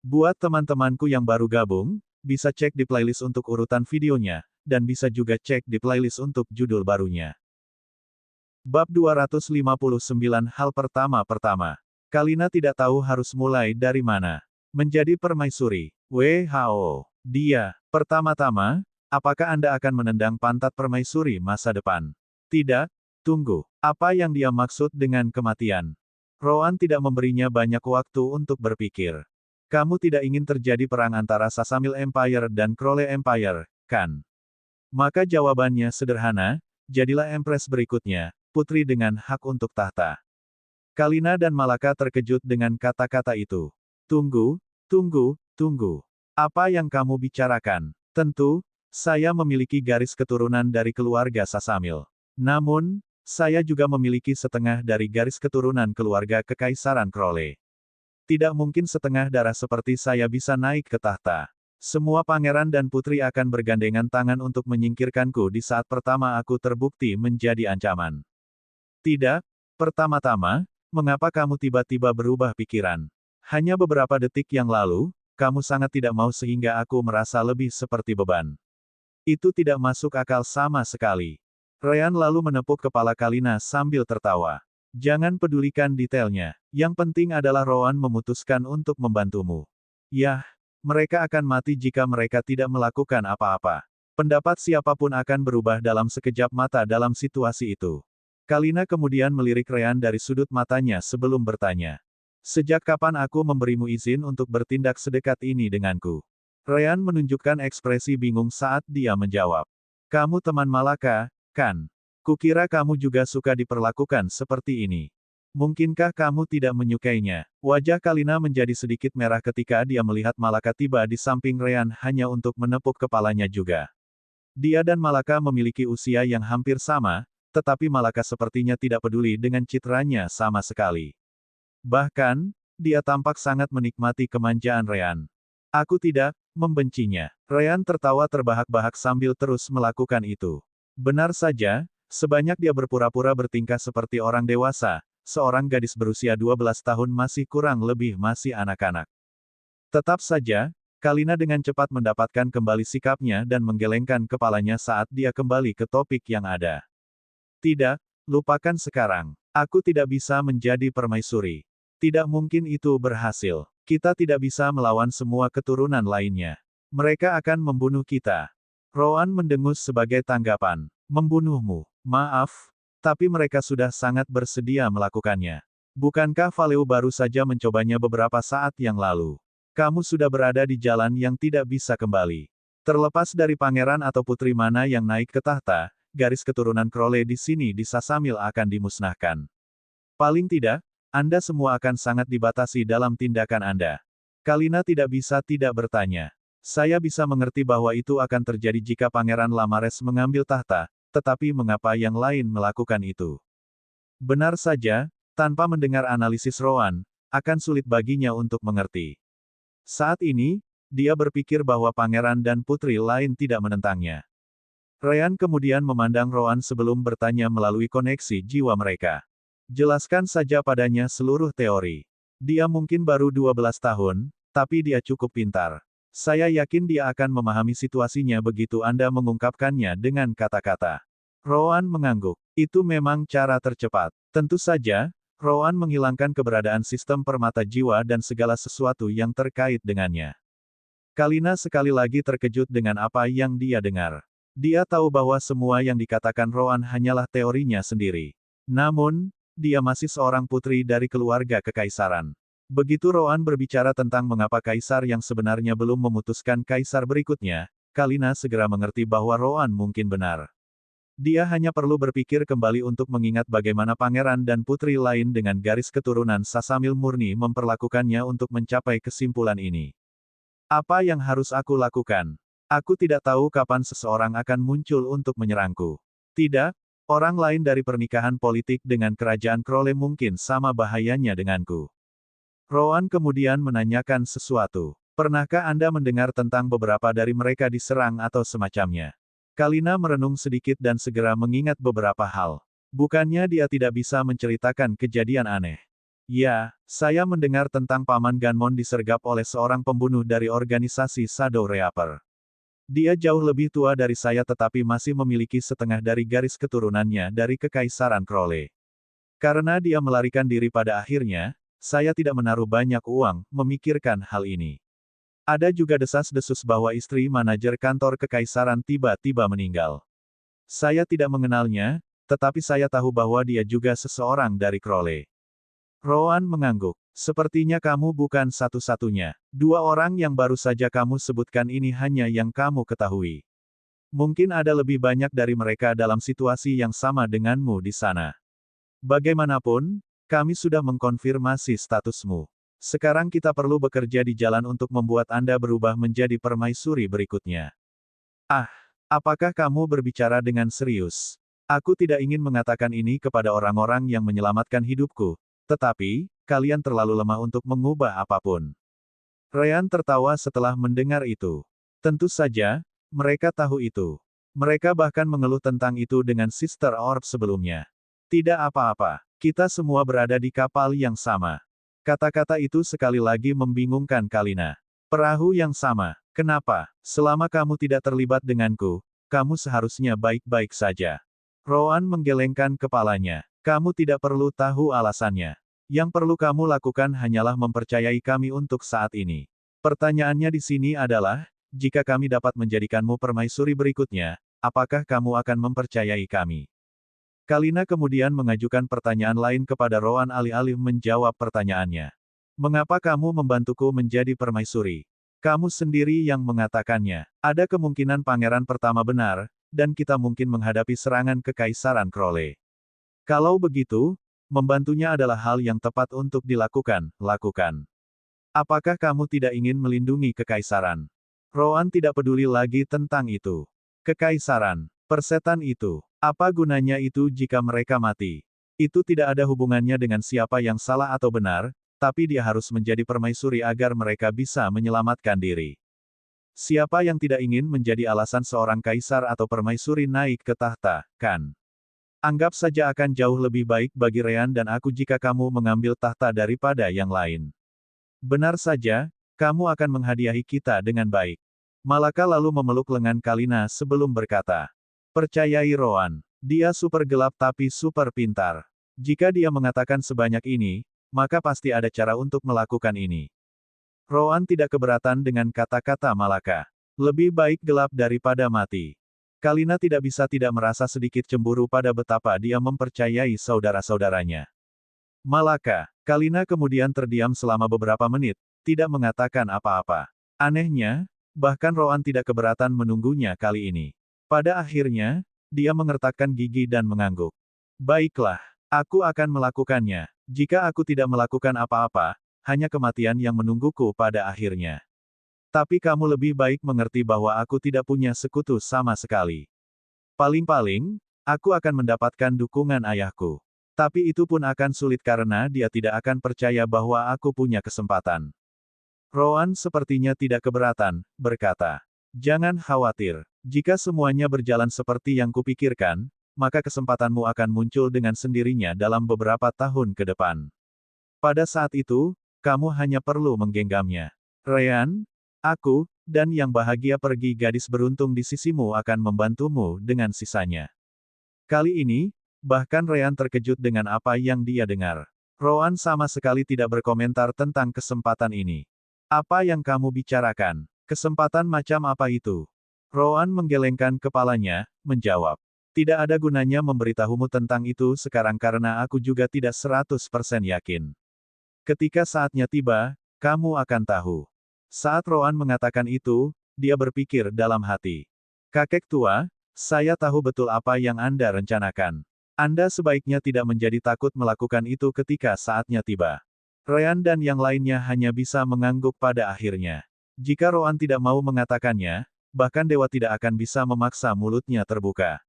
Buat teman-temanku yang baru gabung, bisa cek di playlist untuk urutan videonya, dan bisa juga cek di playlist untuk judul barunya. Bab 259 Hal pertama. Kalina tidak tahu harus mulai dari mana. Menjadi permaisuri. WHO. Dia. Pertama-tama, apakah Anda akan menendang pantat permaisuri masa depan? Tidak. Tunggu. Apa yang dia maksud dengan kematian? Rowan tidak memberinya banyak waktu untuk berpikir. Kamu tidak ingin terjadi perang antara Sasamil Empire dan Crowley Empire, kan? Maka jawabannya sederhana, jadilah Empress berikutnya, putri dengan hak untuk tahta. Kalina dan Malaka terkejut dengan kata-kata itu. Tunggu. Apa yang kamu bicarakan? Tentu, saya memiliki garis keturunan dari keluarga Sasamil. Namun, saya juga memiliki setengah dari garis keturunan keluarga Kekaisaran Crowley. Tidak mungkin setengah darah seperti saya bisa naik ke tahta. Semua pangeran dan putri akan bergandengan tangan untuk menyingkirkanku di saat pertama aku terbukti menjadi ancaman. Tidak, pertama-tama, mengapa kamu tiba-tiba berubah pikiran? Hanya beberapa detik yang lalu, kamu sangat tidak mau sehingga aku merasa lebih seperti beban. Itu tidak masuk akal sama sekali. Ryan lalu menepuk kepala Kalina sambil tertawa. Jangan pedulikan detailnya, yang penting adalah Rowan memutuskan untuk membantumu. Yah, mereka akan mati jika mereka tidak melakukan apa-apa. Pendapat siapapun akan berubah dalam sekejap mata dalam situasi itu. Kalina kemudian melirik Ryan dari sudut matanya sebelum bertanya. Sejak kapan aku memberimu izin untuk bertindak sedekat ini denganku? Ryan menunjukkan ekspresi bingung saat dia menjawab. Kamu teman Malaka, kan? Kukira kamu juga suka diperlakukan seperti ini. Mungkinkah kamu tidak menyukainya? Wajah Kalina menjadi sedikit merah ketika dia melihat Malaka tiba di samping Ryan hanya untuk menepuk kepalanya juga. Dia dan Malaka memiliki usia yang hampir sama, tetapi Malaka sepertinya tidak peduli dengan citranya sama sekali. Bahkan, dia tampak sangat menikmati kemanjaan Ryan. Aku tidak membencinya. Ryan tertawa terbahak-bahak sambil terus melakukan itu. Benar saja, sebanyak dia berpura-pura bertingkah seperti orang dewasa, seorang gadis berusia 12 tahun masih kurang lebih masih anak-anak. Tetap saja, Kalina dengan cepat mendapatkan kembali sikapnya dan menggelengkan kepalanya saat dia kembali ke topik yang ada. Tidak, lupakan sekarang. Aku tidak bisa menjadi permaisuri. Tidak mungkin itu berhasil. Kita tidak bisa melawan semua keturunan lainnya. Mereka akan membunuh kita. Rowan mendengus sebagai tanggapan. Membunuhmu. Maaf, tapi mereka sudah sangat bersedia melakukannya. Bukankah Valeu baru saja mencobanya beberapa saat yang lalu? Kamu sudah berada di jalan yang tidak bisa kembali. Terlepas dari pangeran atau putri mana yang naik ke tahta, garis keturunan Crowley di sini di Sasamil akan dimusnahkan. Paling tidak, Anda semua akan sangat dibatasi dalam tindakan Anda. Kalina tidak bisa tidak bertanya. Saya bisa mengerti bahwa itu akan terjadi jika Pangeran Lamares mengambil tahta, tetapi mengapa yang lain melakukan itu? Benar saja, tanpa mendengar analisis Rowan, akan sulit baginya untuk mengerti. Saat ini, dia berpikir bahwa pangeran dan putri lain tidak menentangnya. Ryan kemudian memandang Rowan sebelum bertanya melalui koneksi jiwa mereka. Jelaskan saja padanya seluruh teori. Dia mungkin baru 12 tahun, tapi dia cukup pintar. Saya yakin dia akan memahami situasinya begitu Anda mengungkapkannya dengan kata-kata. Rowan mengangguk. Itu memang cara tercepat. Tentu saja, Rowan menghilangkan keberadaan sistem permata jiwa dan segala sesuatu yang terkait dengannya. Kalina sekali lagi terkejut dengan apa yang dia dengar. Dia tahu bahwa semua yang dikatakan Rowan hanyalah teorinya sendiri. Namun, dia masih seorang putri dari keluarga kekaisaran. Begitu Rowan berbicara tentang mengapa kaisar yang sebenarnya belum memutuskan kaisar berikutnya, Kalina segera mengerti bahwa Rowan mungkin benar. Dia hanya perlu berpikir kembali untuk mengingat bagaimana pangeran dan putri lain dengan garis keturunan Sasamil murni memperlakukannya untuk mencapai kesimpulan ini. Apa yang harus aku lakukan? Aku tidak tahu kapan seseorang akan muncul untuk menyerangku. Tidak, orang lain dari pernikahan politik dengan kerajaan Crowley mungkin sama bahayanya denganku. Rowan kemudian menanyakan sesuatu. Pernahkah Anda mendengar tentang beberapa dari mereka diserang atau semacamnya? Kalina merenung sedikit dan segera mengingat beberapa hal. Bukannya dia tidak bisa menceritakan kejadian aneh. Ya, saya mendengar tentang Paman Ganmon disergap oleh seorang pembunuh dari organisasi Shadow Reaper. Dia jauh lebih tua dari saya tetapi masih memiliki setengah dari garis keturunannya dari Kekaisaran Crowley. Karena dia melarikan diri pada akhirnya, saya tidak menaruh banyak uang memikirkan hal ini. Ada juga desas-desus bahwa istri manajer kantor Kekaisaran tiba-tiba meninggal. Saya tidak mengenalnya, tetapi saya tahu bahwa dia juga seseorang dari Crowley. Rowan mengangguk. Sepertinya kamu bukan satu-satunya. Dua orang yang baru saja kamu sebutkan ini hanya yang kamu ketahui. Mungkin ada lebih banyak dari mereka dalam situasi yang sama denganmu di sana. Bagaimanapun, kami sudah mengkonfirmasi statusmu. Sekarang kita perlu bekerja di jalan untuk membuat Anda berubah menjadi permaisuri berikutnya. Ah, apakah kamu berbicara dengan serius? Aku tidak ingin mengatakan ini kepada orang-orang yang menyelamatkan hidupku, tetapi, kalian terlalu lemah untuk mengubah apapun. Ryan tertawa setelah mendengar itu. Tentu saja, mereka tahu itu. Mereka bahkan mengeluh tentang itu dengan Sister Orb sebelumnya. Tidak apa-apa, kita semua berada di kapal yang sama. Kata-kata itu sekali lagi membingungkan Kalina. Perahu yang sama, kenapa? Selama kamu tidak terlibat denganku, kamu seharusnya baik-baik saja. Rowan menggelengkan kepalanya. Kamu tidak perlu tahu alasannya. Yang perlu kamu lakukan hanyalah mempercayai kami untuk saat ini. Pertanyaannya di sini adalah, jika kami dapat menjadikanmu permaisuri berikutnya, apakah kamu akan mempercayai kami? Kalina kemudian mengajukan pertanyaan lain kepada Rowan alih-alih menjawab pertanyaannya. Mengapa kamu membantuku menjadi permaisuri? Kamu sendiri yang mengatakannya. Ada kemungkinan pangeran pertama benar, dan kita mungkin menghadapi serangan Kekaisaran Crowley. Kalau begitu, membantunya adalah hal yang tepat untuk dilakukan, lakukan. Apakah kamu tidak ingin melindungi Kekaisaran? Rowan tidak peduli lagi tentang itu. Kekaisaran, persetan itu, apa gunanya itu jika mereka mati? Itu tidak ada hubungannya dengan siapa yang salah atau benar, tapi dia harus menjadi permaisuri agar mereka bisa menyelamatkan diri. Siapa yang tidak ingin menjadi alasan seorang kaisar atau permaisuri naik ke tahta, kan? Anggap saja akan jauh lebih baik bagi Ryan dan aku jika kamu mengambil tahta daripada yang lain. Benar saja, kamu akan menghadiahi kita dengan baik. Malaka lalu memeluk lengan Kalina sebelum berkata. Percayai Rowan, dia super gelap tapi super pintar. Jika dia mengatakan sebanyak ini, maka pasti ada cara untuk melakukan ini. Rowan tidak keberatan dengan kata-kata Malaka. Lebih baik gelap daripada mati. Kalina tidak bisa tidak merasa sedikit cemburu pada betapa dia mempercayai saudara-saudaranya. Malaka, Kalina kemudian terdiam selama beberapa menit, tidak mengatakan apa-apa. Anehnya, bahkan Rowan tidak keberatan menunggunya kali ini. Pada akhirnya, dia mengertakkan gigi dan mengangguk. Baiklah, aku akan melakukannya. Jika aku tidak melakukan apa-apa, hanya kematian yang menungguku pada akhirnya. Tapi kamu lebih baik mengerti bahwa aku tidak punya sekutu sama sekali. Paling-paling, aku akan mendapatkan dukungan ayahku. Tapi itu pun akan sulit karena dia tidak akan percaya bahwa aku punya kesempatan. Rowan sepertinya tidak keberatan, berkata. Jangan khawatir. Jika semuanya berjalan seperti yang kupikirkan, maka kesempatanmu akan muncul dengan sendirinya dalam beberapa tahun ke depan. Pada saat itu, kamu hanya perlu menggenggamnya. Ryan, aku, dan yang bahagia pergi gadis beruntung di sisimu akan membantumu dengan sisanya. Kali ini, bahkan Ryan terkejut dengan apa yang dia dengar. Rowan sama sekali tidak berkomentar tentang kesempatan ini. Apa yang kamu bicarakan? Kesempatan macam apa itu? Rowan menggelengkan kepalanya, menjawab. Tidak ada gunanya memberitahumu tentang itu sekarang karena aku juga tidak 100% yakin. Ketika saatnya tiba, kamu akan tahu. Saat Rowan mengatakan itu, dia berpikir dalam hati. Kakek tua, saya tahu betul apa yang Anda rencanakan. Anda sebaiknya tidak menjadi takut melakukan itu ketika saatnya tiba. Ryan dan yang lainnya hanya bisa mengangguk pada akhirnya. Jika Rowan tidak mau mengatakannya, bahkan dewa tidak akan bisa memaksa mulutnya terbuka.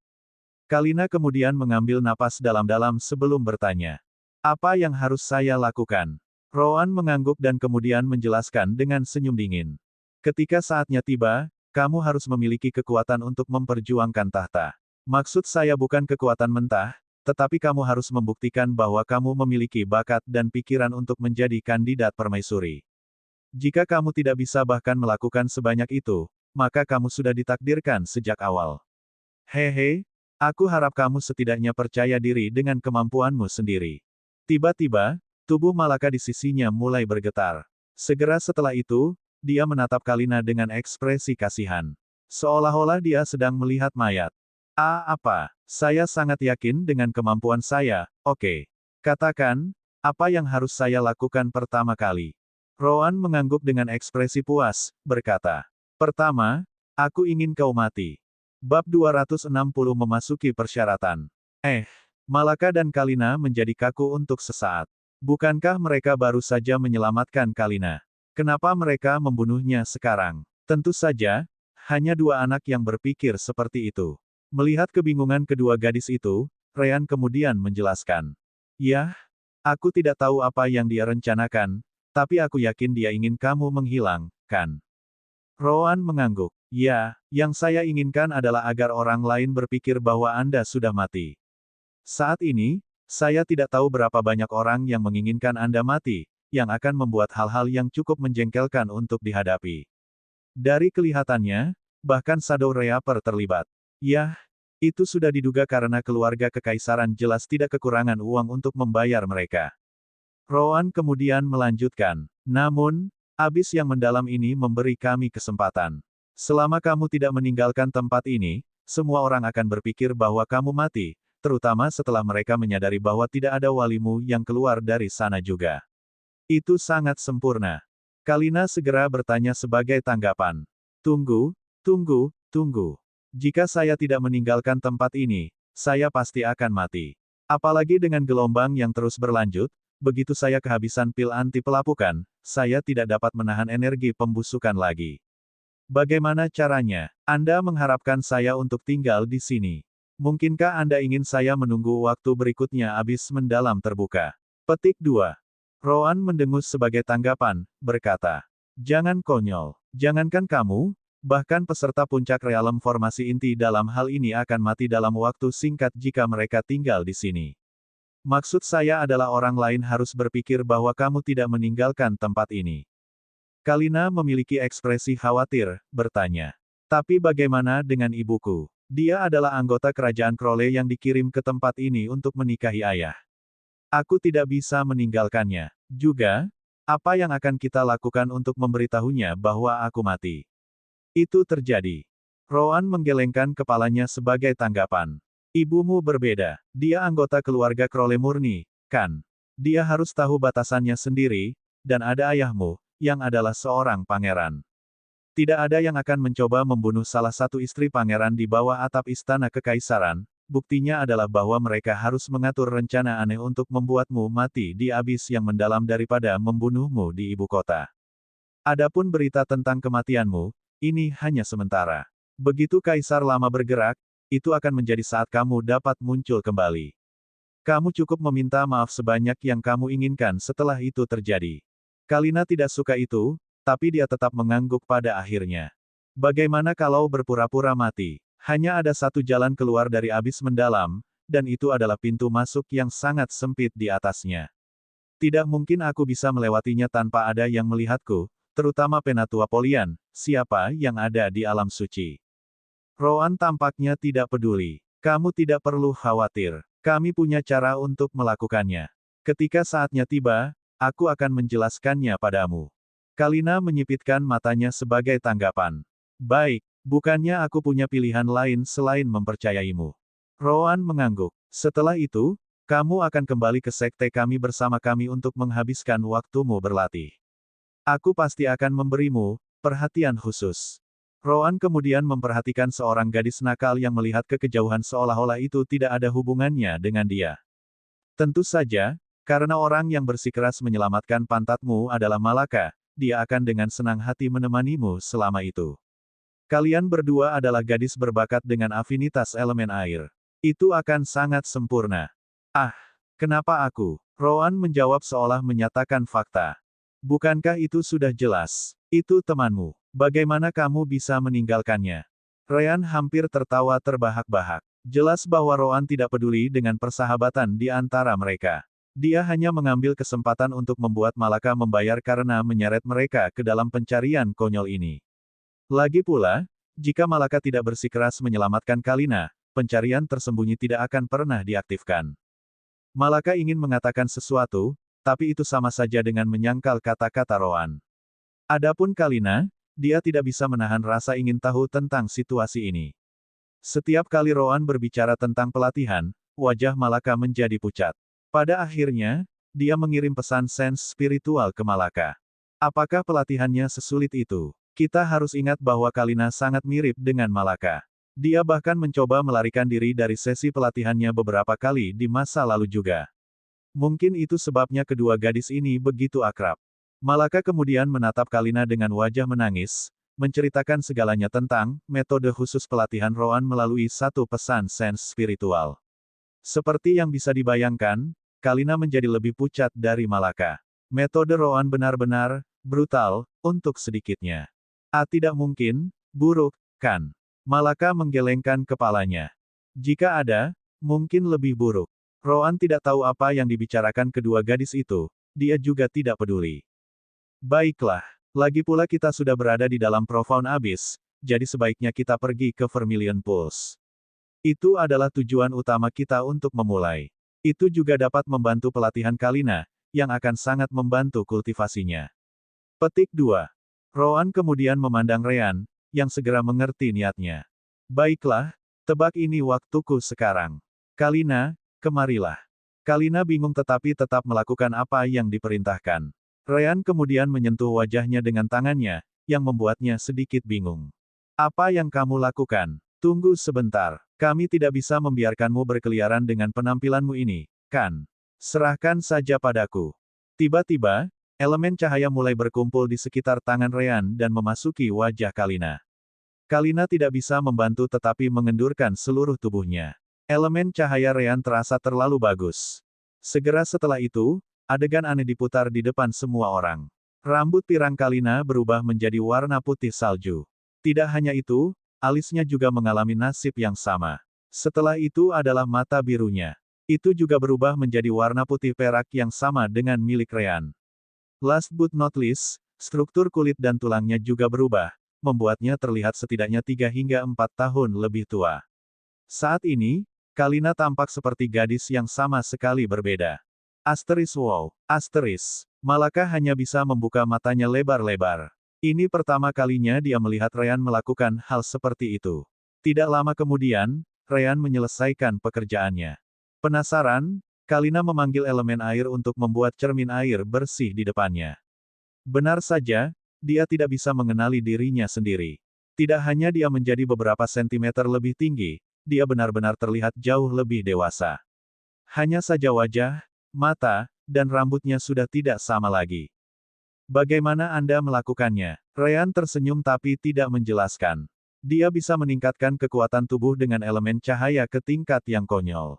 Kalina kemudian mengambil napas dalam-dalam sebelum bertanya. Apa yang harus saya lakukan? Rowan mengangguk dan kemudian menjelaskan dengan senyum dingin. Ketika saatnya tiba, kamu harus memiliki kekuatan untuk memperjuangkan tahta. Maksud saya bukan kekuatan mentah, tetapi kamu harus membuktikan bahwa kamu memiliki bakat dan pikiran untuk menjadi kandidat permaisuri. Jika kamu tidak bisa bahkan melakukan sebanyak itu, maka kamu sudah ditakdirkan sejak awal. Hehe, aku harap kamu setidaknya percaya diri dengan kemampuanmu sendiri. Tiba-tiba, tubuh Malaka di sisinya mulai bergetar. Segera setelah itu, dia menatap Kalina dengan ekspresi kasihan. Seolah-olah dia sedang melihat mayat. Apa? Saya sangat yakin dengan kemampuan saya, oke. Katakan, apa yang harus saya lakukan pertama kali? Roan mengangguk dengan ekspresi puas, berkata. Pertama, aku ingin kau mati. Bab 260 memasuki persyaratan. Malaka dan Kalina menjadi kaku untuk sesaat. Bukankah mereka baru saja menyelamatkan Kalina? Kenapa mereka membunuhnya sekarang? Tentu saja, hanya dua anak yang berpikir seperti itu. Melihat kebingungan kedua gadis itu, Ryan kemudian menjelaskan. Yah, aku tidak tahu apa yang dia rencanakan, tapi aku yakin dia ingin kamu menghilang, kan? Roan mengangguk. Ya, yang saya inginkan adalah agar orang lain berpikir bahwa Anda sudah mati. Saat ini, saya tidak tahu berapa banyak orang yang menginginkan Anda mati, yang akan membuat hal-hal yang cukup menjengkelkan untuk dihadapi. Dari kelihatannya, bahkan Shadow Reaper terlibat. Yah, itu sudah diduga karena keluarga kekaisaran jelas tidak kekurangan uang untuk membayar mereka. Roan kemudian melanjutkan, namun, abis yang mendalam ini memberi kami kesempatan. Selama kamu tidak meninggalkan tempat ini, semua orang akan berpikir bahwa kamu mati, terutama setelah mereka menyadari bahwa tidak ada walimu yang keluar dari sana juga. Itu sangat sempurna. Kalina segera bertanya sebagai tanggapan. Tunggu. Jika saya tidak meninggalkan tempat ini, saya pasti akan mati. Apalagi dengan gelombang yang terus berlanjut, begitu saya kehabisan pil anti pelapukan, saya tidak dapat menahan energi pembusukan lagi. Bagaimana caranya? Anda mengharapkan saya untuk tinggal di sini. Mungkinkah Anda ingin saya menunggu waktu berikutnya abis mendalam terbuka? Petik 2. Roan mendengus sebagai tanggapan, berkata. Jangan konyol. Jangankan kamu, bahkan peserta puncak realem formasi inti dalam hal ini akan mati dalam waktu singkat jika mereka tinggal di sini. Maksud saya adalah orang lain harus berpikir bahwa kamu tidak meninggalkan tempat ini. Kalina memiliki ekspresi khawatir, bertanya. Tapi bagaimana dengan ibuku? Dia adalah anggota kerajaan Crowley yang dikirim ke tempat ini untuk menikahi ayah. Aku tidak bisa meninggalkannya. Juga, apa yang akan kita lakukan untuk memberitahunya bahwa aku mati? Itu terjadi. Roan menggelengkan kepalanya sebagai tanggapan. Ibumu berbeda. Dia anggota keluarga Crowley murni, kan? Dia harus tahu batasannya sendiri, dan ada ayahmu, yang adalah seorang pangeran. Tidak ada yang akan mencoba membunuh salah satu istri pangeran di bawah atap istana kekaisaran, buktinya adalah bahwa mereka harus mengatur rencana aneh untuk membuatmu mati di abis yang mendalam daripada membunuhmu di ibu kota. Adapun berita tentang kematianmu, ini hanya sementara. Begitu Kaisar Lama bergerak, itu akan menjadi saat kamu dapat muncul kembali. Kamu cukup meminta maaf sebanyak yang kamu inginkan setelah itu terjadi. Kalina tidak suka itu, tapi dia tetap mengangguk pada akhirnya. Bagaimana kalau berpura-pura mati? Hanya ada satu jalan keluar dari abis mendalam, dan itu adalah pintu masuk yang sangat sempit di atasnya. Tidak mungkin aku bisa melewatinya tanpa ada yang melihatku, terutama Penatua Polian, siapa yang ada di alam suci. Roan tampaknya tidak peduli. Kamu tidak perlu khawatir. Kami punya cara untuk melakukannya. Ketika saatnya tiba, aku akan menjelaskannya padamu. Kalina menyipitkan matanya sebagai tanggapan. Baik, bukannya aku punya pilihan lain selain mempercayaimu. Roan mengangguk. Setelah itu, kamu akan kembali ke sekte kami bersama kami untuk menghabiskan waktumu berlatih. Aku pasti akan memberimu perhatian khusus. Roan kemudian memperhatikan seorang gadis nakal yang melihat ke kejauhan seolah-olah itu tidak ada hubungannya dengan dia. Tentu saja, karena orang yang bersikeras menyelamatkan pantatmu adalah Malaka, dia akan dengan senang hati menemanimu selama itu. Kalian berdua adalah gadis berbakat dengan afinitas elemen air. Itu akan sangat sempurna. Kenapa aku? Roan menjawab seolah menyatakan fakta. Bukankah itu sudah jelas? Itu temanmu. Bagaimana kamu bisa meninggalkannya? Ryan hampir tertawa terbahak-bahak. Jelas bahwa Roan tidak peduli dengan persahabatan di antara mereka. Dia hanya mengambil kesempatan untuk membuat Malaka membayar karena menyeret mereka ke dalam pencarian konyol ini. Lagi pula, jika Malaka tidak bersikeras menyelamatkan Kalina, pencarian tersembunyi tidak akan pernah diaktifkan. Malaka ingin mengatakan sesuatu, tapi itu sama saja dengan menyangkal kata-kata Roan. Adapun Kalina, dia tidak bisa menahan rasa ingin tahu tentang situasi ini. Setiap kali Roan berbicara tentang pelatihan, wajah Malaka menjadi pucat. Pada akhirnya, dia mengirim pesan sens spiritual ke Malaka. Apakah pelatihannya sesulit itu? Kita harus ingat bahwa Kalina sangat mirip dengan Malaka. Dia bahkan mencoba melarikan diri dari sesi pelatihannya beberapa kali di masa lalu juga. Mungkin itu sebabnya kedua gadis ini begitu akrab. Malaka kemudian menatap Kalina dengan wajah menangis, menceritakan segalanya tentang metode khusus pelatihan Roan melalui satu pesan sens spiritual. Seperti yang bisa dibayangkan, Kalina menjadi lebih pucat dari Malaka. Metode Roan benar-benar brutal untuk sedikitnya. Tidak mungkin, buruk, kan? Malaka menggelengkan kepalanya. Jika ada, mungkin lebih buruk. Roan tidak tahu apa yang dibicarakan kedua gadis itu, dia juga tidak peduli. Baiklah, lagi pula kita sudah berada di dalam Profound Abyss, jadi sebaiknya kita pergi ke Vermilion Pools. Itu adalah tujuan utama kita untuk memulai. Itu juga dapat membantu pelatihan Kalina, yang akan sangat membantu kultivasinya. Petik 2. Roan kemudian memandang Ryan, yang segera mengerti niatnya. Baiklah, tebak ini waktuku sekarang. Kalina, kemarilah. Kalina bingung tetapi tetap melakukan apa yang diperintahkan. Ryan kemudian menyentuh wajahnya dengan tangannya, yang membuatnya sedikit bingung. Apa yang kamu lakukan? Tunggu sebentar. Kami tidak bisa membiarkanmu berkeliaran dengan penampilanmu ini, kan? Serahkan saja padaku. Tiba-tiba, elemen cahaya mulai berkumpul di sekitar tangan Ryan dan memasuki wajah Kalina. Kalina tidak bisa membantu tetapi mengendurkan seluruh tubuhnya. Elemen cahaya Ryan terasa terlalu bagus. Segera setelah itu, adegan aneh diputar di depan semua orang. Rambut pirang Kalina berubah menjadi warna putih salju. Tidak hanya itu, alisnya juga mengalami nasib yang sama. Setelah itu adalah mata birunya. Itu juga berubah menjadi warna putih perak yang sama dengan milik Ryan. Last but not least, struktur kulit dan tulangnya juga berubah, membuatnya terlihat setidaknya 3 hingga 4 tahun lebih tua. Saat ini, Kalina tampak seperti gadis yang sama sekali berbeda. Wow, Malaka hanya bisa membuka matanya lebar-lebar. Ini pertama kalinya dia melihat Ryan melakukan hal seperti itu. Tidak lama kemudian, Ryan menyelesaikan pekerjaannya. Penasaran, Kalina memanggil elemen air untuk membuat cermin air bersih di depannya. Benar saja, dia tidak bisa mengenali dirinya sendiri. Tidak hanya dia menjadi beberapa sentimeter lebih tinggi, dia benar-benar terlihat jauh lebih dewasa. Hanya saja wajah, mata, dan rambutnya sudah tidak sama lagi. Bagaimana Anda melakukannya? Ryan tersenyum tapi tidak menjelaskan. Dia bisa meningkatkan kekuatan tubuh dengan elemen cahaya ke tingkat yang konyol.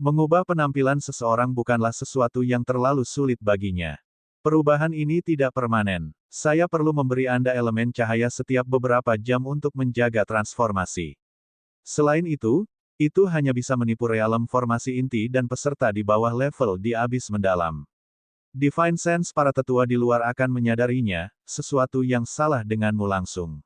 Mengubah penampilan seseorang bukanlah sesuatu yang terlalu sulit baginya. Perubahan ini tidak permanen. Saya perlu memberi Anda elemen cahaya setiap beberapa jam untuk menjaga transformasi. Selain itu hanya bisa menipu realem formasi inti dan peserta di bawah level di Abyss mendalam. Divine Sense para tetua di luar akan menyadarinya, sesuatu yang salah denganmu langsung.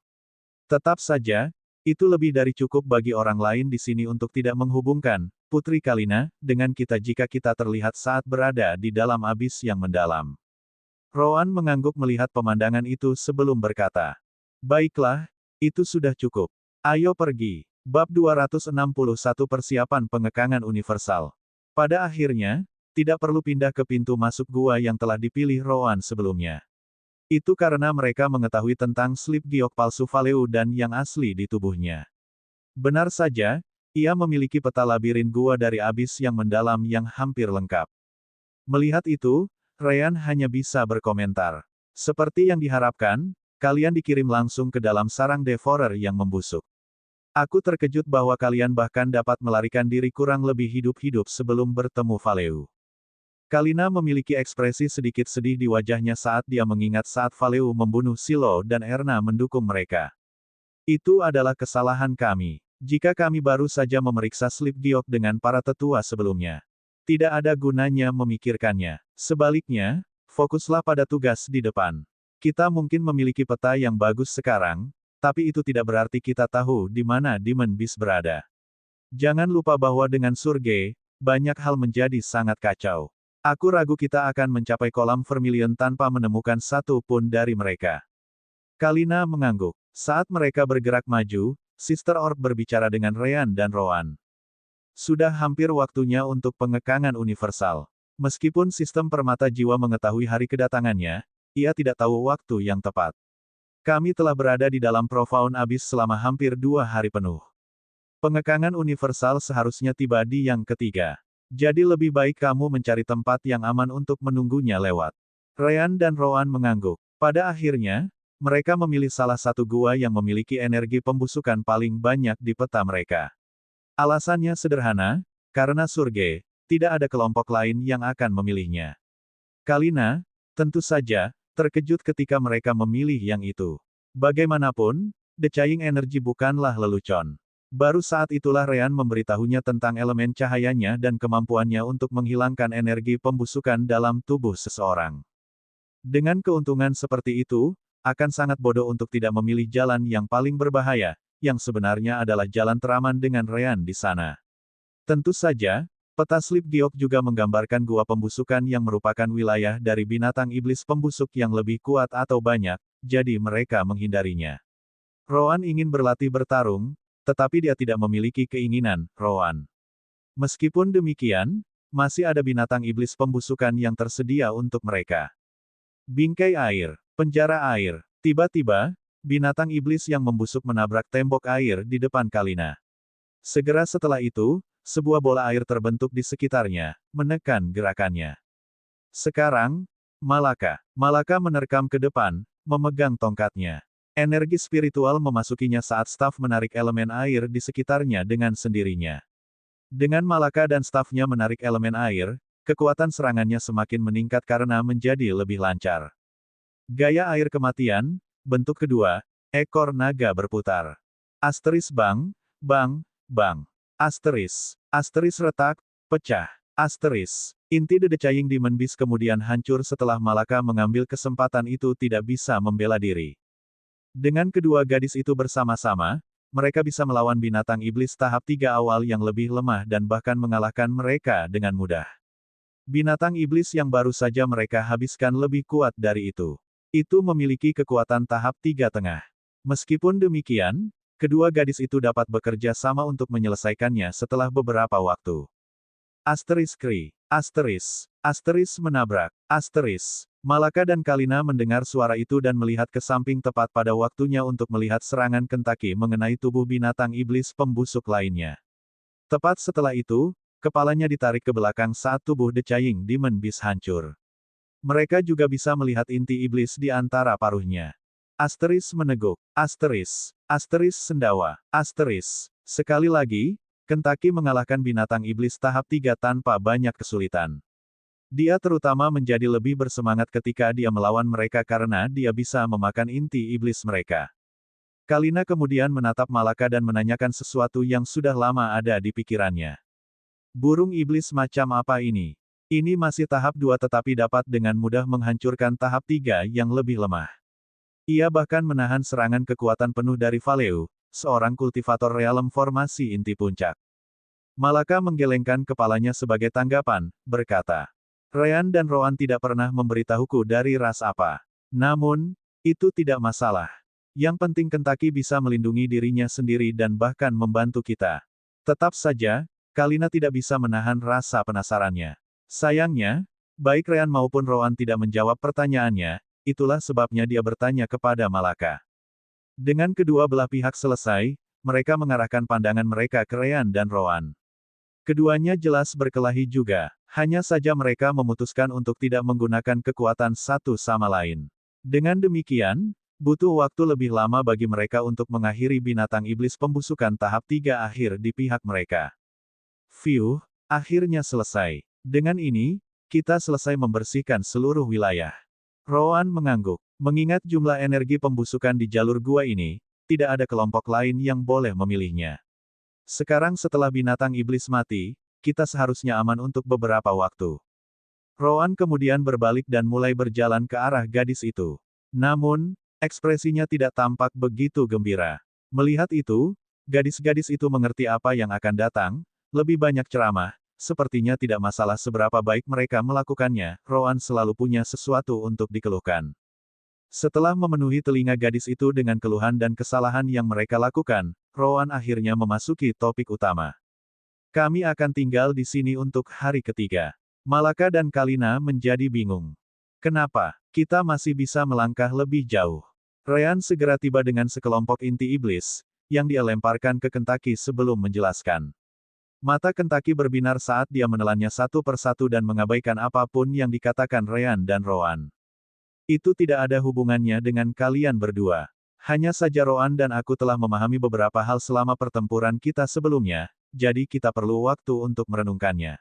Tetap saja, itu lebih dari cukup bagi orang lain di sini untuk tidak menghubungkan, Putri Kalina, dengan kita jika kita terlihat saat berada di dalam Abyss yang mendalam. Roan mengangguk melihat pemandangan itu sebelum berkata. Baiklah, itu sudah cukup. Ayo pergi. Bab 261 Persiapan Pengekangan Universal. Pada akhirnya, tidak perlu pindah ke pintu masuk gua yang telah dipilih Roan sebelumnya. Itu karena mereka mengetahui tentang slip giok palsu Valeu dan yang asli di tubuhnya. Benar saja, ia memiliki peta labirin gua dari Abyss yang mendalam yang hampir lengkap. Melihat itu, Ryan hanya bisa berkomentar. Seperti yang diharapkan, kalian dikirim langsung ke dalam sarang Devourer yang membusuk. Aku terkejut bahwa kalian bahkan dapat melarikan diri kurang lebih hidup-hidup sebelum bertemu Valeu. Kalina memiliki ekspresi sedikit sedih di wajahnya saat dia mengingat saat Valeu membunuh Silo dan Erna mendukung mereka. Itu adalah kesalahan kami. Jika kami baru saja memeriksa slip giok dengan para tetua sebelumnya, tidak ada gunanya memikirkannya. Sebaliknya, fokuslah pada tugas di depan. Kita mungkin memiliki peta yang bagus sekarang, tapi itu tidak berarti kita tahu di mana Demon Beast berada. Jangan lupa bahwa dengan Surge, banyak hal menjadi sangat kacau. Aku ragu kita akan mencapai kolam Vermilion tanpa menemukan satu pun dari mereka. Kalina mengangguk. Saat mereka bergerak maju, Sister Orb berbicara dengan Ryan dan Rowan. Sudah hampir waktunya untuk pengekangan universal. Meskipun sistem permata jiwa mengetahui hari kedatangannya, ia tidak tahu waktu yang tepat. Kami telah berada di dalam Profound Abyss selama hampir 2 hari penuh. Pengekangan universal seharusnya tiba di yang ketiga. Jadi lebih baik kamu mencari tempat yang aman untuk menunggunya lewat. Ryan dan Rowan mengangguk. Pada akhirnya, mereka memilih salah satu gua yang memiliki energi pembusukan paling banyak di peta mereka. Alasannya sederhana, karena Surge, tidak ada kelompok lain yang akan memilihnya. Kalina, tentu saja, terkejut ketika mereka memilih yang itu. Bagaimanapun, Decaying Energy bukanlah lelucon. Baru saat itulah Ryan memberitahunya tentang elemen cahayanya dan kemampuannya untuk menghilangkan energi pembusukan dalam tubuh seseorang. Dengan keuntungan seperti itu, akan sangat bodoh untuk tidak memilih jalan yang paling berbahaya, yang sebenarnya adalah jalan teraman dengan Ryan di sana. Tentu saja, peta slip giok juga menggambarkan gua pembusukan yang merupakan wilayah dari binatang iblis pembusuk yang lebih kuat atau banyak, jadi mereka menghindarinya. Rowan ingin berlatih bertarung, tetapi dia tidak memiliki keinginan, Rowan. Meskipun demikian, masih ada binatang iblis pembusukan yang tersedia untuk mereka. Bingkai air, penjara air. Tiba-tiba, binatang iblis yang membusuk menabrak tembok air di depan Kalina. Segera setelah itu, sebuah bola air terbentuk di sekitarnya, menekan gerakannya. Sekarang, Malaka. Malaka menerkam ke depan, memegang tongkatnya. Energi spiritual memasukinya saat staf menarik elemen air di sekitarnya dengan sendirinya. Dengan Malaka dan stafnya menarik elemen air, kekuatan serangannya semakin meningkat karena menjadi lebih lancar. Gaya air kematian, bentuk kedua, ekor naga berputar. Asteris bang, bang, bang. Asteris retak, pecah. Asteris. Inti The Decaying Demon Beast kemudian hancur setelah Malaka mengambil kesempatan itu tidak bisa membela diri. Dengan kedua gadis itu bersama-sama, mereka bisa melawan binatang iblis tahap 3 awal yang lebih lemah dan bahkan mengalahkan mereka dengan mudah. Binatang iblis yang baru saja mereka habiskan lebih kuat dari itu. Itu memiliki kekuatan tahap 3 tengah. Meskipun demikian, kedua gadis itu dapat bekerja sama untuk menyelesaikannya setelah beberapa waktu. Asteris Kri. Asteris menabrak. Asteris. Malaka dan Kalina mendengar suara itu dan melihat ke samping tepat pada waktunya untuk melihat serangan Kentaki mengenai tubuh binatang iblis pembusuk lainnya. Tepat setelah itu, kepalanya ditarik ke belakang saat tubuh Decaying Demon Beast hancur. Mereka juga bisa melihat inti iblis di antara paruhnya. Asteris meneguk. Asteris sendawa. Asteris. Sekali lagi, Kentaki mengalahkan binatang iblis tahap 3 tanpa banyak kesulitan. Dia terutama menjadi lebih bersemangat ketika dia melawan mereka karena dia bisa memakan inti iblis mereka. Kalina kemudian menatap Malaka dan menanyakan sesuatu yang sudah lama ada di pikirannya. Burung iblis macam apa ini? Ini masih tahap 2 tetapi dapat dengan mudah menghancurkan tahap 3 yang lebih lemah. Ia bahkan menahan serangan kekuatan penuh dari Valeu, seorang kultivator realem formasi inti puncak. Malaka menggelengkan kepalanya sebagai tanggapan, berkata, Ryan dan Rowan tidak pernah memberitahuku dari ras apa. Namun, itu tidak masalah. Yang penting Kentaki bisa melindungi dirinya sendiri dan bahkan membantu kita. Tetap saja, Kalina tidak bisa menahan rasa penasarannya. Sayangnya, baik Ryan maupun Rowan tidak menjawab pertanyaannya, itulah sebabnya dia bertanya kepada Malaka. Dengan kedua belah pihak selesai, mereka mengarahkan pandangan mereka ke Ryan dan Rowan. Keduanya jelas berkelahi juga, hanya saja mereka memutuskan untuk tidak menggunakan kekuatan satu sama lain. Dengan demikian, butuh waktu lebih lama bagi mereka untuk mengakhiri binatang iblis pembusukan tahap 3 akhir di pihak mereka. Fiuh, akhirnya selesai. Dengan ini, kita selesai membersihkan seluruh wilayah. Rowan mengangguk. Mengingat jumlah energi pembusukan di jalur gua ini, tidak ada kelompok lain yang boleh memilihnya. Sekarang setelah binatang iblis mati, kita seharusnya aman untuk beberapa waktu. Rowan kemudian berbalik dan mulai berjalan ke arah gadis itu. Namun, ekspresinya tidak tampak begitu gembira. Melihat itu, gadis-gadis itu mengerti apa yang akan datang, lebih banyak ceramah, sepertinya tidak masalah seberapa baik mereka melakukannya, Rowan selalu punya sesuatu untuk dikeluhkan. Setelah memenuhi telinga gadis itu dengan keluhan dan kesalahan yang mereka lakukan, Rowan akhirnya memasuki topik utama. Kami akan tinggal di sini untuk hari ketiga. Malaka dan Kalina menjadi bingung. Kenapa? Kita masih bisa melangkah lebih jauh. Ryan segera tiba dengan sekelompok inti iblis, yang dia lemparkan ke Kentaki sebelum menjelaskan. Mata Kentaki berbinar saat dia menelannya satu persatu dan mengabaikan apapun yang dikatakan Ryan dan Rowan. Itu tidak ada hubungannya dengan kalian berdua. Hanya saja Rowan dan aku telah memahami beberapa hal selama pertempuran kita sebelumnya, jadi kita perlu waktu untuk merenungkannya.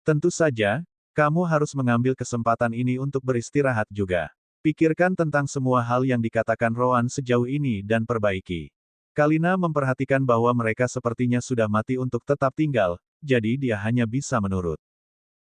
Tentu saja, kamu harus mengambil kesempatan ini untuk beristirahat juga. Pikirkan tentang semua hal yang dikatakan Rowan sejauh ini dan perbaiki. Kalina memperhatikan bahwa mereka sepertinya sudah mati untuk tetap tinggal, jadi dia hanya bisa menurut.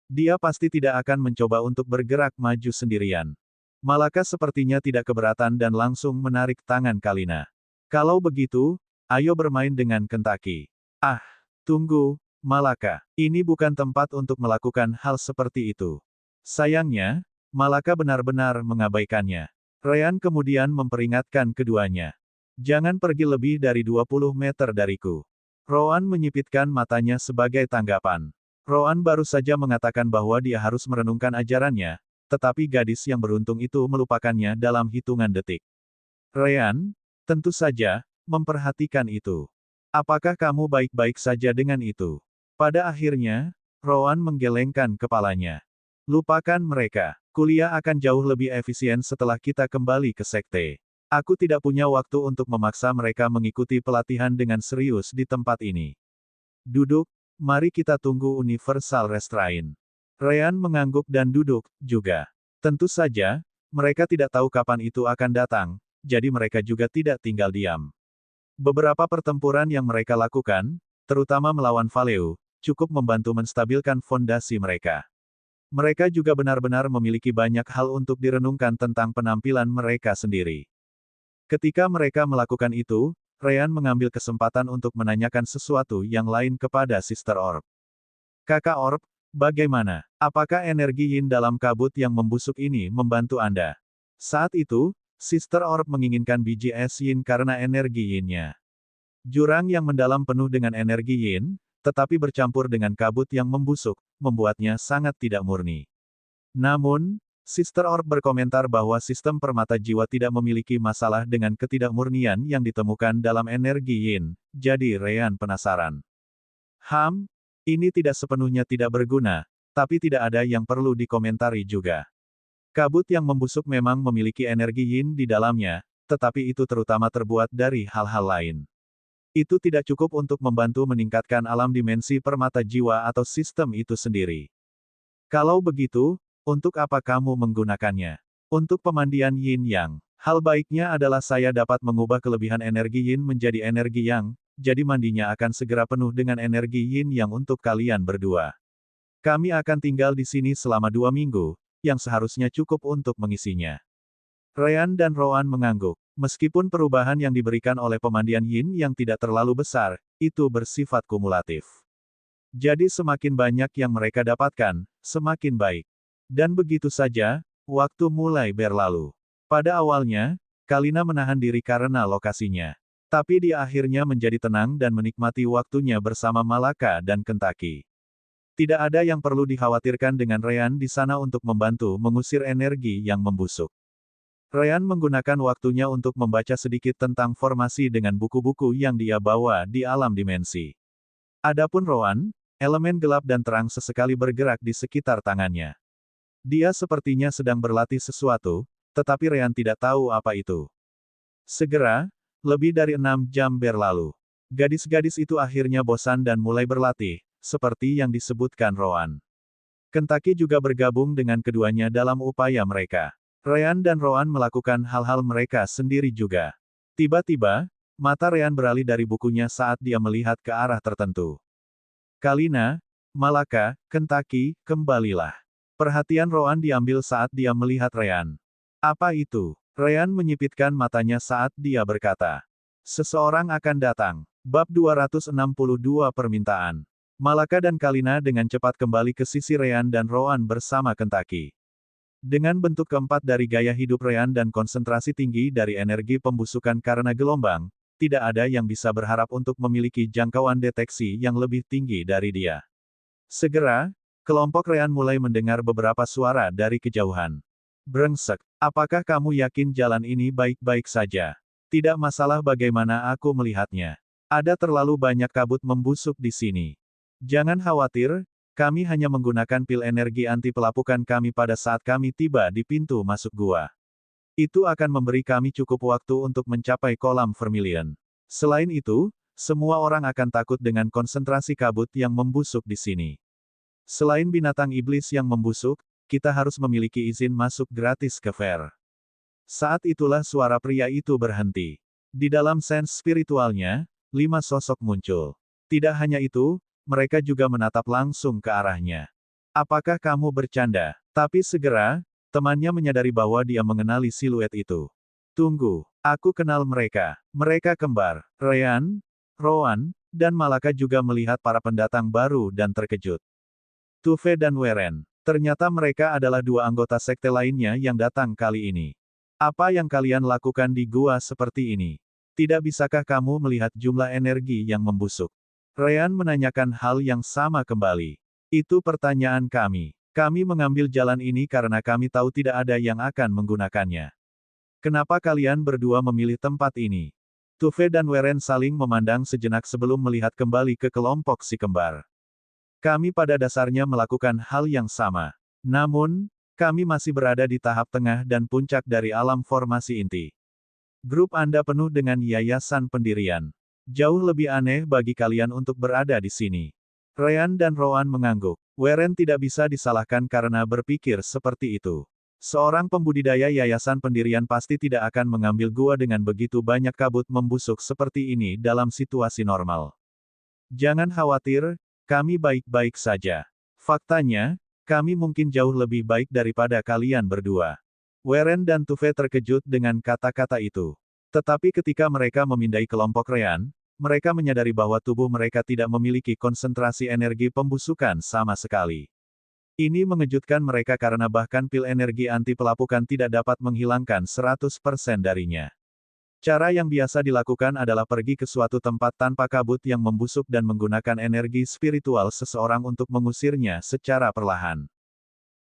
Dia pasti tidak akan mencoba untuk bergerak maju sendirian. Malaka sepertinya tidak keberatan dan langsung menarik tangan Kalina. Kalau begitu, ayo bermain dengan Kentaki. Ah, tunggu. Malaka, ini bukan tempat untuk melakukan hal seperti itu. Sayangnya, Malaka benar-benar mengabaikannya. Ryan kemudian memperingatkan keduanya. Jangan pergi lebih dari 20 meter dariku. Rowan menyipitkan matanya sebagai tanggapan. Rowan baru saja mengatakan bahwa dia harus merenungkan ajarannya, tetapi gadis yang beruntung itu melupakannya dalam hitungan detik. Ryan, tentu saja, memperhatikan itu. Apakah kamu baik-baik saja dengan itu? Pada akhirnya, Rowan menggelengkan kepalanya. Lupakan mereka. Kuliah akan jauh lebih efisien setelah kita kembali ke sekte. Aku tidak punya waktu untuk memaksa mereka mengikuti pelatihan dengan serius di tempat ini. Duduk, mari kita tunggu Universal Restraint. Ryan mengangguk dan duduk, juga. Tentu saja, mereka tidak tahu kapan itu akan datang, jadi mereka juga tidak tinggal diam. Beberapa pertempuran yang mereka lakukan, terutama melawan Valeu, cukup membantu menstabilkan fondasi mereka. Mereka juga benar-benar memiliki banyak hal untuk direnungkan tentang penampilan mereka sendiri. Ketika mereka melakukan itu, Ryan mengambil kesempatan untuk menanyakan sesuatu yang lain kepada Sister Orb. Kakak Orb, bagaimana? Apakah energi yin dalam kabut yang membusuk ini membantu Anda? Saat itu, Sister Orb menginginkan biji es yin karena energi yin-nya. Jurang yang mendalam penuh dengan energi yin, tetapi bercampur dengan kabut yang membusuk, membuatnya sangat tidak murni. Namun, Sister Orb berkomentar bahwa sistem permata jiwa tidak memiliki masalah dengan ketidakmurnian yang ditemukan dalam energi yin, jadi Ryan penasaran. Ini tidak sepenuhnya tidak berguna, tapi tidak ada yang perlu dikomentari juga. Kabut yang membusuk memang memiliki energi yin di dalamnya, tetapi itu terutama terbuat dari hal-hal lain. Itu tidak cukup untuk membantu meningkatkan alam dimensi permata jiwa atau sistem itu sendiri. Kalau begitu, untuk apa kamu menggunakannya? Untuk pemandian yin-yang. Hal baiknya adalah saya dapat mengubah kelebihan energi yin menjadi energi yang, jadi mandinya akan segera penuh dengan energi yin-yang untuk kalian berdua. Kami akan tinggal di sini selama 2 minggu, yang seharusnya cukup untuk mengisinya. Ryan dan Rowan mengangguk. Meskipun perubahan yang diberikan oleh pemandian yin yang tidak terlalu besar, itu bersifat kumulatif. Jadi semakin banyak yang mereka dapatkan, semakin baik. Dan begitu saja, waktu mulai berlalu. Pada awalnya, Kalina menahan diri karena lokasinya. Tapi dia akhirnya menjadi tenang dan menikmati waktunya bersama Malaka dan Kentaki. Tidak ada yang perlu dikhawatirkan dengan Ryan di sana untuk membantu mengusir energi yang membusuk. Ryan menggunakan waktunya untuk membaca sedikit tentang formasi dengan buku-buku yang dia bawa di alam dimensi. Adapun Rowan, elemen gelap dan terang sesekali bergerak di sekitar tangannya. Dia sepertinya sedang berlatih sesuatu, tetapi Ryan tidak tahu apa itu. Segera, lebih dari 6 jam berlalu. Gadis-gadis itu akhirnya bosan dan mulai berlatih, seperti yang disebutkan Rowan. Kentaki juga bergabung dengan keduanya dalam upaya mereka. Ryan dan Rowan melakukan hal-hal mereka sendiri juga. Tiba-tiba, Mata Ryan beralih dari bukunya saat dia melihat ke arah tertentu. Kalina, Malaka, Kentucky, kembalilah. Perhatian Rowan diambil saat dia melihat Ryan. Apa itu? Ryan menyipitkan matanya saat dia berkata. Seseorang akan datang. Bab 262 Permintaan. Malaka dan Kalina dengan cepat kembali ke sisi Ryan dan Rowan bersama Kentucky. Dengan bentuk keempat dari gaya hidup Ryan dan konsentrasi tinggi dari energi pembusukan karena gelombang, tidak ada yang bisa berharap untuk memiliki jangkauan deteksi yang lebih tinggi dari dia. Segera, kelompok Ryan mulai mendengar beberapa suara dari kejauhan. Brengsek, apakah kamu yakin jalan ini baik-baik saja? Tidak masalah bagaimana aku melihatnya. Ada terlalu banyak kabut membusuk di sini. Jangan khawatir, kami hanya menggunakan pil energi anti pelapukan kami pada saat kami tiba di pintu masuk gua. Itu akan memberi kami cukup waktu untuk mencapai kolam Vermilion. Selain itu, semua orang akan takut dengan konsentrasi kabut yang membusuk di sini. Selain binatang iblis yang membusuk, kita harus memiliki izin masuk gratis ke Fair. Saat itulah suara pria itu berhenti. Di dalam sense spiritualnya, 5 sosok muncul. Tidak hanya itu, mereka juga menatap langsung ke arahnya. Apakah kamu bercanda? Tapi segera, temannya menyadari bahwa dia mengenali siluet itu. Tunggu, aku kenal mereka. Mereka kembar. Ryan, Rowan, dan Malaka juga melihat para pendatang baru dan terkejut. Tuve dan Weren. Ternyata mereka adalah 2 anggota sekte lainnya yang datang kali ini. Apa yang kalian lakukan di gua seperti ini? Tidak bisakah kamu melihat jumlah energi yang membusuk? Ryan menanyakan hal yang sama kembali. Itu pertanyaan kami. Kami mengambil jalan ini karena kami tahu tidak ada yang akan menggunakannya. Kenapa kalian berdua memilih tempat ini? Tuve dan Weren saling memandang sejenak sebelum melihat kembali ke kelompok si kembar. Kami pada dasarnya melakukan hal yang sama. Namun, kami masih berada di tahap tengah dan puncak dari alam formasi inti. Grup Anda penuh dengan yayasan pendirian. Jauh lebih aneh bagi kalian untuk berada di sini. Ryan dan Rowan mengangguk. Weren tidak bisa disalahkan karena berpikir seperti itu. Seorang pembudidaya yayasan pendirian pasti tidak akan mengambil gua dengan begitu banyak kabut membusuk seperti ini dalam situasi normal. Jangan khawatir, kami baik-baik saja. Faktanya, kami mungkin jauh lebih baik daripada kalian berdua. Weren dan Tuve terkejut dengan kata-kata itu. Tetapi ketika mereka memindai kelompok Ryan, mereka menyadari bahwa tubuh mereka tidak memiliki konsentrasi energi pembusukan sama sekali. Ini mengejutkan mereka karena bahkan pil energi anti pelapukan tidak dapat menghilangkan 100% darinya. Cara yang biasa dilakukan adalah pergi ke suatu tempat tanpa kabut yang membusuk dan menggunakan energi spiritual seseorang untuk mengusirnya secara perlahan.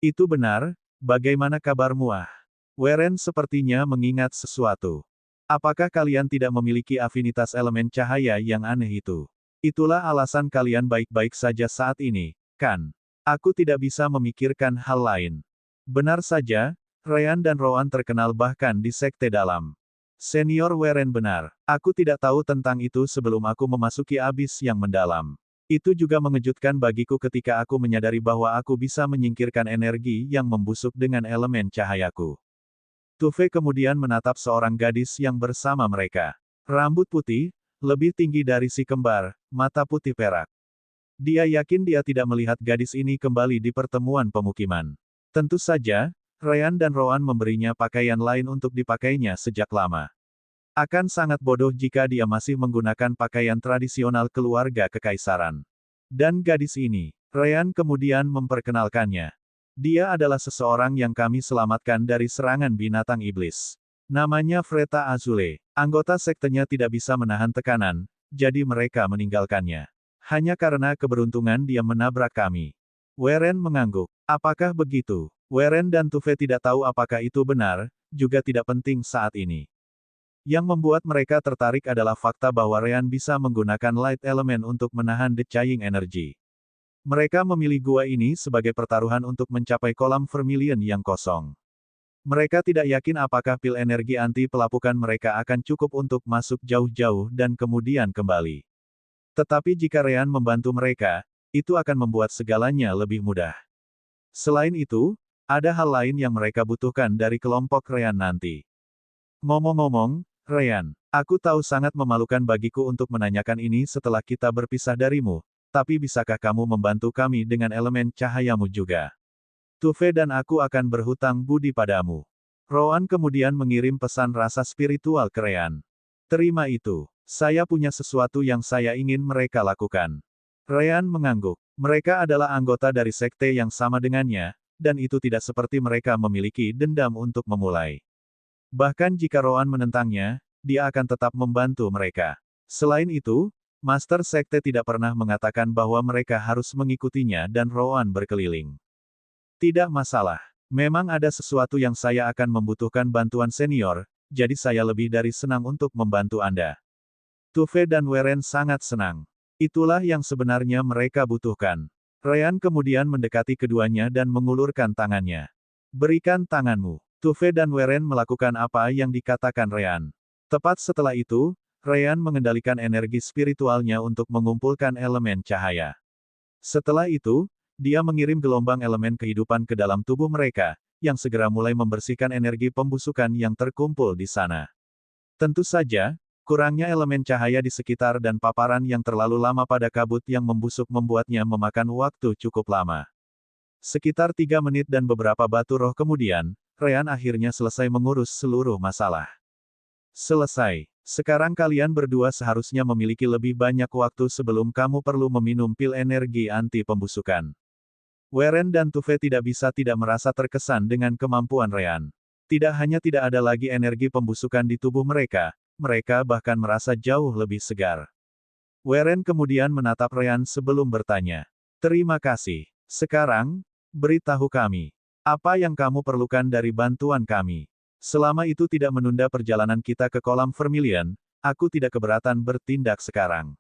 Itu benar, bagaimana kabarmu ah? Weren sepertinya mengingat sesuatu. Apakah kalian tidak memiliki afinitas elemen cahaya yang aneh itu? Itulah alasan kalian baik-baik saja saat ini, kan? Aku tidak bisa memikirkan hal lain. Benar saja, Ryan dan Rowan terkenal bahkan di sekte dalam. Senior Weren benar. Aku tidak tahu tentang itu sebelum aku memasuki abis yang mendalam. Itu juga mengejutkan bagiku ketika aku menyadari bahwa aku bisa menyingkirkan energi yang membusuk dengan elemen cahayaku. Tuve kemudian menatap seorang gadis yang bersama mereka. Rambut putih, lebih tinggi dari si kembar, mata putih perak. Dia yakin dia tidak melihat gadis ini kembali di pertemuan pemukiman. Tentu saja, Ryan dan Rowan memberinya pakaian lain untuk dipakainya sejak lama. Akan sangat bodoh jika dia masih menggunakan pakaian tradisional keluarga kekaisaran. Dan gadis ini, Ryan kemudian memperkenalkannya. Dia adalah seseorang yang kami selamatkan dari serangan binatang iblis. Namanya Freta Azule. Anggota sektenya tidak bisa menahan tekanan, jadi mereka meninggalkannya. Hanya karena keberuntungan dia menabrak kami. Weren mengangguk. Apakah begitu? Weren dan Tuve tidak tahu apakah itu benar, juga tidak penting saat ini. Yang membuat mereka tertarik adalah fakta bahwa Ryan bisa menggunakan light element untuk menahan decaying energy. Mereka memilih gua ini sebagai pertaruhan untuk mencapai kolam Vermilion yang kosong. Mereka tidak yakin apakah pil energi anti pelapukan mereka akan cukup untuk masuk jauh-jauh dan kemudian kembali. Tetapi jika Ryan membantu mereka, itu akan membuat segalanya lebih mudah. Selain itu, ada hal lain yang mereka butuhkan dari kelompok Ryan nanti. Ngomong-ngomong, Ryan, aku tahu sangat memalukan bagiku untuk menanyakan ini setelah kita berpisah darimu, tapi bisakah kamu membantu kami dengan elemen cahayamu juga? Tuve dan aku akan berhutang budi padamu. Rowan kemudian mengirim pesan rasa spiritual ke Ryan. Terima itu. Saya punya sesuatu yang saya ingin mereka lakukan. Ryan mengangguk. Mereka adalah anggota dari sekte yang sama dengannya, dan itu tidak seperti mereka memiliki dendam untuk memulai. Bahkan jika Rowan menentangnya, dia akan tetap membantu mereka. Selain itu, Master Sekte tidak pernah mengatakan bahwa mereka harus mengikutinya dan Rowan berkeliling. Tidak masalah. Memang ada sesuatu yang saya akan membutuhkan bantuan senior, jadi saya lebih dari senang untuk membantu Anda. Tuve dan Weren sangat senang. Itulah yang sebenarnya mereka butuhkan. Ryan kemudian mendekati keduanya dan mengulurkan tangannya. Berikan tanganmu. Tuve dan Weren melakukan apa yang dikatakan Ryan. Tepat setelah itu, Ryan mengendalikan energi spiritualnya untuk mengumpulkan elemen cahaya. Setelah itu, dia mengirim gelombang elemen kehidupan ke dalam tubuh mereka, yang segera mulai membersihkan energi pembusukan yang terkumpul di sana. Tentu saja, kurangnya elemen cahaya di sekitar dan paparan yang terlalu lama pada kabut yang membusuk membuatnya memakan waktu cukup lama. Sekitar 3 menit dan beberapa batu roh kemudian, Ryan akhirnya selesai mengurus seluruh masalah. Selesai. Sekarang kalian berdua seharusnya memiliki lebih banyak waktu sebelum kamu perlu meminum pil energi anti pembusukan. Weren dan Tuve tidak bisa tidak merasa terkesan dengan kemampuan Ryan. Tidak hanya tidak ada lagi energi pembusukan di tubuh mereka, mereka bahkan merasa jauh lebih segar. Weren kemudian menatap Ryan sebelum bertanya. Terima kasih. Sekarang, beritahu kami. Apa yang kamu perlukan dari bantuan kami? Selama itu tidak menunda perjalanan kita ke kolam Vermilion, aku tidak keberatan bertindak sekarang.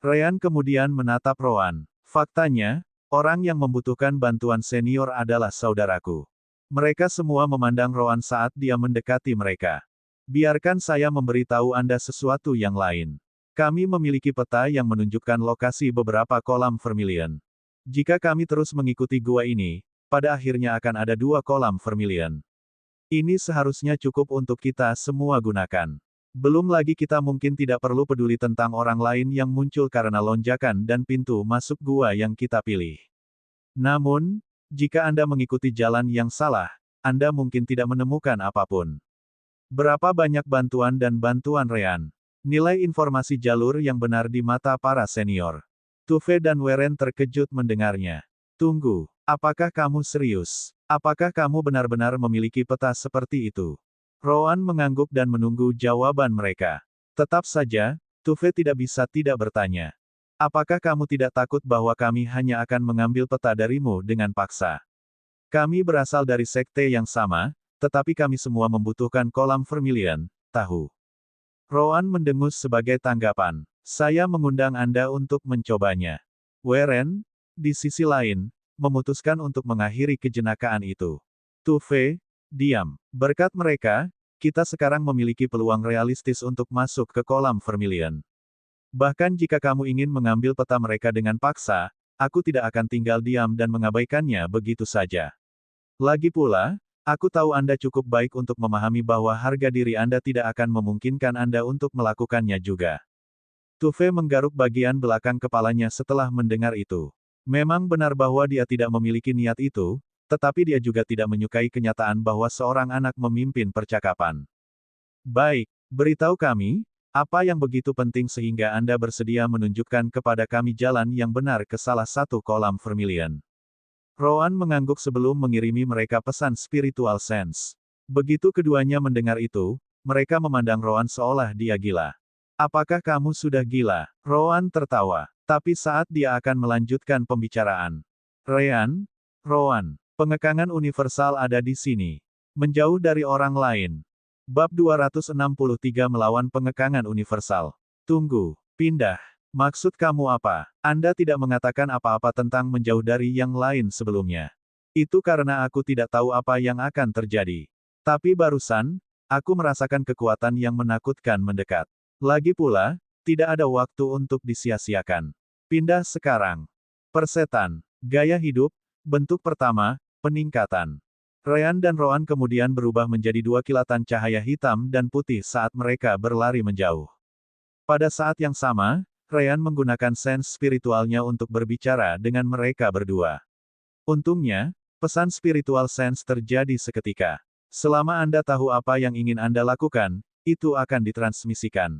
Ryan kemudian menatap Rowan. Faktanya, orang yang membutuhkan bantuan senior adalah saudaraku. Mereka semua memandang Rowan saat dia mendekati mereka. Biarkan saya memberitahu Anda sesuatu yang lain. Kami memiliki peta yang menunjukkan lokasi beberapa kolam Vermilion. Jika kami terus mengikuti gua ini, pada akhirnya akan ada 2 kolam Vermilion. Ini seharusnya cukup untuk kita semua gunakan. Belum lagi kita mungkin tidak perlu peduli tentang orang lain yang muncul karena lonjakan dan pintu masuk gua yang kita pilih. Namun, jika Anda mengikuti jalan yang salah, Anda mungkin tidak menemukan apapun. Berapa banyak bantuan dan bantuan Ryan? Nilai informasi jalur yang benar di mata para senior. Tuve dan Weren terkejut mendengarnya. Tunggu, apakah kamu serius? Apakah kamu benar-benar memiliki peta seperti itu? Rowan mengangguk dan menunggu jawaban mereka. Tetap saja, Tuve tidak bisa tidak bertanya. Apakah kamu tidak takut bahwa kami hanya akan mengambil peta darimu dengan paksa? Kami berasal dari sekte yang sama, tetapi kami semua membutuhkan kolam Vermilion, tahu. Rowan mendengus sebagai tanggapan. Saya mengundang Anda untuk mencobanya. Weren, di sisi lain, memutuskan untuk mengakhiri kejenakaan itu. Tuve, diam. Berkat mereka, kita sekarang memiliki peluang realistis untuk masuk ke kolam Vermilion. Bahkan jika kamu ingin mengambil peta mereka dengan paksa, aku tidak akan tinggal diam dan mengabaikannya begitu saja. Lagi pula, aku tahu Anda cukup baik untuk memahami bahwa harga diri Anda tidak akan memungkinkan Anda untuk melakukannya juga. Tuve menggaruk bagian belakang kepalanya setelah mendengar itu. Memang benar bahwa dia tidak memiliki niat itu, tetapi dia juga tidak menyukai kenyataan bahwa seorang anak memimpin percakapan. Baik, beritahu kami, apa yang begitu penting sehingga Anda bersedia menunjukkan kepada kami jalan yang benar ke salah satu kolam Vermilion. Rowan mengangguk sebelum mengirimi mereka pesan spiritual sense. Begitu keduanya mendengar itu, mereka memandang Rowan seolah dia gila. Apakah kamu sudah gila? Rowan tertawa. Tapi saat dia akan melanjutkan pembicaraan. Ryan, Rowan, pengekangan universal ada di sini. Menjauh dari orang lain. Bab 263 melawan pengekangan universal. Tunggu, pindah. Maksud kamu apa? Anda tidak mengatakan apa-apa tentang menjauh dari yang lain sebelumnya. Itu karena aku tidak tahu apa yang akan terjadi. Tapi barusan, aku merasakan kekuatan yang menakutkan mendekat. Lagi pula, tidak ada waktu untuk disia-siakan. Pindah sekarang. Persetan. Gaya hidup. Bentuk pertama, peningkatan. Ryan dan Roan kemudian berubah menjadi dua kilatan cahaya hitam dan putih saat mereka berlari menjauh. Pada saat yang sama, Ryan menggunakan sense spiritualnya untuk berbicara dengan mereka berdua. Untungnya, pesan spiritual sense terjadi seketika. Selama Anda tahu apa yang ingin Anda lakukan, itu akan ditransmisikan.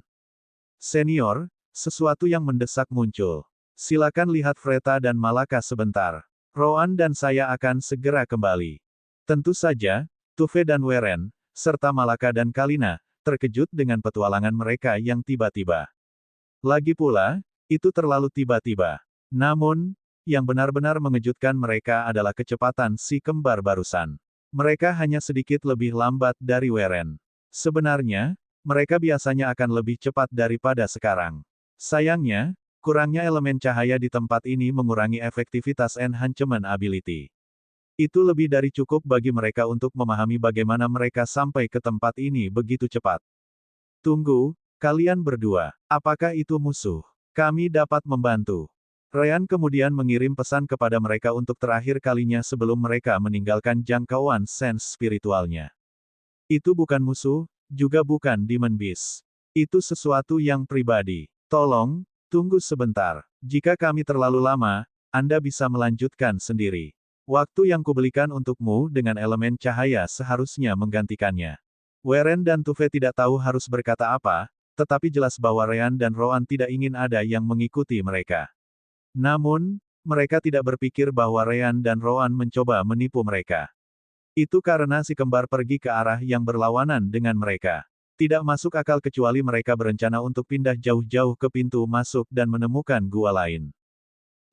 Senior, sesuatu yang mendesak muncul. Silakan lihat Freta dan Malaka sebentar. Roan dan saya akan segera kembali. Tentu saja, Tuve dan Weren, serta Malaka dan Kalina, terkejut dengan petualangan mereka yang tiba-tiba. Lagi pula, itu terlalu tiba-tiba. Namun, yang benar-benar mengejutkan mereka adalah kecepatan si kembar barusan. Mereka hanya sedikit lebih lambat dari Weren. Sebenarnya, mereka biasanya akan lebih cepat daripada sekarang. Sayangnya, kurangnya elemen cahaya di tempat ini mengurangi efektivitas enhancement ability. Itu lebih dari cukup bagi mereka untuk memahami bagaimana mereka sampai ke tempat ini begitu cepat. Tunggu, kalian berdua, apakah itu musuh? Kami dapat membantu. Ryan kemudian mengirim pesan kepada mereka untuk terakhir kalinya sebelum mereka meninggalkan jangkauan sense spiritualnya. Itu bukan musuh, juga bukan Demon Beast. Itu sesuatu yang pribadi. Tolong, tunggu sebentar. Jika kami terlalu lama, Anda bisa melanjutkan sendiri. Waktu yang kubelikan untukmu dengan elemen cahaya seharusnya menggantikannya. Weren dan Tuve tidak tahu harus berkata apa, tetapi jelas bahwa Ryan dan Roan tidak ingin ada yang mengikuti mereka. Namun, mereka tidak berpikir bahwa Ryan dan Roan mencoba menipu mereka. Itu karena si kembar pergi ke arah yang berlawanan dengan mereka. Tidak masuk akal kecuali mereka berencana untuk pindah jauh-jauh ke pintu masuk dan menemukan gua lain.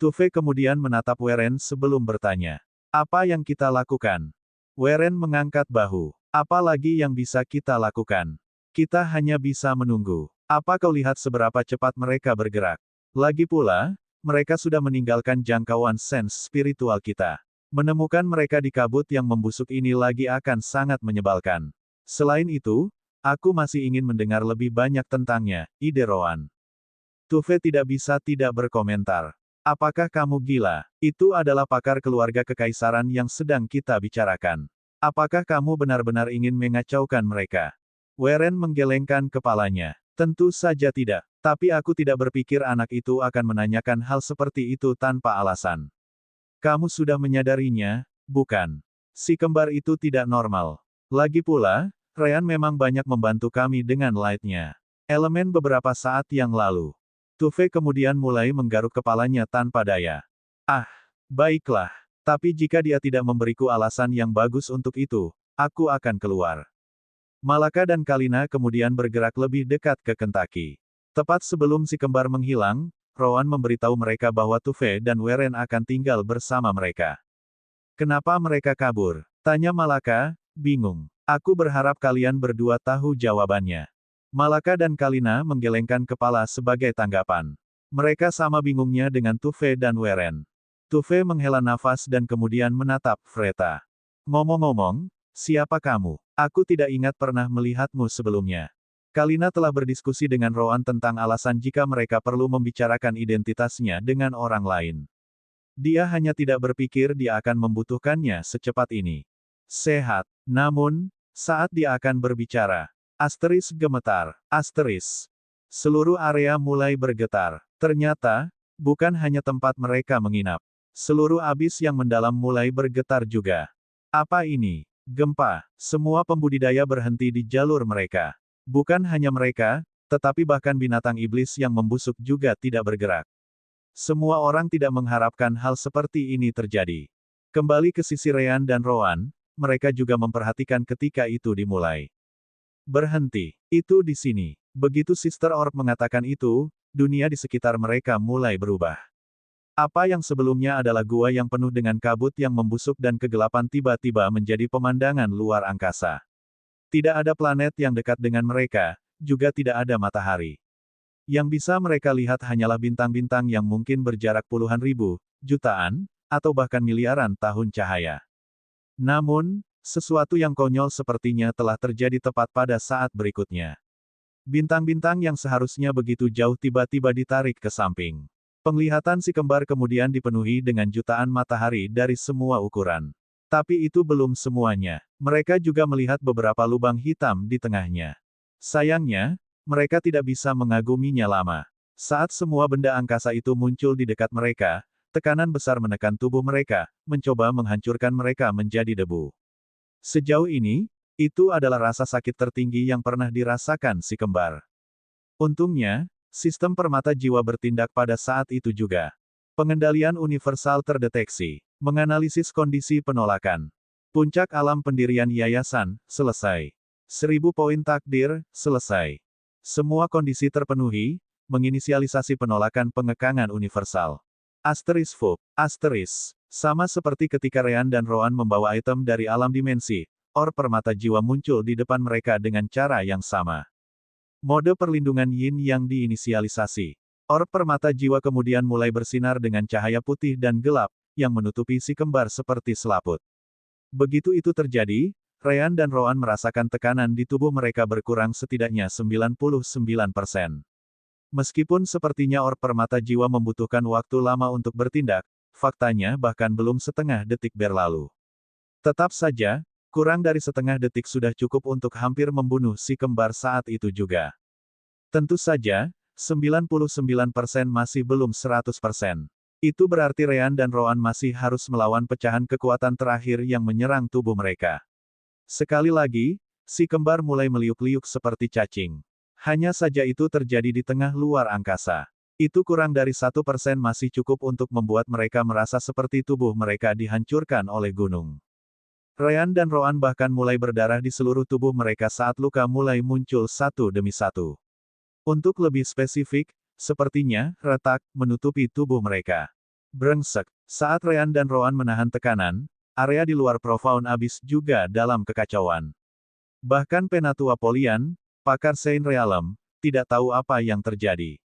Tuve kemudian menatap Weren sebelum bertanya. Apa yang kita lakukan? Weren mengangkat bahu. Apa lagi yang bisa kita lakukan? Kita hanya bisa menunggu. Apa kau lihat seberapa cepat mereka bergerak? Lagi pula, mereka sudah meninggalkan jangkauan sense spiritual kita. Menemukan mereka di kabut yang membusuk ini lagi akan sangat menyebalkan. Selain itu, aku masih ingin mendengar lebih banyak tentangnya, ide Roan. Tuve tidak bisa tidak berkomentar. Apakah kamu gila? Itu adalah pakar keluarga kekaisaran yang sedang kita bicarakan. Apakah kamu benar-benar ingin mengacaukan mereka? Weren menggelengkan kepalanya. Tentu saja tidak. Tapi aku tidak berpikir anak itu akan menanyakan hal seperti itu tanpa alasan. Kamu sudah menyadarinya, bukan? Si kembar itu tidak normal. Lagi pula, Ryan memang banyak membantu kami dengan light-nya. Elemen beberapa saat yang lalu. Tuve kemudian mulai menggaruk kepalanya tanpa daya. Ah, baiklah. Tapi jika dia tidak memberiku alasan yang bagus untuk itu, aku akan keluar. Malaka dan Kalina kemudian bergerak lebih dekat ke Kentucky. Tepat sebelum si kembar menghilang, Roan memberitahu mereka bahwa Tuve dan Weren akan tinggal bersama mereka. Kenapa mereka kabur? Tanya Malaka, bingung. Aku berharap kalian berdua tahu jawabannya. Malaka dan Kalina menggelengkan kepala sebagai tanggapan. Mereka sama bingungnya dengan Tuve dan Weren. Tuve menghela nafas dan kemudian menatap Freta. Ngomong-ngomong, siapa kamu? Aku tidak ingat pernah melihatmu sebelumnya. Kalina telah berdiskusi dengan Roan tentang alasan jika mereka perlu membicarakan identitasnya dengan orang lain. Dia hanya tidak berpikir dia akan membutuhkannya secepat ini. Sehat. Namun, saat dia akan berbicara, Asteris gemetar. Asteris. Seluruh area mulai bergetar. Ternyata, bukan hanya tempat mereka menginap. Seluruh abis yang mendalam mulai bergetar juga. Apa ini? Gempa. Semua pembudidaya berhenti di jalur mereka. Bukan hanya mereka, tetapi bahkan binatang iblis yang membusuk juga tidak bergerak. Semua orang tidak mengharapkan hal seperti ini terjadi. Kembali ke sisi Ryan dan Roan, mereka juga memperhatikan ketika itu dimulai. Berhenti. Itu di sini. Begitu Sister Orb mengatakan itu, dunia di sekitar mereka mulai berubah. Apa yang sebelumnya adalah gua yang penuh dengan kabut yang membusuk dan kegelapan tiba-tiba menjadi pemandangan luar angkasa. Tidak ada planet yang dekat dengan mereka, juga tidak ada matahari. Yang bisa mereka lihat hanyalah bintang-bintang yang mungkin berjarak puluhan ribu, jutaan, atau bahkan miliaran tahun cahaya. Namun, sesuatu yang konyol sepertinya telah terjadi tepat pada saat berikutnya. Bintang-bintang yang seharusnya begitu jauh tiba-tiba ditarik ke samping. Penglihatan si kembar kemudian dipenuhi dengan jutaan matahari dari semua ukuran. Tapi itu belum semuanya. Mereka juga melihat beberapa lubang hitam di tengahnya. Sayangnya, mereka tidak bisa mengaguminya lama. Saat semua benda angkasa itu muncul di dekat mereka, tekanan besar menekan tubuh mereka, mencoba menghancurkan mereka menjadi debu. Sejauh ini, itu adalah rasa sakit tertinggi yang pernah dirasakan si kembar. Untungnya, sistem permata jiwa bertindak pada saat itu juga. Pengendalian universal terdeteksi. Menganalisis kondisi penolakan. Puncak alam pendirian yayasan, selesai. 1000 poin takdir, selesai. Semua kondisi terpenuhi, menginisialisasi penolakan pengekangan universal. Asteris Fub, asteris. Sama seperti ketika Rean dan Roan membawa item dari alam dimensi, or permata jiwa muncul di depan mereka dengan cara yang sama. Mode perlindungan Yin yang diinisialisasi. Or permata jiwa kemudian mulai bersinar dengan cahaya putih dan gelap, yang menutupi si kembar seperti selaput. Begitu itu terjadi, Rean dan Roan merasakan tekanan di tubuh mereka berkurang setidaknya 99%. Meskipun sepertinya or permata jiwa membutuhkan waktu lama untuk bertindak, faktanya bahkan belum setengah detik berlalu. Tetap saja, kurang dari setengah detik sudah cukup untuk hampir membunuh si kembar saat itu juga. Tentu saja, 99% masih belum 100%. Itu berarti Rean dan Roan masih harus melawan pecahan kekuatan terakhir yang menyerang tubuh mereka. Sekali lagi, si kembar mulai meliuk-liuk seperti cacing. Hanya saja itu terjadi di tengah luar angkasa. Itu kurang dari 1% masih cukup untuk membuat mereka merasa seperti tubuh mereka dihancurkan oleh gunung. Rean dan Roan bahkan mulai berdarah di seluruh tubuh mereka saat luka mulai muncul satu demi satu. Untuk lebih spesifik, sepertinya, retak, menutupi tubuh mereka. Brengsek. Saat Rean dan Roan menahan tekanan, area di luar Profound Abyss juga dalam kekacauan. Bahkan Penatua Polian, pakar Saint Realm, tidak tahu apa yang terjadi.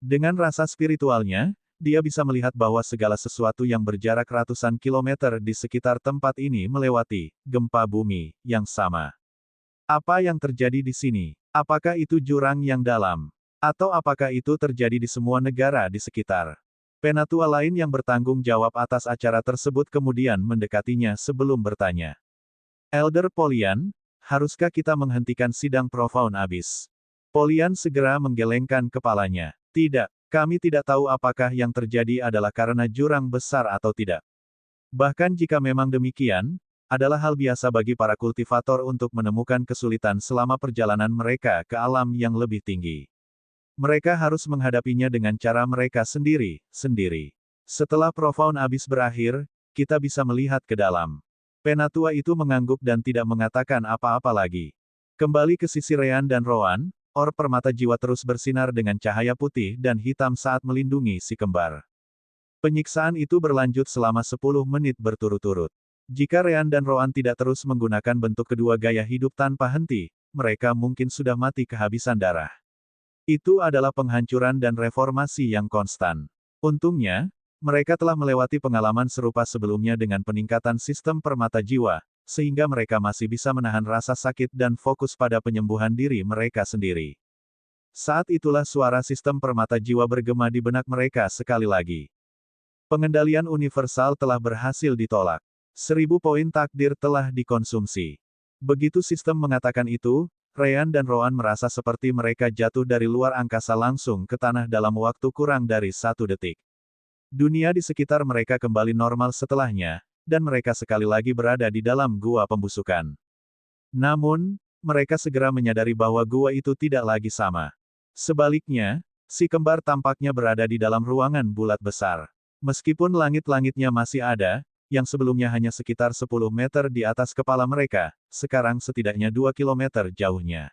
Dengan rasa spiritualnya, dia bisa melihat bahwa segala sesuatu yang berjarak ratusan kilometer di sekitar tempat ini melewati gempa bumi yang sama. Apa yang terjadi di sini? Apakah itu jurang yang dalam? Atau apakah itu terjadi di semua negara di sekitar? Penatua lain yang bertanggung jawab atas acara tersebut kemudian mendekatinya sebelum bertanya. Elder Polian, haruskah kita menghentikan sidang Profound Abyss? Polian segera menggelengkan kepalanya. Tidak, kami tidak tahu apakah yang terjadi adalah karena jurang besar atau tidak. Bahkan jika memang demikian, adalah hal biasa bagi para kultivator untuk menemukan kesulitan selama perjalanan mereka ke alam yang lebih tinggi. Mereka harus menghadapinya dengan cara mereka sendiri. Setelah Profound Abyss berakhir, kita bisa melihat ke dalam. Penatua itu mengangguk dan tidak mengatakan apa-apa lagi. Kembali ke sisi Rean dan Roan, or permata jiwa terus bersinar dengan cahaya putih dan hitam saat melindungi si kembar. Penyiksaan itu berlanjut selama 10 menit berturut-turut. Jika Rean dan Roan tidak terus menggunakan bentuk kedua gaya hidup tanpa henti, mereka mungkin sudah mati kehabisan darah. Itu adalah penghancuran dan reformasi yang konstan. Untungnya, mereka telah melewati pengalaman serupa sebelumnya dengan peningkatan sistem permata jiwa, sehingga mereka masih bisa menahan rasa sakit dan fokus pada penyembuhan diri mereka sendiri. Saat itulah suara sistem permata jiwa bergema di benak mereka sekali lagi. Pengendalian universal telah berhasil ditolak. 1000 poin takdir telah dikonsumsi. Begitu sistem mengatakan itu, Rean dan Roan merasa seperti mereka jatuh dari luar angkasa langsung ke tanah dalam waktu kurang dari 1 detik. Dunia di sekitar mereka kembali normal setelahnya, dan mereka sekali lagi berada di dalam gua pembusukan. Namun, mereka segera menyadari bahwa gua itu tidak lagi sama. Sebaliknya, si kembar tampaknya berada di dalam ruangan bulat besar. Meskipun langit-langitnya masih ada, yang sebelumnya hanya sekitar 10 meter di atas kepala mereka, sekarang setidaknya 2 kilometer jauhnya.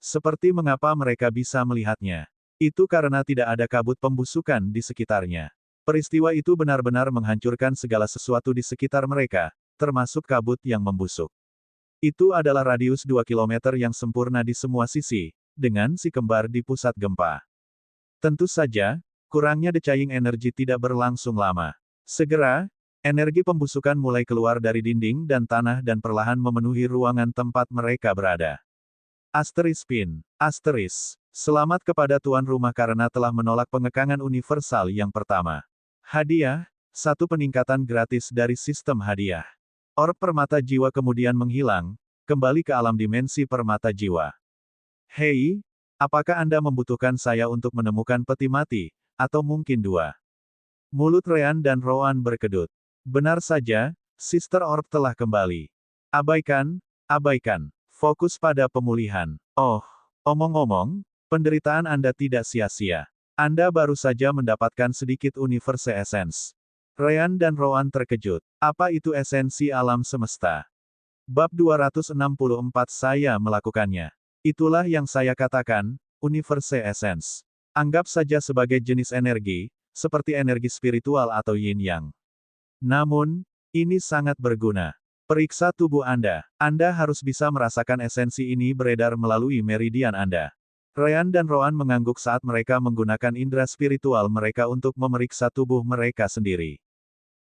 Seperti mengapa mereka bisa melihatnya. Itu karena tidak ada kabut pembusukan di sekitarnya. Peristiwa itu benar-benar menghancurkan segala sesuatu di sekitar mereka, termasuk kabut yang membusuk. Itu adalah radius 2 kilometer yang sempurna di semua sisi, dengan si kembar di pusat gempa. Tentu saja, kurangnya decaying energi tidak berlangsung lama. Segera, energi pembusukan mulai keluar dari dinding dan tanah dan perlahan memenuhi ruangan tempat mereka berada. Asteris Pin. Asteris. Selamat kepada tuan rumah karena telah menolak pengekangan universal yang pertama. Hadiah, 1 peningkatan gratis dari sistem hadiah. Orb permata jiwa kemudian menghilang, kembali ke alam dimensi permata jiwa. Hei, apakah Anda membutuhkan saya untuk menemukan peti mati, atau mungkin dua? Mulut Ryan dan Rowan berkedut. Benar saja, Sister Orb telah kembali. Abaikan, abaikan. Fokus pada pemulihan. Oh, omong-omong, penderitaan Anda tidak sia-sia. Anda baru saja mendapatkan sedikit Universe Essence. Ryan dan Rowan terkejut. Apa itu esensi alam semesta? Bab 264 saya melakukannya. Itulah yang saya katakan, Universe Essence. Anggap saja sebagai jenis energi, seperti energi spiritual atau yin-yang. Namun, ini sangat berguna. Periksa tubuh Anda. Anda harus bisa merasakan esensi ini beredar melalui meridian Anda. Ryan dan Rowan mengangguk saat mereka menggunakan indera spiritual mereka untuk memeriksa tubuh mereka sendiri.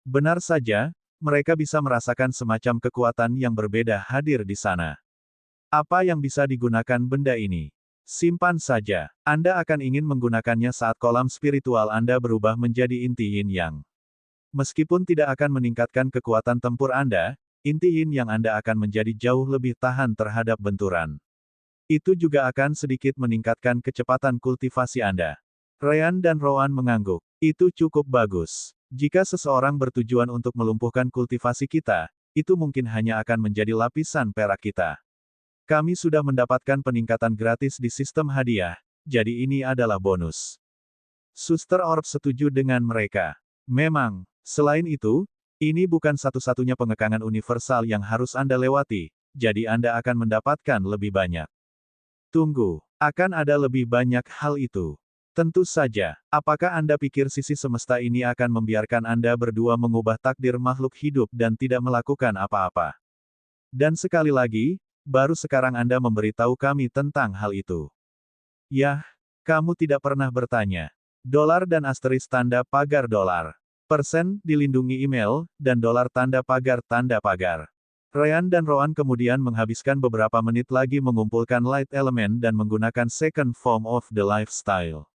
Benar saja, mereka bisa merasakan semacam kekuatan yang berbeda hadir di sana. Apa yang bisa digunakan benda ini? Simpan saja. Anda akan ingin menggunakannya saat kolam spiritual Anda berubah menjadi inti yin-yang. Meskipun tidak akan meningkatkan kekuatan tempur Anda, inti yin-yang Anda akan menjadi jauh lebih tahan terhadap benturan. Itu juga akan sedikit meningkatkan kecepatan kultivasi Anda. Ryan dan Rowan mengangguk. Itu cukup bagus. Jika seseorang bertujuan untuk melumpuhkan kultivasi kita, itu mungkin hanya akan menjadi lapisan perak kita. Kami sudah mendapatkan peningkatan gratis di sistem hadiah, jadi ini adalah bonus. Suster Orb setuju dengan mereka. Memang, selain itu, ini bukan satu-satunya pengekangan universal yang harus Anda lewati, jadi Anda akan mendapatkan lebih banyak. Tunggu, akan ada lebih banyak hal itu. Tentu saja, apakah Anda pikir sisi semesta ini akan membiarkan Anda berdua mengubah takdir makhluk hidup dan tidak melakukan apa-apa? Dan sekali lagi, baru sekarang Anda memberitahu kami tentang hal itu. Yah, kamu tidak pernah bertanya. Dolar dan asteris tanda pagar dolar. Persen dilindungi email, dan dolar tanda pagar. Ryan dan Rowan kemudian menghabiskan beberapa menit lagi mengumpulkan light element dan menggunakan second form of the lifestyle.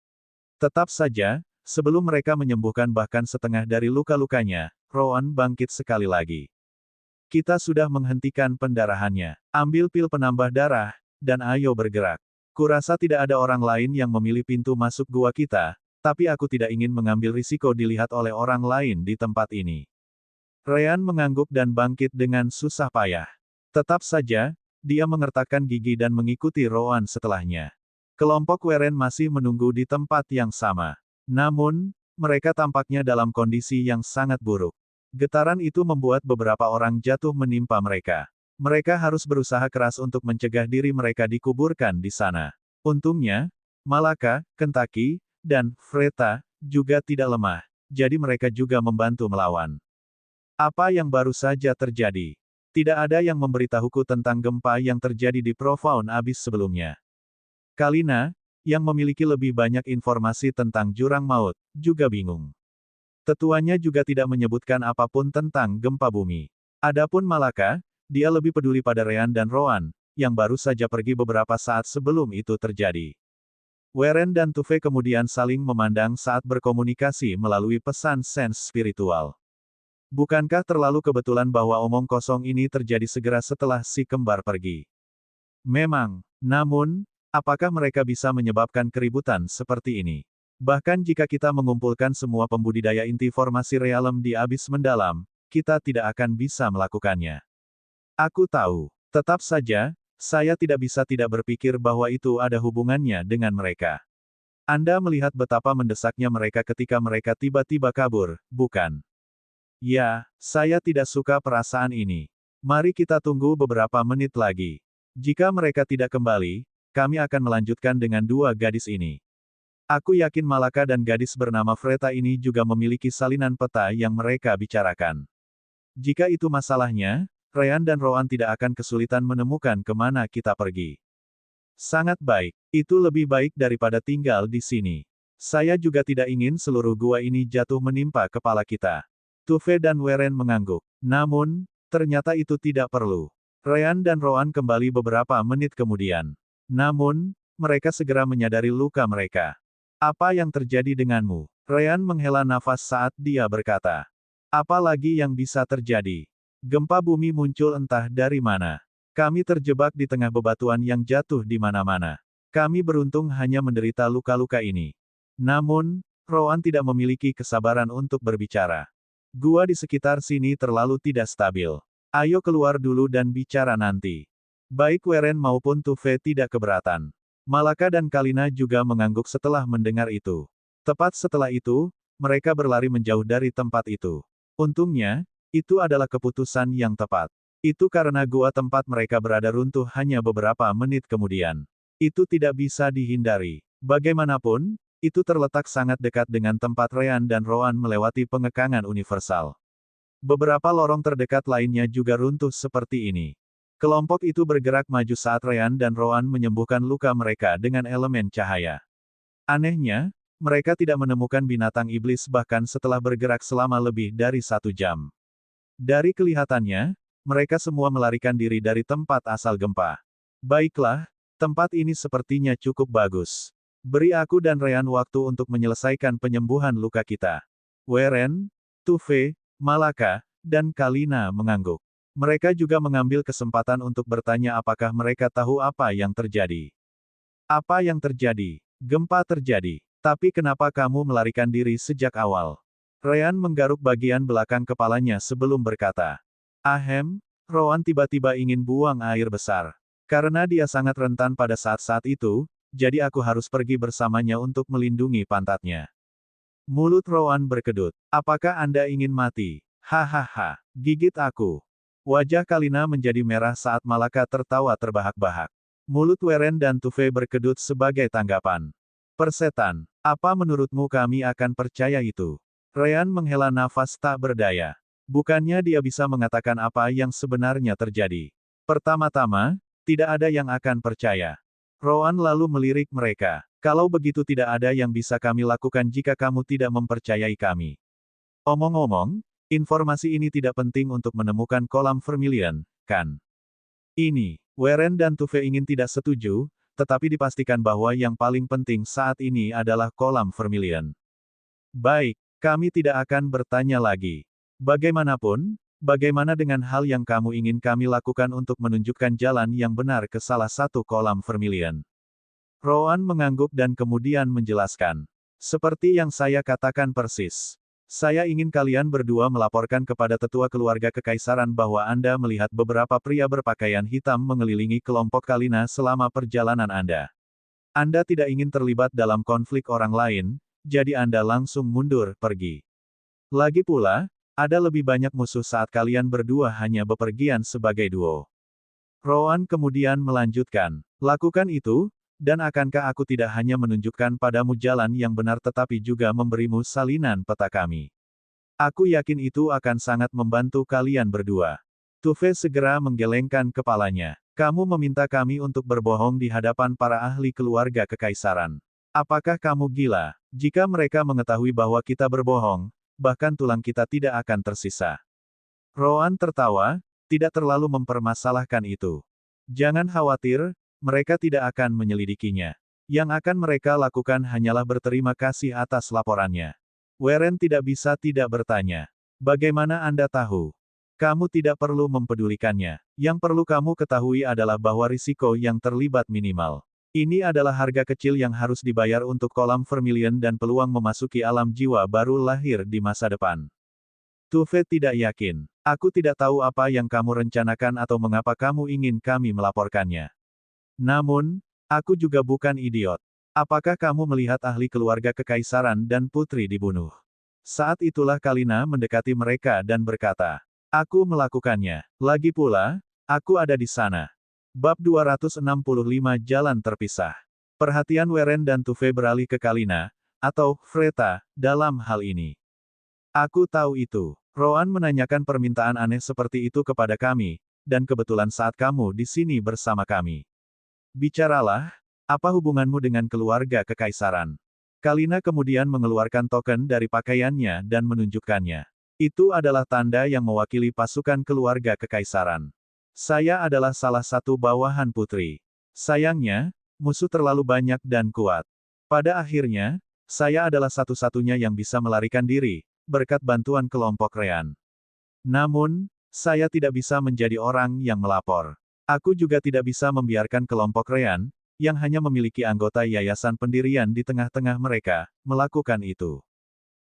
Tetap saja, sebelum mereka menyembuhkan bahkan setengah dari luka-lukanya, Rowan bangkit sekali lagi. Kita sudah menghentikan pendarahannya. Ambil pil penambah darah, dan ayo bergerak. Kurasa tidak ada orang lain yang memilih pintu masuk gua kita, tapi aku tidak ingin mengambil risiko dilihat oleh orang lain di tempat ini. Ryan mengangguk dan bangkit dengan susah payah. Tetap saja, dia mengertakkan gigi dan mengikuti Rowan setelahnya. Kelompok Weren masih menunggu di tempat yang sama. Namun, mereka tampaknya dalam kondisi yang sangat buruk. Getaran itu membuat beberapa orang jatuh menimpa mereka. Mereka harus berusaha keras untuk mencegah diri mereka dikuburkan di sana. Untungnya, Malaka, Kentucky, dan Freta juga tidak lemah, jadi mereka juga membantu melawan. Apa yang baru saja terjadi? Tidak ada yang memberitahuku tentang gempa yang terjadi di Profound Abyss sebelumnya. Kalina, yang memiliki lebih banyak informasi tentang jurang maut, juga bingung. Tetuanya juga tidak menyebutkan apapun tentang gempa bumi. Adapun Malaka, dia lebih peduli pada Ryan dan Rowan, yang baru saja pergi beberapa saat sebelum itu terjadi. Weren dan Tuve kemudian saling memandang saat berkomunikasi melalui pesan sense spiritual. Bukankah terlalu kebetulan bahwa omong kosong ini terjadi segera setelah si kembar pergi? Memang, namun, apakah mereka bisa menyebabkan keributan seperti ini? Bahkan jika kita mengumpulkan semua pembudidaya inti formasi realem di Abyss mendalam, kita tidak akan bisa melakukannya. Aku tahu. Tetap saja, saya tidak bisa tidak berpikir bahwa itu ada hubungannya dengan mereka. Anda melihat betapa mendesaknya mereka ketika mereka tiba-tiba kabur, bukan? Ya, saya tidak suka perasaan ini. Mari kita tunggu beberapa menit lagi. Jika mereka tidak kembali, kami akan melanjutkan dengan dua gadis ini. Aku yakin Malaka dan gadis bernama Freta ini juga memiliki salinan peta yang mereka bicarakan. Jika itu masalahnya, Ryan dan Rowan tidak akan kesulitan menemukan kemana kita pergi. Sangat baik. Itu lebih baik daripada tinggal di sini. Saya juga tidak ingin seluruh gua ini jatuh menimpa kepala kita. Tuve dan Weren mengangguk. Namun, ternyata itu tidak perlu. Ryan dan Rowan kembali beberapa menit kemudian. Namun, mereka segera menyadari luka mereka. Apa yang terjadi denganmu? Ryan menghela nafas saat dia berkata. Apa lagi yang bisa terjadi? Gempa bumi muncul entah dari mana. Kami terjebak di tengah bebatuan yang jatuh di mana-mana. Kami beruntung hanya menderita luka-luka ini. Namun, Rowan tidak memiliki kesabaran untuk berbicara. Gua di sekitar sini terlalu tidak stabil. Ayo keluar dulu dan bicara nanti. Baik Weren maupun Tuve tidak keberatan. Malaka dan Kalina juga mengangguk setelah mendengar itu. Tepat setelah itu, mereka berlari menjauh dari tempat itu. Untungnya, itu adalah keputusan yang tepat. Itu karena gua tempat mereka berada runtuh hanya beberapa menit kemudian. Itu tidak bisa dihindari. Bagaimanapun, itu terletak sangat dekat dengan tempat Ryan dan Rowan melewati pengekangan universal. Beberapa lorong terdekat lainnya juga runtuh seperti ini. Kelompok itu bergerak maju saat Ryan dan Rowan menyembuhkan luka mereka dengan elemen cahaya. Anehnya, mereka tidak menemukan binatang iblis bahkan setelah bergerak selama lebih dari 1 jam. Dari kelihatannya, mereka semua melarikan diri dari tempat asal gempa. Baiklah, tempat ini sepertinya cukup bagus. Beri aku dan Ryan waktu untuk menyelesaikan penyembuhan luka kita. Weren, Tuve, Malaka, dan Kalina mengangguk. Mereka juga mengambil kesempatan untuk bertanya apakah mereka tahu apa yang terjadi. Apa yang terjadi? Gempa terjadi. Tapi kenapa kamu melarikan diri sejak awal? Ryan menggaruk bagian belakang kepalanya sebelum berkata. Ahem, Rowan tiba-tiba ingin buang air besar. Karena dia sangat rentan pada saat-saat itu, jadi aku harus pergi bersamanya untuk melindungi pantatnya. Mulut Rowan berkedut. Apakah Anda ingin mati? Hahaha, gigit aku. Wajah Kalina menjadi merah saat Malaka tertawa terbahak-bahak. Mulut Weren dan Tuve berkedut sebagai tanggapan. Persetan, apa menurutmu kami akan percaya itu? Ryan menghela nafas tak berdaya. Bukannya dia bisa mengatakan apa yang sebenarnya terjadi. Pertama-tama, tidak ada yang akan percaya. Rowan lalu melirik mereka. Kalau begitu tidak ada yang bisa kami lakukan jika kamu tidak mempercayai kami. Omong-omong, informasi ini tidak penting untuk menemukan kolam Vermilion, kan? Ini, Weren dan Tuve ingin tidak setuju, tetapi dipastikan bahwa yang paling penting saat ini adalah kolam Vermilion. Baik, kami tidak akan bertanya lagi. Bagaimanapun, bagaimana dengan hal yang kamu ingin kami lakukan untuk menunjukkan jalan yang benar ke salah satu kolam Vermilion? Rowan mengangguk dan kemudian menjelaskan. Seperti yang saya katakan persis. Saya ingin kalian berdua melaporkan kepada tetua keluarga kekaisaran bahwa Anda melihat beberapa pria berpakaian hitam mengelilingi kelompok Kalina selama perjalanan Anda. Anda tidak ingin terlibat dalam konflik orang lain, jadi Anda langsung mundur, pergi. Lagi pula, ada lebih banyak musuh saat kalian berdua hanya bepergian sebagai duo. Rowan kemudian melanjutkan, lakukan itu, dan akankah aku tidak hanya menunjukkan padamu jalan yang benar tetapi juga memberimu salinan peta kami. Aku yakin itu akan sangat membantu kalian berdua. Tuve segera menggelengkan kepalanya. Kamu meminta kami untuk berbohong di hadapan para ahli keluarga kekaisaran. Apakah kamu gila? Jika mereka mengetahui bahwa kita berbohong, bahkan tulang kita tidak akan tersisa. Rowan tertawa, tidak terlalu mempermasalahkan itu. Jangan khawatir, mereka tidak akan menyelidikinya. Yang akan mereka lakukan hanyalah berterima kasih atas laporannya. Weren tidak bisa tidak bertanya. Bagaimana Anda tahu? Kamu tidak perlu mempedulikannya. Yang perlu kamu ketahui adalah bahwa risiko yang terlibat minimal. Ini adalah harga kecil yang harus dibayar untuk kolam Vermilion dan peluang memasuki alam jiwa baru lahir di masa depan. Tuve tidak yakin. Aku tidak tahu apa yang kamu rencanakan atau mengapa kamu ingin kami melaporkannya. Namun, aku juga bukan idiot. Apakah kamu melihat ahli keluarga kekaisaran dan putri dibunuh? Saat itulah Kalina mendekati mereka dan berkata, aku melakukannya. Lagi pula, aku ada di sana. Bab 265 Jalan Terpisah. Perhatian Weren dan Tuve beralih ke Kalina, atau Freta, dalam hal ini. Aku tahu itu. Rowan menanyakan permintaan aneh seperti itu kepada kami, dan kebetulan saat kamu di sini bersama kami. Bicaralah, apa hubunganmu dengan keluarga kekaisaran? Kalina kemudian mengeluarkan token dari pakaiannya dan menunjukkannya. Itu adalah tanda yang mewakili pasukan keluarga kekaisaran. Saya adalah salah satu bawahan putri. Sayangnya, musuh terlalu banyak dan kuat. Pada akhirnya, saya adalah satu-satunya yang bisa melarikan diri, berkat bantuan kelompok Ryan. Namun, Saya tidak bisa menjadi orang yang melapor. Aku juga tidak bisa membiarkan kelompok Ryan, yang hanya memiliki anggota yayasan pendirian di tengah-tengah mereka, melakukan itu.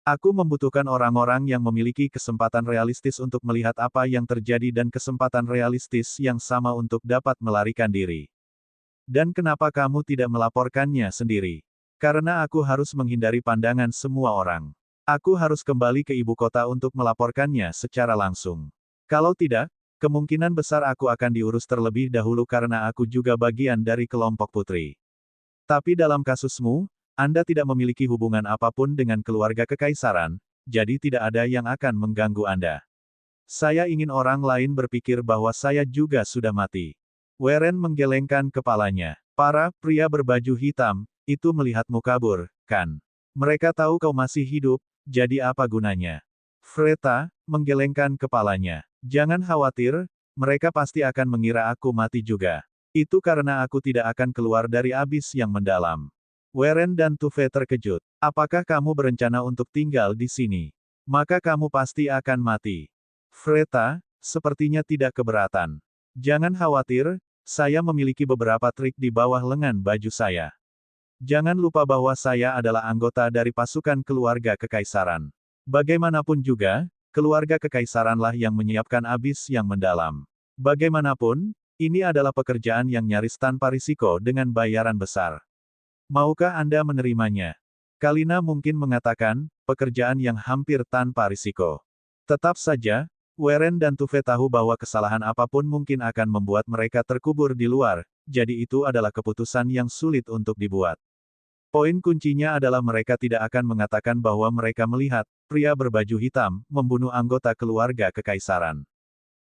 Aku membutuhkan orang-orang yang memiliki kesempatan realistis untuk melihat apa yang terjadi dan kesempatan realistis yang sama untuk dapat melarikan diri. Dan kenapa kamu tidak melaporkannya sendiri? Karena aku harus menghindari pandangan semua orang. Aku harus kembali ke ibu kota untuk melaporkannya secara langsung. Kalau tidak, kemungkinan besar aku akan diurus terlebih dahulu karena aku juga bagian dari kelompok putri. Tapi dalam kasusmu, Anda tidak memiliki hubungan apapun dengan keluarga kekaisaran, jadi tidak ada yang akan mengganggu Anda. Saya ingin orang lain berpikir bahwa saya juga sudah mati. Warren menggelengkan kepalanya. Para pria berbaju hitam itu melihatmu kabur, kan? Mereka tahu kau masih hidup, jadi apa gunanya? Freta menggelengkan kepalanya. Jangan khawatir, mereka pasti akan mengira aku mati juga. Itu karena aku tidak akan keluar dari abis yang mendalam. Warren dan Tuve terkejut. Apakah kamu berencana untuk tinggal di sini? Maka kamu pasti akan mati. Freta, sepertinya tidak keberatan. Jangan khawatir, saya memiliki beberapa trik di bawah lengan baju saya. Jangan lupa bahwa saya adalah anggota dari pasukan keluarga kekaisaran. Bagaimanapun juga, keluarga kekaisaranlah yang menyiapkan abis yang mendalam. Bagaimanapun, ini adalah pekerjaan yang nyaris tanpa risiko dengan bayaran besar. Maukah Anda menerimanya? Kalina mungkin mengatakan, pekerjaan yang hampir tanpa risiko. Tetap saja, Warren dan Tuve tahu bahwa kesalahan apapun mungkin akan membuat mereka terkubur di luar, jadi itu adalah keputusan yang sulit untuk dibuat. Poin kuncinya adalah mereka tidak akan mengatakan bahwa mereka melihat pria berbaju hitam membunuh anggota keluarga kekaisaran.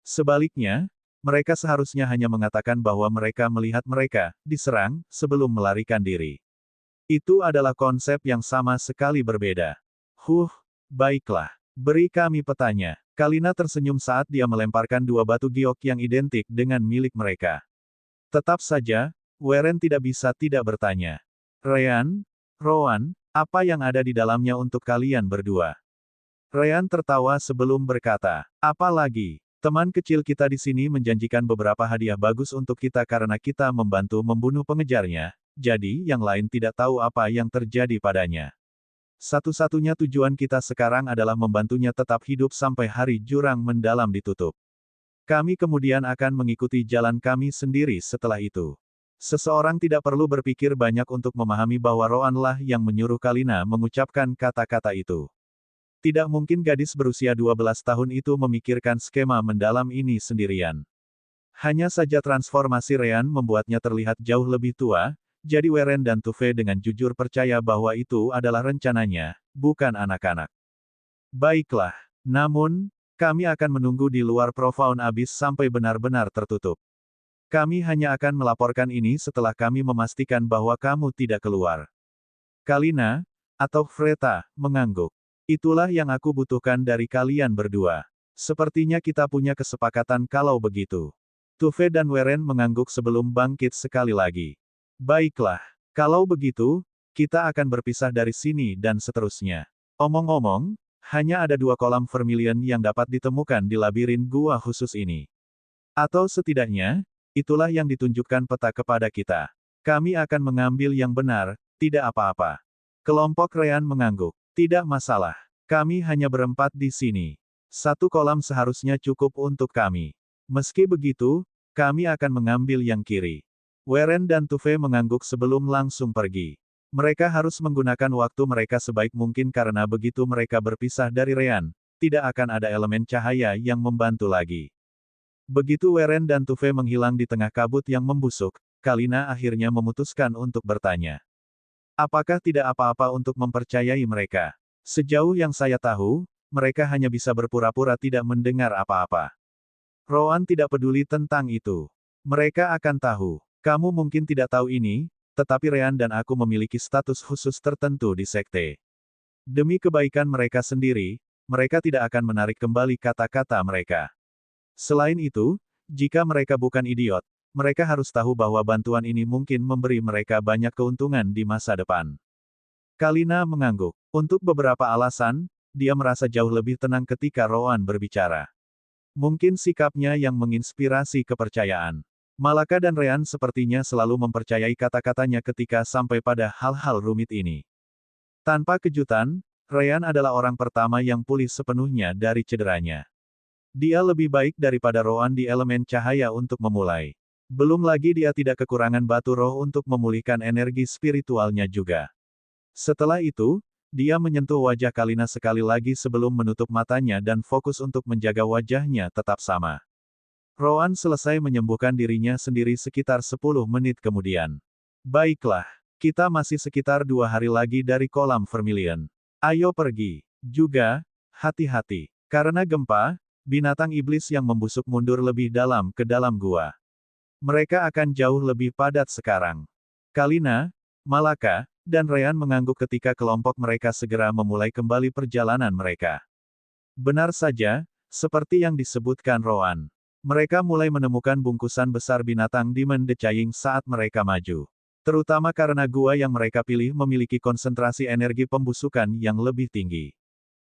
Sebaliknya, mereka seharusnya hanya mengatakan bahwa mereka melihat mereka diserang sebelum melarikan diri. Itu adalah konsep yang sama sekali berbeda. Baiklah. Beri kami petanya. Kalina tersenyum saat dia melemparkan dua batu giok yang identik dengan milik mereka. Tetap saja, Warren tidak bisa tidak bertanya. Ryan, Rowan, apa yang ada di dalamnya untuk kalian berdua? Ryan tertawa sebelum berkata, apa lagi? Teman kecil kita di sini menjanjikan beberapa hadiah bagus untuk kita karena kita membantu membunuh pengejarnya, jadi yang lain tidak tahu apa yang terjadi padanya. Satu-satunya tujuan kita sekarang adalah membantunya tetap hidup sampai hari jurang mendalam ditutup. Kami kemudian akan mengikuti jalan kami sendiri setelah itu. Seseorang tidak perlu berpikir banyak untuk memahami bahwa Roanlah yang menyuruh Kalina mengucapkan kata-kata itu. Tidak mungkin gadis berusia 12 tahun itu memikirkan skema mendalam ini sendirian. Hanya saja transformasi Ryan membuatnya terlihat jauh lebih tua, jadi Warren dan Tuve dengan jujur percaya bahwa itu adalah rencananya, bukan anak-anak. Baiklah, namun, kami akan menunggu di luar Profound Abyss sampai benar-benar tertutup. Kami hanya akan melaporkan ini setelah kami memastikan bahwa kamu tidak keluar. Kalina, atau Freta, mengangguk. Itulah yang aku butuhkan dari kalian berdua. Sepertinya kita punya kesepakatan kalau begitu. Tuve dan Warren mengangguk sebelum bangkit sekali lagi. Baiklah, kalau begitu, kita akan berpisah dari sini dan seterusnya. Omong-omong, hanya ada 2 kolam vermilion yang dapat ditemukan di labirin gua khusus ini. Atau setidaknya, itulah yang ditunjukkan peta kepada kita. Kami akan mengambil yang benar, tidak apa-apa. Kelompok Ryan mengangguk. Tidak masalah. Kami hanya berempat di sini. 1 kolam seharusnya cukup untuk kami. Meski begitu, kami akan mengambil yang kiri. Warren dan Tuve mengangguk sebelum langsung pergi. Mereka harus menggunakan waktu mereka sebaik mungkin karena begitu mereka berpisah dari Ryan, tidak akan ada elemen cahaya yang membantu lagi. Begitu Warren dan Tuve menghilang di tengah kabut yang membusuk, Kalina akhirnya memutuskan untuk bertanya. Apakah tidak apa-apa untuk mempercayai mereka? Sejauh yang saya tahu, mereka hanya bisa berpura-pura tidak mendengar apa-apa. Rowan tidak peduli tentang itu. Mereka akan tahu. Kamu mungkin tidak tahu ini, tetapi Ryan dan aku memiliki status khusus tertentu di sekte. Demi kebaikan mereka sendiri, mereka tidak akan menarik kembali kata-kata mereka. Selain itu, jika mereka bukan idiot, mereka harus tahu bahwa bantuan ini mungkin memberi mereka banyak keuntungan di masa depan. Kalina mengangguk. Untuk beberapa alasan, dia merasa jauh lebih tenang ketika Rowan berbicara. Mungkin sikapnya yang menginspirasi kepercayaan. Malaka dan Ryan sepertinya selalu mempercayai kata-katanya ketika sampai pada hal-hal rumit ini. Tanpa kejutan, Ryan adalah orang pertama yang pulih sepenuhnya dari cederanya. Dia lebih baik daripada Rowan di elemen cahaya untuk memulai. Belum lagi dia tidak kekurangan batu roh untuk memulihkan energi spiritualnya juga. Setelah itu, dia menyentuh wajah Kalina sekali lagi sebelum menutup matanya dan fokus untuk menjaga wajahnya tetap sama. Rowan selesai menyembuhkan dirinya sendiri sekitar 10 menit kemudian. Baiklah, kita masih sekitar 2 hari lagi dari kolam Vermilion. Ayo pergi. Juga, hati-hati. Karena gempa, binatang iblis yang membusuk mundur lebih dalam ke dalam gua. Mereka akan jauh lebih padat sekarang. Kalina, Malaka, dan Ryan mengangguk ketika kelompok mereka segera memulai kembali perjalanan mereka. Benar saja, seperti yang disebutkan Rowan. Mereka mulai menemukan bungkusan besar binatang Demon Decaying saat mereka maju. Terutama karena gua yang mereka pilih memiliki konsentrasi energi pembusukan yang lebih tinggi.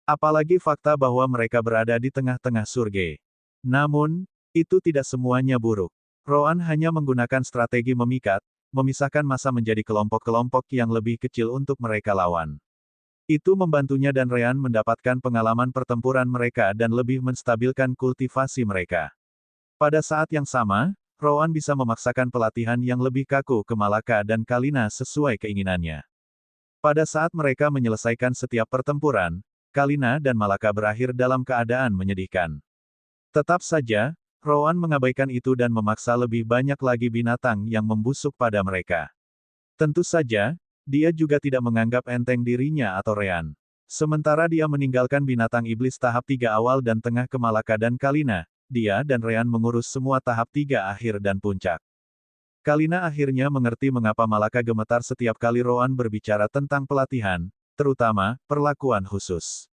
Apalagi fakta bahwa mereka berada di tengah-tengah surga. Namun, itu tidak semuanya buruk. Rowan hanya menggunakan strategi memikat, memisahkan massa menjadi kelompok-kelompok yang lebih kecil untuk mereka lawan. Itu membantunya dan Ryan mendapatkan pengalaman pertempuran mereka dan lebih menstabilkan kultivasi mereka. Pada saat yang sama, Rowan bisa memaksakan pelatihan yang lebih kaku ke Malaka dan Kalina sesuai keinginannya. Pada saat mereka menyelesaikan setiap pertempuran, Kalina dan Malaka berakhir dalam keadaan menyedihkan. Tetap saja, Rowan mengabaikan itu dan memaksa lebih banyak lagi binatang yang membusuk pada mereka. Tentu saja, dia juga tidak menganggap enteng dirinya atau Ryan. Sementara dia meninggalkan binatang iblis tahap 3 awal dan tengah ke Malaka dan Kalina, dia dan Ryan mengurus semua tahap 3 akhir dan puncak. Kalina akhirnya mengerti mengapa Malaka gemetar setiap kali Rowan berbicara tentang pelatihan, terutama perlakuan khusus.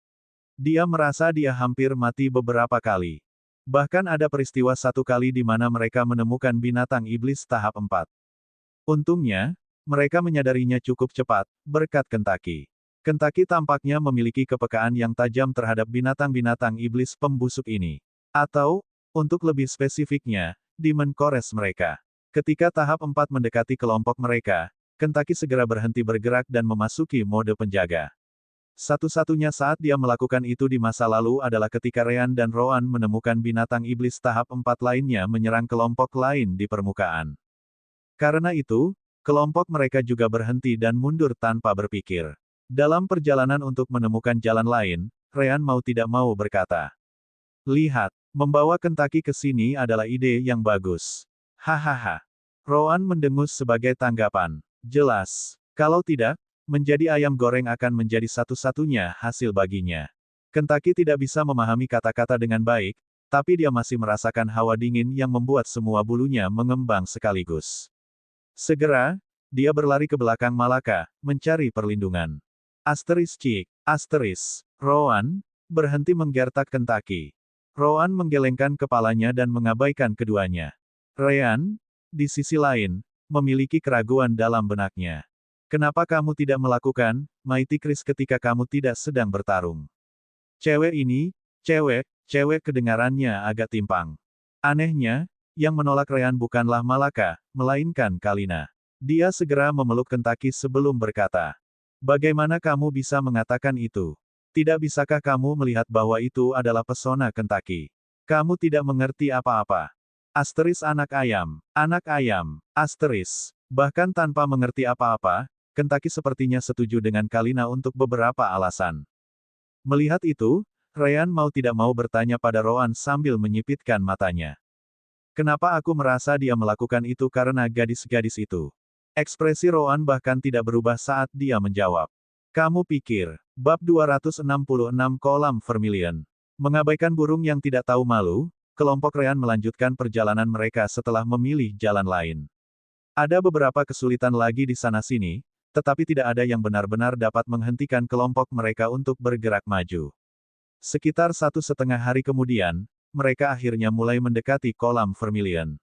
Dia merasa dia hampir mati beberapa kali. Bahkan ada peristiwa satu kali di mana mereka menemukan binatang iblis tahap 4. Untungnya, mereka menyadarinya cukup cepat, berkat Kentucky. Kentucky tampaknya memiliki kepekaan yang tajam terhadap binatang-binatang iblis pembusuk ini. Atau, untuk lebih spesifiknya, Demon Chorus mereka. Ketika tahap 4 mendekati kelompok mereka, Kentucky segera berhenti bergerak dan memasuki mode penjaga. Satu-satunya saat dia melakukan itu di masa lalu adalah ketika Ryan dan Rowan menemukan binatang iblis tahap 4 lainnya menyerang kelompok lain di permukaan. Karena itu, kelompok mereka juga berhenti dan mundur tanpa berpikir. Dalam perjalanan untuk menemukan jalan lain, Ryan mau tidak mau berkata, "Lihat, membawa Kentucky ke sini adalah ide yang bagus." Hahaha. Rowan mendengus sebagai tanggapan. Jelas. Kalau tidak, menjadi ayam goreng akan menjadi satu-satunya hasil baginya. Kentucky tidak bisa memahami kata-kata dengan baik, tapi dia masih merasakan hawa dingin yang membuat semua bulunya mengembang sekaligus. Segera, dia berlari ke belakang Malaka, mencari perlindungan. Rowan berhenti menggertak Kentucky. Rowan menggelengkan kepalanya dan mengabaikan keduanya. Ryan, di sisi lain, memiliki keraguan dalam benaknya. Kenapa kamu tidak melakukan, Mighty Chris ketika kamu tidak sedang bertarung? Cewek ini, cewek kedengarannya agak timpang. Anehnya, yang menolak Ryan bukanlah Malaka, melainkan Kalina. Dia segera memeluk Kentucky sebelum berkata, "Bagaimana kamu bisa mengatakan itu? Tidak bisakah kamu melihat bahwa itu adalah pesona Kentucky? Kamu tidak mengerti apa-apa." Anak ayam. Bahkan tanpa mengerti apa-apa, Kentucky sepertinya setuju dengan Kalina untuk beberapa alasan. Melihat itu, Ryan mau tidak mau bertanya pada Rowan sambil menyipitkan matanya. "Kenapa aku merasa dia melakukan itu karena gadis-gadis itu?" Ekspresi Rowan bahkan tidak berubah saat dia menjawab. "Kamu pikir, bab 266 kolam Vermilion. Mengabaikan burung yang tidak tahu malu, kelompok Ryan melanjutkan perjalanan mereka setelah memilih jalan lain. Ada beberapa kesulitan lagi di sana-sini, tetapi tidak ada yang benar-benar dapat menghentikan kelompok mereka untuk bergerak maju. Sekitar 1,5 hari kemudian, mereka akhirnya mulai mendekati kolam Vermilion.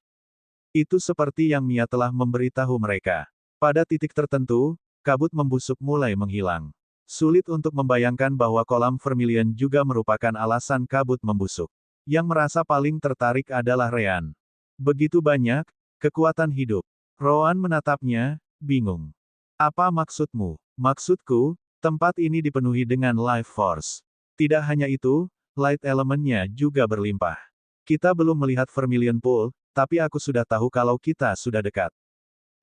Itu seperti yang Mia telah memberitahu mereka. Pada titik tertentu, kabut membusuk mulai menghilang. Sulit untuk membayangkan bahwa kolam Vermilion juga merupakan alasan kabut membusuk. Yang merasa paling tertarik adalah Ryan. Begitu banyak kekuatan hidup. Rowan menatapnya, bingung. Apa maksudmu? Maksudku, tempat ini dipenuhi dengan life force. Tidak hanya itu, light elementnya juga berlimpah. Kita belum melihat Vermilion Pool, tapi aku sudah tahu kalau kita sudah dekat.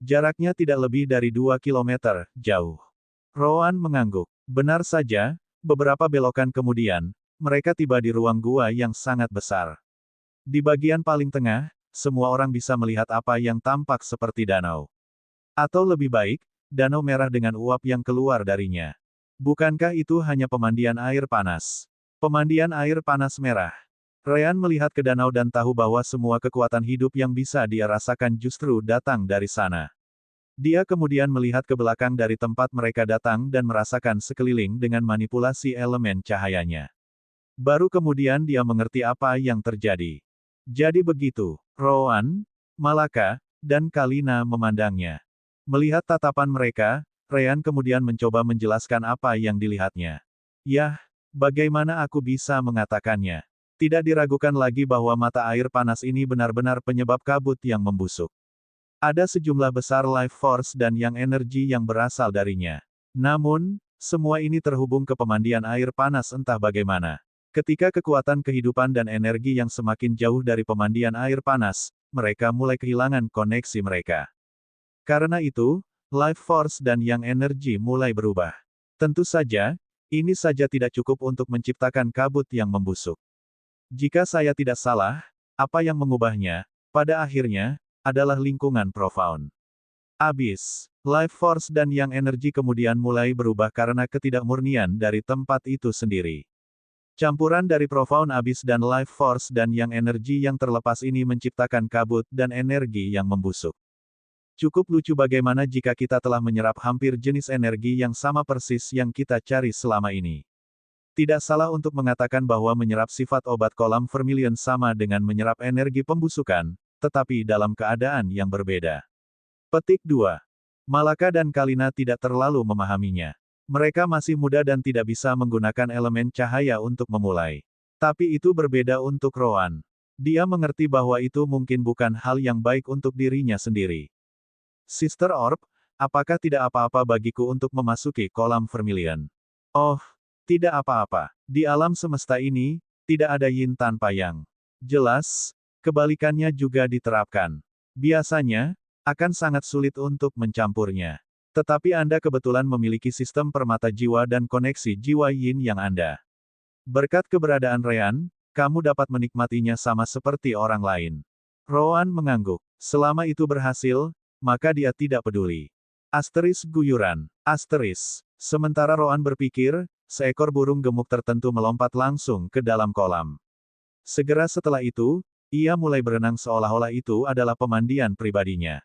Jaraknya tidak lebih dari 2 kilometer, jauh. Rowan mengangguk. Benar saja, beberapa belokan kemudian, mereka tiba di ruang gua yang sangat besar. Di bagian paling tengah, semua orang bisa melihat apa yang tampak seperti danau. Atau lebih baik, danau merah dengan uap yang keluar darinya. Bukankah itu hanya pemandian air panas? Pemandian air panas merah. Ryan melihat ke danau dan tahu bahwa semua kekuatan hidup yang bisa dia rasakan justru datang dari sana. Dia kemudian melihat ke belakang dari tempat mereka datang dan merasakan sekeliling dengan manipulasi elemen cahayanya. Baru kemudian dia mengerti apa yang terjadi. Jadi begitu, Rowan, Malaka, dan Kalina memandangnya. Melihat tatapan mereka, Ryan kemudian mencoba menjelaskan apa yang dilihatnya. Yah, bagaimana aku bisa mengatakannya? Tidak diragukan lagi bahwa mata air panas ini benar-benar penyebab kabut yang membusuk. Ada sejumlah besar life force dan yang energi yang berasal darinya. Namun, semua ini terhubung ke pemandian air panas entah bagaimana. Ketika kekuatan kehidupan dan energi yang semakin jauh dari pemandian air panas, mereka mulai kehilangan koneksi mereka. Karena itu, life force dan yang energi mulai berubah. Tentu saja, ini saja tidak cukup untuk menciptakan kabut yang membusuk. Jika saya tidak salah, apa yang mengubahnya, pada akhirnya, adalah lingkungan profound. Abis, life force dan yang energi kemudian mulai berubah karena ketidakmurnian dari tempat itu sendiri. Campuran dari profound abis dan life force dan yang energi yang terlepas ini menciptakan kabut dan energi yang membusuk. Cukup lucu bagaimana jika kita telah menyerap hampir jenis energi yang sama persis yang kita cari selama ini. Tidak salah untuk mengatakan bahwa menyerap sifat obat kolam Vermilion sama dengan menyerap energi pembusukan, tetapi dalam keadaan yang berbeda. Petik 2. Malaka dan Kalina tidak terlalu memahaminya. Mereka masih muda dan tidak bisa menggunakan elemen cahaya untuk memulai. Tapi itu berbeda untuk Rowan. Dia mengerti bahwa itu mungkin bukan hal yang baik untuk dirinya sendiri. Sister Orb, apakah tidak apa-apa bagiku untuk memasuki kolam Vermilion? Oh, tidak apa-apa. Di alam semesta ini, tidak ada yin tanpa yang. Jelas, kebalikannya juga diterapkan. Biasanya, akan sangat sulit untuk mencampurnya. Tetapi Anda kebetulan memiliki sistem permata jiwa dan koneksi jiwa yin yang Anda. Berkat keberadaan Ryan, kamu dapat menikmatinya sama seperti orang lain. Rowan mengangguk. Selama itu berhasil, maka dia tidak peduli. Asteris guyuran. Asteris. Sementara Rowan berpikir, seekor burung gemuk tertentu melompat langsung ke dalam kolam. Segera setelah itu, ia mulai berenang seolah-olah itu adalah pemandian pribadinya.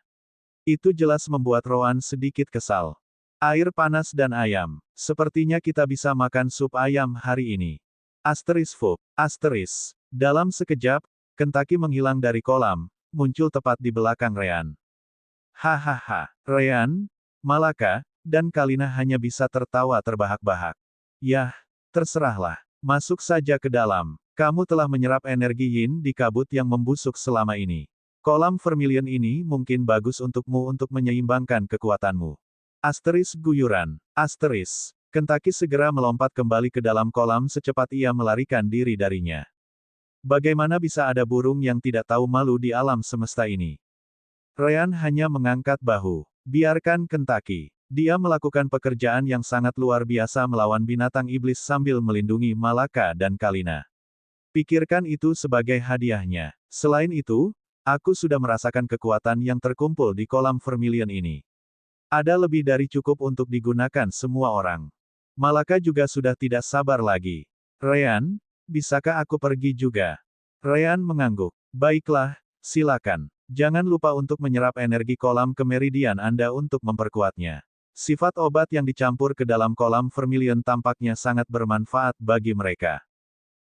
Itu jelas membuat Rowan sedikit kesal. Air panas dan ayam. Sepertinya kita bisa makan sup ayam hari ini. Asteris Fup. Asteris. Dalam sekejap, Kentucky menghilang dari kolam, muncul tepat di belakang Ryan. Hahaha. Ryan, Malaka, dan Kalina hanya bisa tertawa terbahak-bahak. Yah, terserahlah. Masuk saja ke dalam. Kamu telah menyerap energi yin di kabut yang membusuk selama ini. Kolam Vermilion ini mungkin bagus untukmu untuk menyeimbangkan kekuatanmu. Asteris guyuran. Asteris. Kentucky segera melompat kembali ke dalam kolam secepat ia melarikan diri darinya. Bagaimana bisa ada burung yang tidak tahu malu di alam semesta ini? Ryan hanya mengangkat bahu. Biarkan Kentucky. Dia melakukan pekerjaan yang sangat luar biasa melawan binatang iblis sambil melindungi Malaka dan Kalina. Pikirkan itu sebagai hadiahnya. Selain itu, aku sudah merasakan kekuatan yang terkumpul di kolam Vermilion ini. Ada lebih dari cukup untuk digunakan semua orang. Malaka juga sudah tidak sabar lagi. Ryan, bisakah aku pergi juga? Ryan mengangguk. Baiklah, silakan. Jangan lupa untuk menyerap energi kolam ke meridian Anda untuk memperkuatnya. Sifat obat yang dicampur ke dalam kolam Vermilion tampaknya sangat bermanfaat bagi mereka.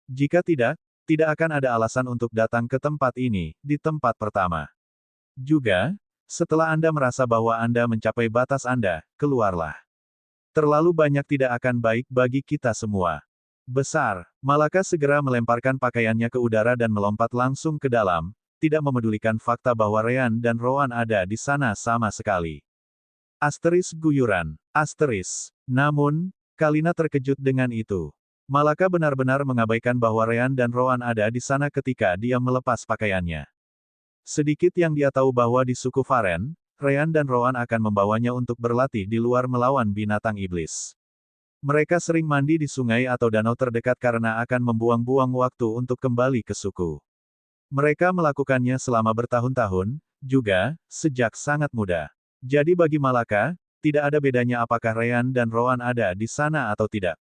Jika tidak, tidak akan ada alasan untuk datang ke tempat ini, di tempat pertama. Juga, setelah Anda merasa bahwa Anda mencapai batas Anda, keluarlah. Terlalu banyak tidak akan baik bagi kita semua. Besar. Malaka segera melemparkan pakaiannya ke udara dan melompat langsung ke dalam, tidak memedulikan fakta bahwa Ryan dan Rowan ada di sana sama sekali. Asteris guyuran. Asteris. Namun, Kalina terkejut dengan itu. Malaka benar-benar mengabaikan bahwa Ryan dan Rowan ada di sana ketika dia melepas pakaiannya. Sedikit yang dia tahu bahwa di suku Varen, Ryan dan Rowan akan membawanya untuk berlatih di luar melawan binatang iblis. Mereka sering mandi di sungai atau danau terdekat karena akan membuang-buang waktu untuk kembali ke suku. Mereka melakukannya selama bertahun-tahun, juga, sejak sangat muda. Jadi bagi Malaka, tidak ada bedanya apakah Ryan dan Rowan ada di sana atau tidak.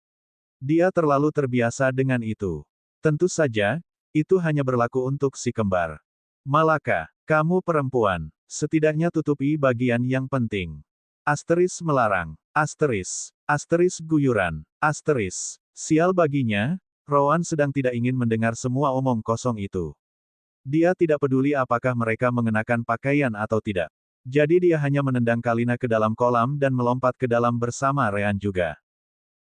Dia terlalu terbiasa dengan itu. Tentu saja, itu hanya berlaku untuk si kembar. Malaka, kamu perempuan. Setidaknya tutupi bagian yang penting. Asteris melarang. Asteris. Asteris guyuran. Asteris. Sial baginya, Rowan sedang tidak ingin mendengar semua omong kosong itu. Dia tidak peduli apakah mereka mengenakan pakaian atau tidak. Jadi dia hanya menendang Kalina ke dalam kolam dan melompat ke dalam bersama Ryan juga.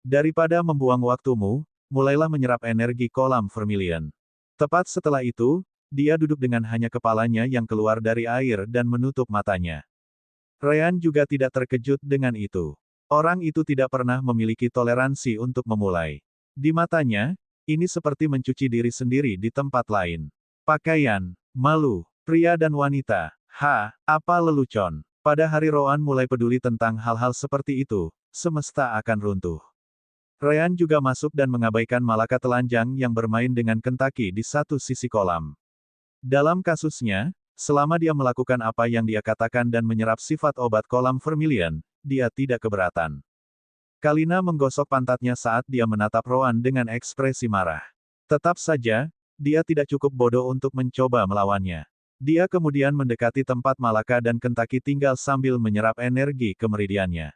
Daripada membuang waktumu, mulailah menyerap energi kolam Vermilion. Tepat setelah itu, dia duduk dengan hanya kepalanya yang keluar dari air dan menutup matanya. Ryan juga tidak terkejut dengan itu. Orang itu tidak pernah memiliki toleransi untuk memulai. Di matanya, ini seperti mencuci diri sendiri di tempat lain. Pakaian, malu, pria dan wanita. Apa lelucon. Pada hari Rowan mulai peduli tentang hal-hal seperti itu, semesta akan runtuh. Ryan juga masuk dan mengabaikan Malaka telanjang yang bermain dengan Kentaki di satu sisi kolam. Dalam kasusnya, selama dia melakukan apa yang dia katakan dan menyerap sifat obat kolam Vermilion, dia tidak keberatan. Kalina menggosok pantatnya saat dia menatap Rowan dengan ekspresi marah. Tetap saja, dia tidak cukup bodoh untuk mencoba melawannya. Dia kemudian mendekati tempat Malaka dan Kentaki tinggal sambil menyerap energi ke meridiannya.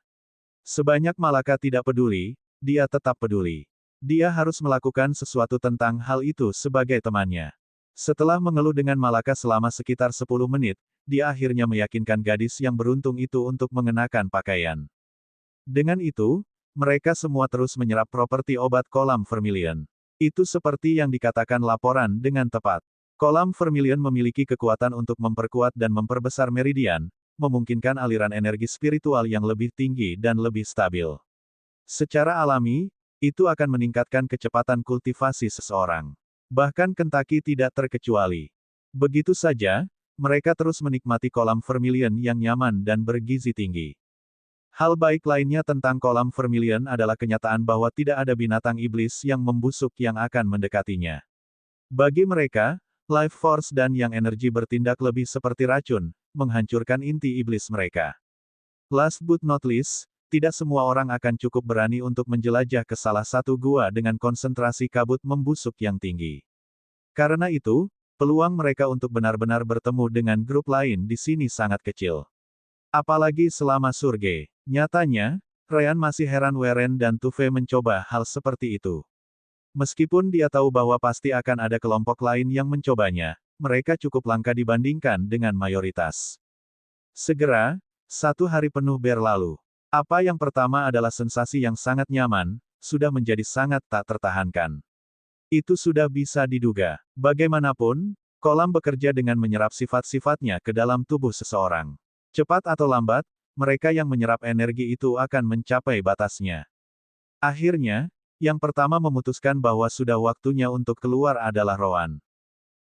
Sebanyak Malaka tidak peduli, dia tetap peduli. Dia harus melakukan sesuatu tentang hal itu sebagai temannya. Setelah mengeluh dengan Malaka selama sekitar 10 menit, dia akhirnya meyakinkan gadis yang beruntung itu untuk mengenakan pakaian. Dengan itu, mereka semua terus menyerap properti obat kolam Vermilion. Itu seperti yang dikatakan laporan dengan tepat. Kolam Vermilion memiliki kekuatan untuk memperkuat dan memperbesar meridian, memungkinkan aliran energi spiritual yang lebih tinggi dan lebih stabil. Secara alami, itu akan meningkatkan kecepatan kultivasi seseorang. Bahkan Kentaki tidak terkecuali. Begitu saja, mereka terus menikmati kolam Vermilion yang nyaman dan bergizi tinggi. Hal baik lainnya tentang kolam Vermilion adalah kenyataan bahwa tidak ada binatang iblis yang membusuk yang akan mendekatinya. Bagi mereka, life force dan yang energi bertindak lebih seperti racun, menghancurkan inti iblis mereka. Last but not least, tidak semua orang akan cukup berani untuk menjelajah ke salah satu gua dengan konsentrasi kabut membusuk yang tinggi. Karena itu, peluang mereka untuk benar-benar bertemu dengan grup lain di sini sangat kecil. Apalagi selama surge. Nyatanya, Ryan masih heran Weren dan Tuve mencoba hal seperti itu. Meskipun dia tahu bahwa pasti akan ada kelompok lain yang mencobanya, mereka cukup langka dibandingkan dengan mayoritas. Segera, satu hari penuh berlalu. Apa yang pertama adalah sensasi yang sangat nyaman, sudah menjadi sangat tak tertahankan. Itu sudah bisa diduga. Bagaimanapun, kolam bekerja dengan menyerap sifat-sifatnya ke dalam tubuh seseorang. Cepat atau lambat, mereka yang menyerap energi itu akan mencapai batasnya. Akhirnya, yang pertama memutuskan bahwa sudah waktunya untuk keluar adalah Rowan.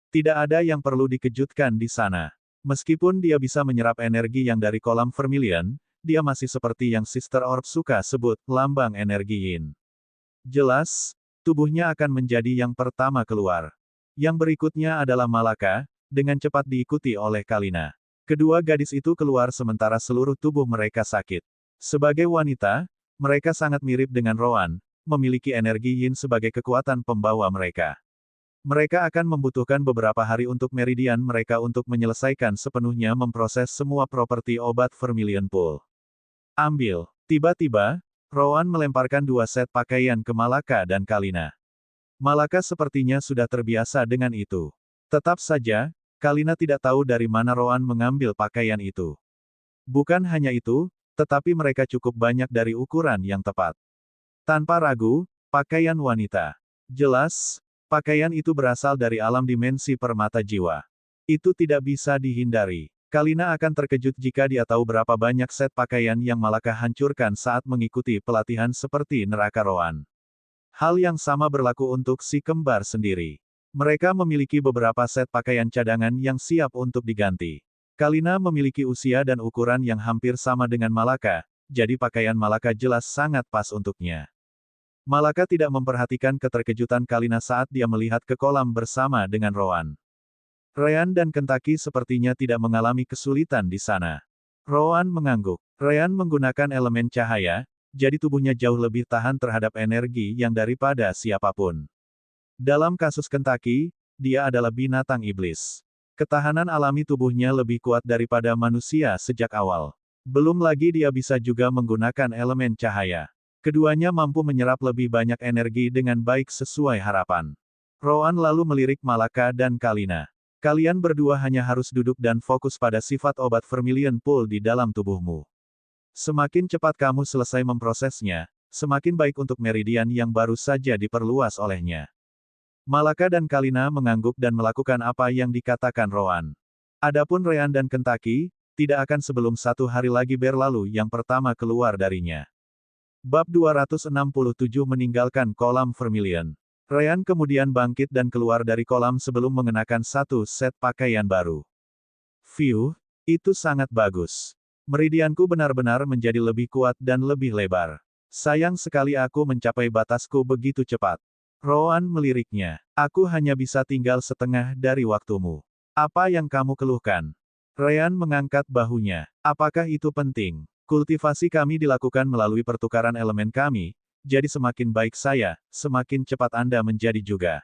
Tidak ada yang perlu dikejutkan di sana. Meskipun dia bisa menyerap energi yang dari kolam Vermilion, dia masih seperti yang Sister Orb suka sebut, lambang energi Yin. Jelas, tubuhnya akan menjadi yang pertama keluar. Yang berikutnya adalah Malaka, dengan cepat diikuti oleh Kalina. Kedua gadis itu keluar sementara seluruh tubuh mereka sakit. Sebagai wanita, mereka sangat mirip dengan Rowan, memiliki energi Yin sebagai kekuatan pembawa mereka. Mereka akan membutuhkan beberapa hari untuk meridian mereka untuk menyelesaikan sepenuhnya memproses semua properti obat Vermilion Pool. Ambil. Tiba-tiba, Rowan melemparkan 2 set pakaian ke Malaka dan Kalina. Malaka sepertinya sudah terbiasa dengan itu. Tetap saja, Kalina tidak tahu dari mana Rowan mengambil pakaian itu. Bukan hanya itu, tetapi mereka cukup banyak dari ukuran yang tepat. Tanpa ragu, pakaian wanita. Jelas, pakaian itu berasal dari alam dimensi permata jiwa. Itu tidak bisa dihindari. Kalina akan terkejut jika dia tahu berapa banyak set pakaian yang Malaka hancurkan saat mengikuti pelatihan seperti neraka Rohan. Hal yang sama berlaku untuk si kembar sendiri. Mereka memiliki beberapa set pakaian cadangan yang siap untuk diganti. Kalina memiliki usia dan ukuran yang hampir sama dengan Malaka, jadi pakaian Malaka jelas sangat pas untuknya. Malaka tidak memperhatikan keterkejutan Kalina saat dia melihat ke kolam bersama dengan Rohan. Ryan dan Kentaki sepertinya tidak mengalami kesulitan di sana. Rohan mengangguk. Ryan menggunakan elemen cahaya, jadi tubuhnya jauh lebih tahan terhadap energi yang daripada siapapun. Dalam kasus Kentaki, dia adalah binatang iblis. Ketahanan alami tubuhnya lebih kuat daripada manusia sejak awal. Belum lagi dia bisa juga menggunakan elemen cahaya. Keduanya mampu menyerap lebih banyak energi dengan baik sesuai harapan. Rohan lalu melirik Malaka dan Kalina. Kalian berdua hanya harus duduk dan fokus pada sifat obat Vermilion Pool di dalam tubuhmu. Semakin cepat kamu selesai memprosesnya, semakin baik untuk meridian yang baru saja diperluas olehnya. Malaka dan Kalina mengangguk dan melakukan apa yang dikatakan Rohan. Adapun Ryan dan Kentaki, tidak akan sebelum 1 hari lagi berlalu yang pertama keluar darinya. Bab 267 meninggalkan kolam Vermilion. Ryan kemudian bangkit dan keluar dari kolam sebelum mengenakan satu set pakaian baru. View, itu sangat bagus. Meridianku benar-benar menjadi lebih kuat dan lebih lebar. Sayang sekali aku mencapai batasku begitu cepat. Rohan meliriknya. Aku hanya bisa tinggal setengah dari waktumu. Apa yang kamu keluhkan? Ryan mengangkat bahunya. Apakah itu penting? Kultivasi kami dilakukan melalui pertukaran elemen kami, jadi semakin baik saya, semakin cepat Anda menjadi juga.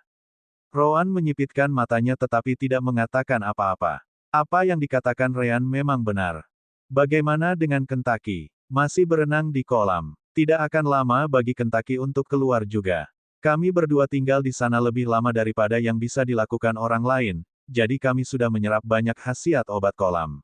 Rohan menyipitkan matanya tetapi tidak mengatakan apa-apa. Apa yang dikatakan Ryan memang benar. Bagaimana dengan Kentaki? Masih berenang di kolam. Tidak akan lama bagi Kentaki untuk keluar juga. Kami berdua tinggal di sana lebih lama daripada yang bisa dilakukan orang lain, jadi kami sudah menyerap banyak khasiat obat kolam.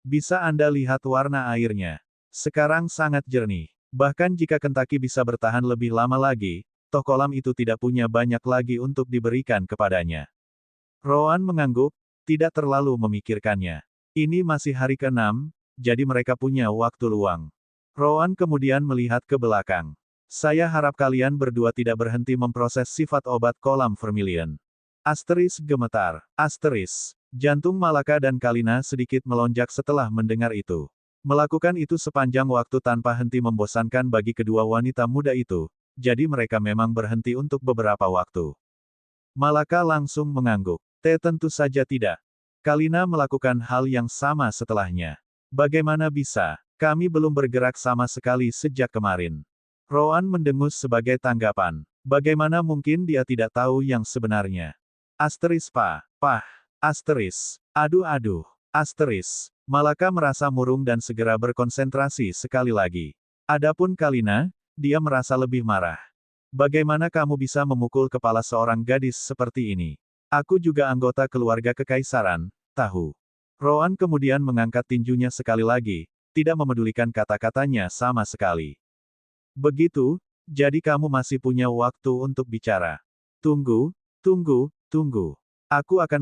Bisa Anda lihat warna airnya. Sekarang sangat jernih. Bahkan jika Kentaki bisa bertahan lebih lama lagi, toh kolam itu tidak punya banyak lagi untuk diberikan kepadanya. Rohan mengangguk, tidak terlalu memikirkannya. Ini masih hari ke-6, jadi mereka punya waktu luang. Rohan kemudian melihat ke belakang. Saya harap kalian berdua tidak berhenti memproses sifat obat kolam Vermilion. Asteris gemetar. Asteris. Jantung Malaka dan Kalina sedikit melonjak setelah mendengar itu. Melakukan itu sepanjang waktu tanpa henti membosankan bagi kedua wanita muda itu, jadi mereka memang berhenti untuk beberapa waktu. Malaka langsung mengangguk. Tentu saja tidak. Kalina melakukan hal yang sama setelahnya. Bagaimana bisa? Kami belum bergerak sama sekali sejak kemarin. Rohan mendengus sebagai tanggapan. Bagaimana mungkin dia tidak tahu yang sebenarnya? Asteris asteris. Aduh. Asteris. Malaka merasa murung dan segera berkonsentrasi sekali lagi. Adapun Kalina, dia merasa lebih marah. Bagaimana kamu bisa memukul kepala seorang gadis seperti ini? Aku juga anggota keluarga kekaisaran, tahu. Rohan kemudian mengangkat tinjunya sekali lagi, tidak memedulikan kata-katanya sama sekali. Begitu, jadi kamu masih punya waktu untuk bicara. Tunggu. Aku akan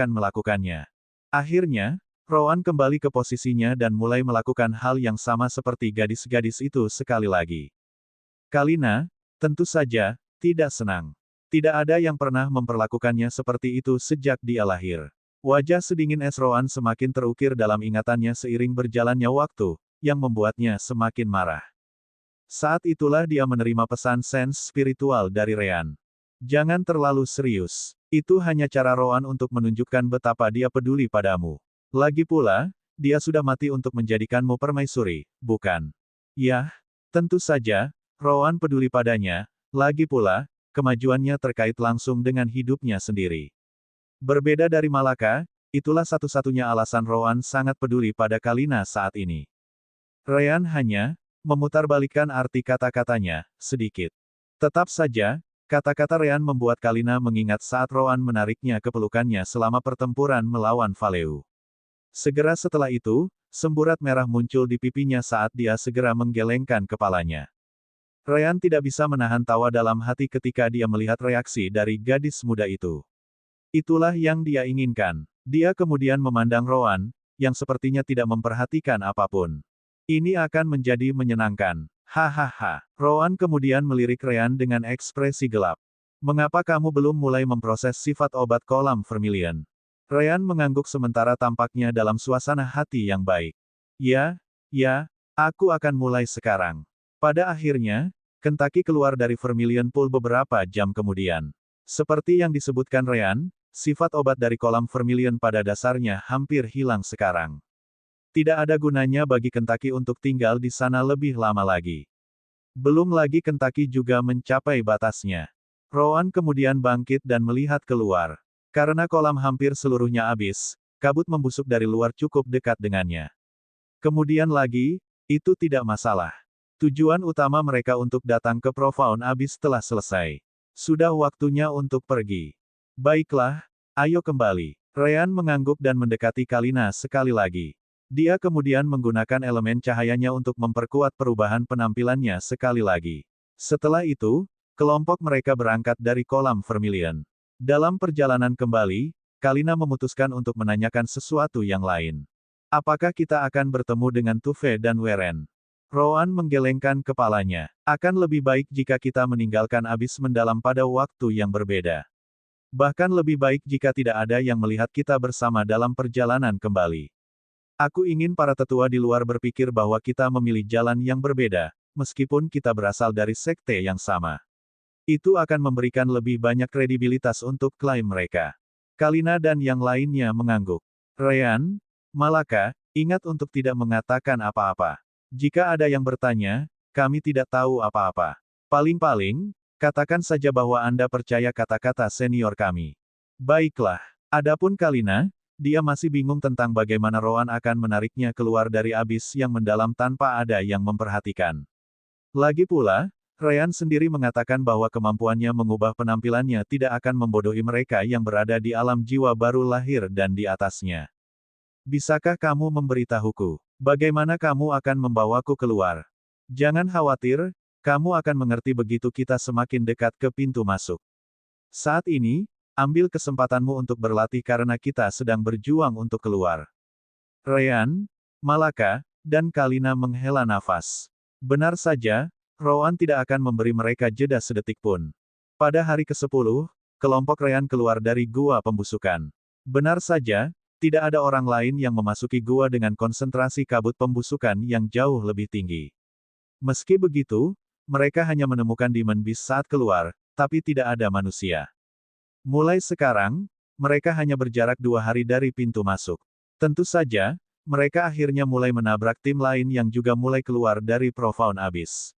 melakukannya. Akhirnya, Rohan kembali ke posisinya dan mulai melakukan hal yang sama seperti gadis-gadis itu sekali lagi. Kalina, tentu saja, tidak senang. Tidak ada yang pernah memperlakukannya seperti itu sejak dia lahir. Wajah sedingin es Rohan semakin terukir dalam ingatannya seiring berjalannya waktu, yang membuatnya semakin marah. Saat itulah dia menerima pesan sens spiritual dari Ryan. Jangan terlalu serius. Itu hanya cara Rohan untuk menunjukkan betapa dia peduli padamu. Lagi pula, dia sudah mati untuk menjadikanmu permaisuri, bukan? Yah, tentu saja, Rohan peduli padanya, lagi pula, kemajuannya terkait langsung dengan hidupnya sendiri. Berbeda dari Malaka, itulah satu-satunya alasan Rohan sangat peduli pada Kalina saat ini. Ryan hanya memutarbalikkan arti kata-katanya sedikit. Tetap saja, kata-kata Ryan membuat Kalina mengingat saat Rohan menariknya ke pelukannya selama pertempuran melawan Valeu. Segera setelah itu, semburat merah muncul di pipinya saat dia segera menggelengkan kepalanya. Ryan tidak bisa menahan tawa dalam hati ketika dia melihat reaksi dari gadis muda itu. Itulah yang dia inginkan. Dia kemudian memandang Rowan, yang sepertinya tidak memperhatikan apapun. Ini akan menjadi menyenangkan. Hahaha. Rowan kemudian melirik Ryan dengan ekspresi gelap. Mengapa kamu belum mulai memproses sifat obat kolam vermilion? Ryan mengangguk sementara tampaknya dalam suasana hati yang baik. Ya, aku akan mulai sekarang. Pada akhirnya, Kentucky keluar dari Vermilion Pool beberapa jam kemudian. Seperti yang disebutkan Ryan, sifat obat dari kolam Vermilion pada dasarnya hampir hilang sekarang. Tidak ada gunanya bagi Kentucky untuk tinggal di sana lebih lama lagi. Belum lagi Kentucky juga mencapai batasnya. Rowan kemudian bangkit dan melihat keluar. Karena kolam hampir seluruhnya habis, kabut membusuk dari luar cukup dekat dengannya. Kemudian lagi, itu tidak masalah. Tujuan utama mereka untuk datang ke Profound Abyss telah selesai. Sudah waktunya untuk pergi. Baiklah, ayo kembali. Ryan mengangguk dan mendekati Kalina sekali lagi. Dia kemudian menggunakan elemen cahayanya untuk memperkuat perubahan penampilannya sekali lagi. Setelah itu, kelompok mereka berangkat dari kolam Vermilion. Dalam perjalanan kembali, Kalina memutuskan untuk menanyakan sesuatu yang lain. Apakah kita akan bertemu dengan Tuve dan Weren? Rowan menggelengkan kepalanya. Akan lebih baik jika kita meninggalkan Abyss mendalam pada waktu yang berbeda. Bahkan lebih baik jika tidak ada yang melihat kita bersama dalam perjalanan kembali. Aku ingin para tetua di luar berpikir bahwa kita memilih jalan yang berbeda, meskipun kita berasal dari sekte yang sama. Itu akan memberikan lebih banyak kredibilitas untuk klaim mereka. Kalina dan yang lainnya mengangguk. Ryan, Malaka, ingat untuk tidak mengatakan apa-apa. Jika ada yang bertanya, kami tidak tahu apa-apa. Paling-paling, katakan saja bahwa Anda percaya kata-kata senior kami. Baiklah. Adapun Kalina, dia masih bingung tentang bagaimana Rowan akan menariknya keluar dari Abyss yang mendalam tanpa ada yang memperhatikan. Lagi pula, Ryan sendiri mengatakan bahwa kemampuannya mengubah penampilannya tidak akan membodohi mereka yang berada di alam jiwa baru lahir dan di atasnya. Bisakah kamu memberitahuku, bagaimana kamu akan membawaku keluar? Jangan khawatir, kamu akan mengerti begitu kita semakin dekat ke pintu masuk. Saat ini, ambil kesempatanmu untuk berlatih karena kita sedang berjuang untuk keluar. Ryan, Malaka, dan Kalina menghela nafas. Benar saja, Rowan tidak akan memberi mereka jeda sedetik pun. Pada hari ke-10, kelompok Ryan keluar dari gua pembusukan. Benar saja, tidak ada orang lain yang memasuki gua dengan konsentrasi kabut pembusukan yang jauh lebih tinggi. Meski begitu, mereka hanya menemukan Demon Beast saat keluar, tapi tidak ada manusia. Mulai sekarang, mereka hanya berjarak 2 hari dari pintu masuk. Tentu saja, mereka akhirnya mulai menabrak tim lain yang juga mulai keluar dari Profound Abyss.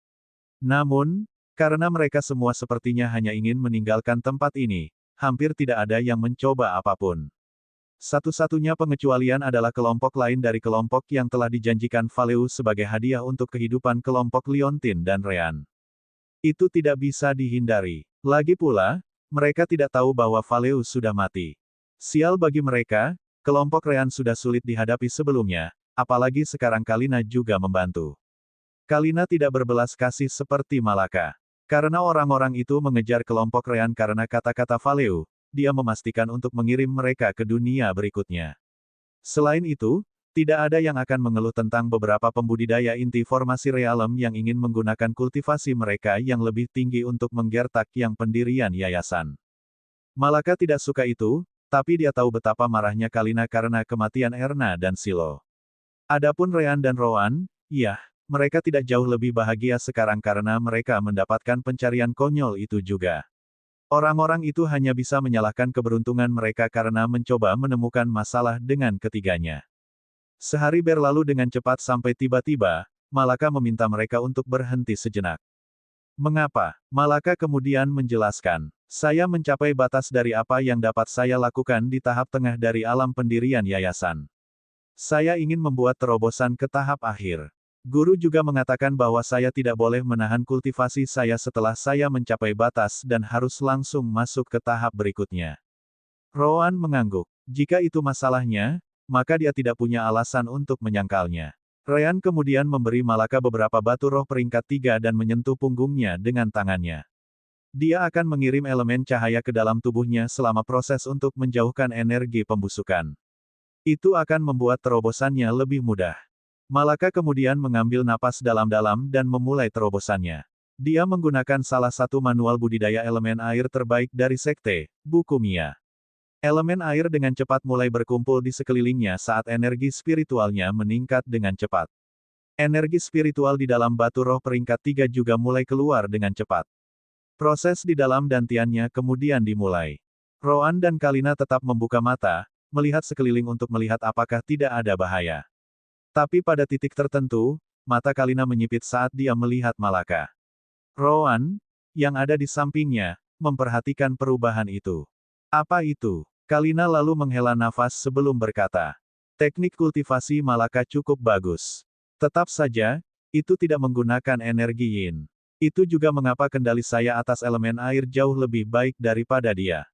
Namun, karena mereka semua sepertinya hanya ingin meninggalkan tempat ini, hampir tidak ada yang mencoba apapun. Satu-satunya pengecualian adalah kelompok lain dari kelompok yang telah dijanjikan Valeu sebagai hadiah untuk kehidupan kelompok Leontin dan Ryan. Itu tidak bisa dihindari. Lagi pula, mereka tidak tahu bahwa Valeu sudah mati. Sial bagi mereka, kelompok Ryan sudah sulit dihadapi sebelumnya, apalagi sekarang Kalina juga membantu. Kalina tidak berbelas kasih seperti Malaka. Karena orang-orang itu mengejar kelompok Ryan karena kata-kata Valeu, dia memastikan untuk mengirim mereka ke dunia berikutnya. Selain itu, tidak ada yang akan mengeluh tentang beberapa pembudidaya inti formasi realem yang ingin menggunakan kultivasi mereka yang lebih tinggi untuk menggertak yang pendirian yayasan. Malaka tidak suka itu, tapi dia tahu betapa marahnya Kalina karena kematian Erna dan Silo. Adapun Ryan dan Rowan, ya, mereka tidak jauh lebih bahagia sekarang karena mereka mendapatkan pencarian konyol itu juga. Orang-orang itu hanya bisa menyalahkan keberuntungan mereka karena mencoba menemukan masalah dengan ketiganya. Sehari berlalu dengan cepat sampai tiba-tiba, Malaka meminta mereka untuk berhenti sejenak. Mengapa? Malaka kemudian menjelaskan. Saya mencapai batas dari apa yang dapat saya lakukan di tahap tengah dari alam pendirian yayasan. Saya ingin membuat terobosan ke tahap akhir. Guru juga mengatakan bahwa saya tidak boleh menahan kultivasi saya setelah saya mencapai batas dan harus langsung masuk ke tahap berikutnya. Rowan mengangguk. Jika itu masalahnya, maka dia tidak punya alasan untuk menyangkalnya. Ryan kemudian memberi Malaka beberapa batu roh peringkat 3 dan menyentuh punggungnya dengan tangannya. Dia akan mengirim elemen cahaya ke dalam tubuhnya selama proses untuk menjauhkan energi pembusukan. Itu akan membuat terobosannya lebih mudah. Malaka kemudian mengambil napas dalam-dalam dan memulai terobosannya. Dia menggunakan salah satu manual budidaya elemen air terbaik dari sekte, buku Mia. Elemen air dengan cepat mulai berkumpul di sekelilingnya saat energi spiritualnya meningkat dengan cepat. Energi spiritual di dalam batu roh peringkat 3 juga mulai keluar dengan cepat. Proses di dalam dantiannya kemudian dimulai. Roan dan Kalina tetap membuka mata, melihat sekeliling untuk melihat apakah tidak ada bahaya. Tapi pada titik tertentu, mata Kalina menyipit saat dia melihat Malaka. Roan, yang ada di sampingnya, memperhatikan perubahan itu. Apa itu? Kalina lalu menghela nafas sebelum berkata. Teknik kultivasi Malaka cukup bagus. Tetap saja, itu tidak menggunakan energi yin. Itu juga mengapa kendali saya atas elemen air jauh lebih baik daripada dia.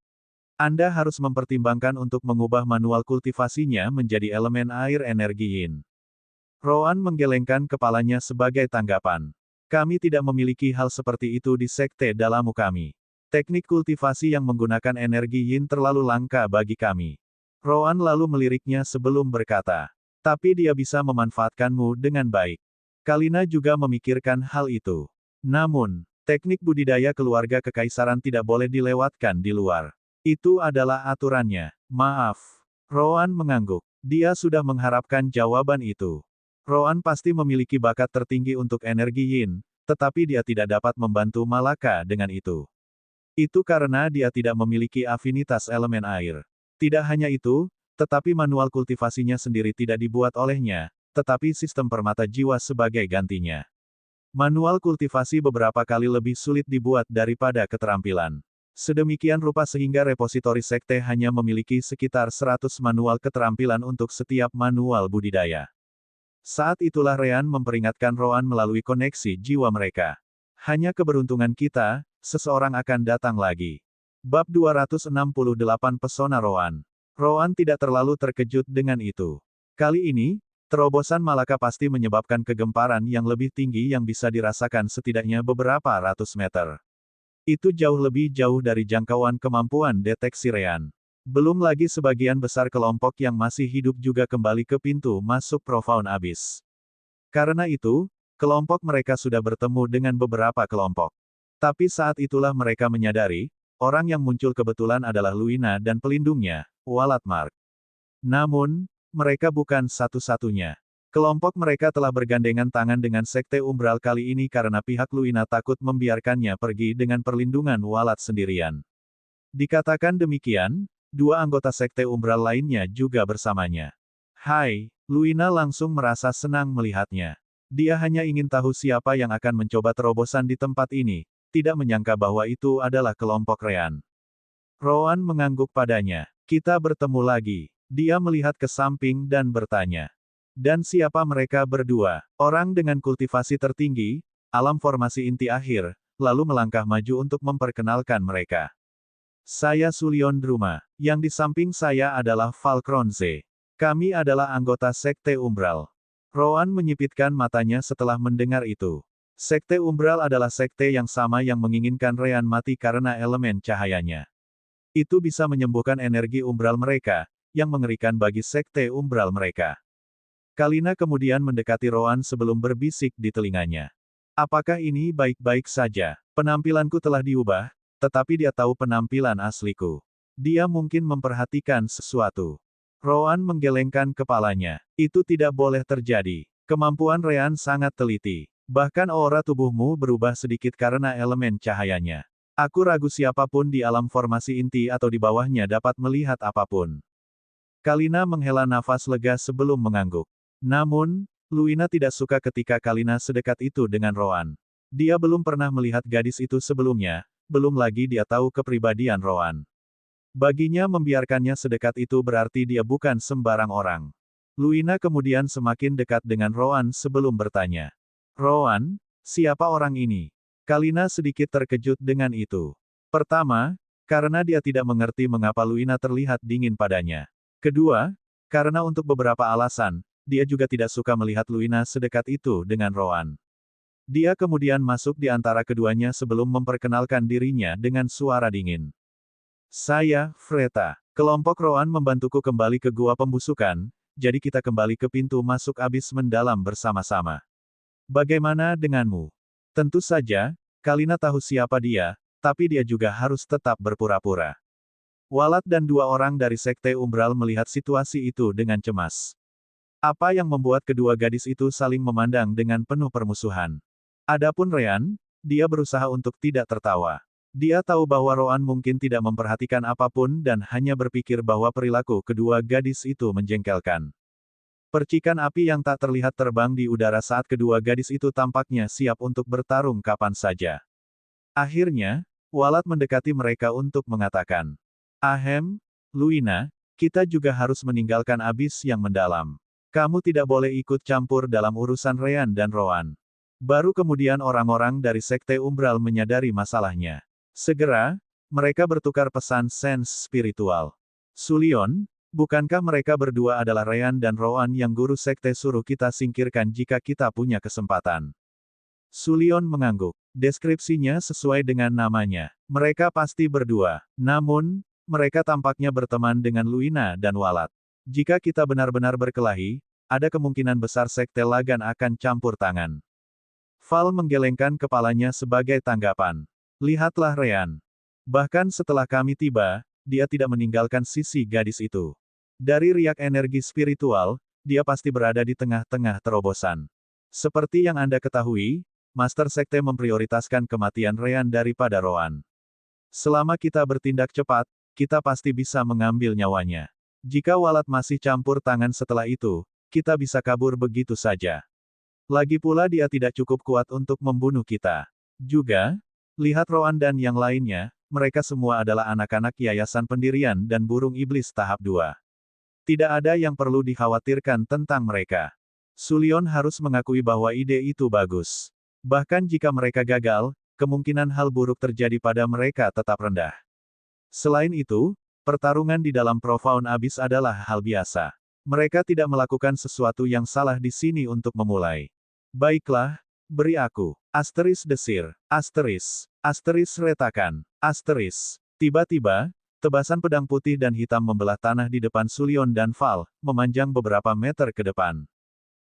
Anda harus mempertimbangkan untuk mengubah manual kultivasinya menjadi elemen air energi yin. Roan menggelengkan kepalanya sebagai tanggapan. Kami tidak memiliki hal seperti itu di sekte Dalamu kami. Teknik kultivasi yang menggunakan energi yin terlalu langka bagi kami. Roan lalu meliriknya sebelum berkata. Tapi dia bisa memanfaatkanmu dengan baik. Kalina juga memikirkan hal itu. Namun, teknik budidaya keluarga kekaisaran tidak boleh dilewatkan di luar. Itu adalah aturannya. Maaf. Roan mengangguk. Dia sudah mengharapkan jawaban itu. Roan pasti memiliki bakat tertinggi untuk energi yin, tetapi dia tidak dapat membantu Malaka dengan itu. Itu karena dia tidak memiliki afinitas elemen air. Tidak hanya itu, tetapi manual kultivasinya sendiri tidak dibuat olehnya, tetapi sistem permata jiwa sebagai gantinya. Manual kultivasi beberapa kali lebih sulit dibuat daripada keterampilan. Sedemikian rupa sehingga repositori sekte hanya memiliki sekitar 100 manual keterampilan untuk setiap manual budidaya. Saat itulah Ryan memperingatkan Roan melalui koneksi jiwa mereka. Hanya keberuntungan kita, seseorang akan datang lagi. Bab 268 Pesona Roan. Roan tidak terlalu terkejut dengan itu. Kali ini, terobosan Malaka pasti menyebabkan kegemparan yang lebih tinggi yang bisa dirasakan setidaknya beberapa ratus meter. Itu jauh lebih jauh dari jangkauan kemampuan deteksi Ryan. Belum lagi sebagian besar kelompok yang masih hidup juga kembali ke pintu masuk Profound Abyss. Karena itu, kelompok mereka sudah bertemu dengan beberapa kelompok. Tapi saat itulah mereka menyadari, orang yang muncul kebetulan adalah Luina dan pelindungnya, Walatmark. Namun, mereka bukan satu-satunya. Kelompok mereka telah bergandengan tangan dengan Sekte Umbral kali ini karena pihak Luina takut membiarkannya pergi dengan perlindungan Walat sendirian. Dikatakan demikian, dua anggota Sekte Umbral lainnya juga bersamanya. Hai, Luina langsung merasa senang melihatnya. Dia hanya ingin tahu siapa yang akan mencoba terobosan di tempat ini, tidak menyangka bahwa itu adalah kelompok Ryan. Roan mengangguk padanya. Kita bertemu lagi. Dia melihat ke samping dan bertanya. Dan siapa mereka berdua? Orang dengan kultivasi tertinggi, alam formasi inti akhir, lalu melangkah maju untuk memperkenalkan mereka. Saya Sulion Druma. Yang di samping saya adalah Falkronze. Kami adalah anggota Sekte Umbral. Roan menyipitkan matanya setelah mendengar itu. Sekte Umbral adalah sekte yang sama yang menginginkan Ryan mati karena elemen cahayanya. Itu bisa menyembuhkan energi umbral mereka, yang mengerikan bagi sekte umbral mereka. Kalina kemudian mendekati Roan sebelum berbisik di telinganya. Apakah ini baik-baik saja? Penampilanku telah diubah, tetapi dia tahu penampilan asliku. Dia mungkin memperhatikan sesuatu. Roan menggelengkan kepalanya. Itu tidak boleh terjadi. Kemampuan Ryan sangat teliti. Bahkan aura tubuhmu berubah sedikit karena elemen cahayanya. Aku ragu siapapun di alam formasi inti atau di bawahnya dapat melihat apapun. Kalina menghela nafas lega sebelum mengangguk. Namun, Luina tidak suka ketika Kalina sedekat itu dengan Roan. Dia belum pernah melihat gadis itu sebelumnya, belum lagi dia tahu kepribadian Roan. Baginya membiarkannya sedekat itu berarti dia bukan sembarang orang. Luina kemudian semakin dekat dengan Roan sebelum bertanya. Roan, siapa orang ini? Kalina sedikit terkejut dengan itu. Pertama, karena dia tidak mengerti mengapa Luina terlihat dingin padanya. Kedua, karena untuk beberapa alasan, dia juga tidak suka melihat Luina sedekat itu dengan Roan. Dia kemudian masuk di antara keduanya sebelum memperkenalkan dirinya dengan suara dingin. Saya, Freta. Kelompok Roan membantuku kembali ke gua pembusukan, jadi kita kembali ke pintu masuk abis mendalam bersama-sama. Bagaimana denganmu? Tentu saja, Kalina tahu siapa dia, tapi dia juga harus tetap berpura-pura. Walat dan dua orang dari Sekte Umbral melihat situasi itu dengan cemas. Apa yang membuat kedua gadis itu saling memandang dengan penuh permusuhan? Adapun Rean, dia berusaha untuk tidak tertawa. Dia tahu bahwa Roan mungkin tidak memperhatikan apapun dan hanya berpikir bahwa perilaku kedua gadis itu menjengkelkan. Percikan api yang tak terlihat terbang di udara saat kedua gadis itu tampaknya siap untuk bertarung kapan saja. Akhirnya, Walat mendekati mereka untuk mengatakan, "Ahem, Luina, kita juga harus meninggalkan abis yang mendalam. Kamu tidak boleh ikut campur dalam urusan Rean dan Roan." Baru kemudian orang-orang dari Sekte Umbral menyadari masalahnya. Segera, mereka bertukar pesan sens spiritual. Sulion, bukankah mereka berdua adalah Rean dan Roan yang guru Sekte suruh kita singkirkan jika kita punya kesempatan? Sulion mengangguk. Deskripsinya sesuai dengan namanya. Mereka pasti berdua. Namun, mereka tampaknya berteman dengan Luina dan Walat. Jika kita benar-benar berkelahi, ada kemungkinan besar Sekte Lagan akan campur tangan. Val menggelengkan kepalanya sebagai tanggapan. Lihatlah Rean. Bahkan setelah kami tiba, dia tidak meninggalkan sisi gadis itu. Dari riak energi spiritual, dia pasti berada di tengah-tengah terobosan. Seperti yang Anda ketahui, Master Sekte memprioritaskan kematian Rean daripada Roan. Selama kita bertindak cepat, kita pasti bisa mengambil nyawanya. Jika Walat masih campur tangan setelah itu, kita bisa kabur begitu saja. Lagi pula dia tidak cukup kuat untuk membunuh kita. Juga, lihat Roan dan yang lainnya, mereka semua adalah anak-anak Yayasan Pendirian dan Burung Iblis tahap 2. Tidak ada yang perlu dikhawatirkan tentang mereka. Sulion harus mengakui bahwa ide itu bagus. Bahkan jika mereka gagal, kemungkinan hal buruk terjadi pada mereka tetap rendah. Selain itu, pertarungan di dalam Profound Abyss adalah hal biasa. Mereka tidak melakukan sesuatu yang salah di sini untuk memulai. Baiklah, beri aku. Asteris desir. Asteris retakan. Tiba-tiba, tebasan pedang putih dan hitam membelah tanah di depan Sulion dan Val, memanjang beberapa meter ke depan.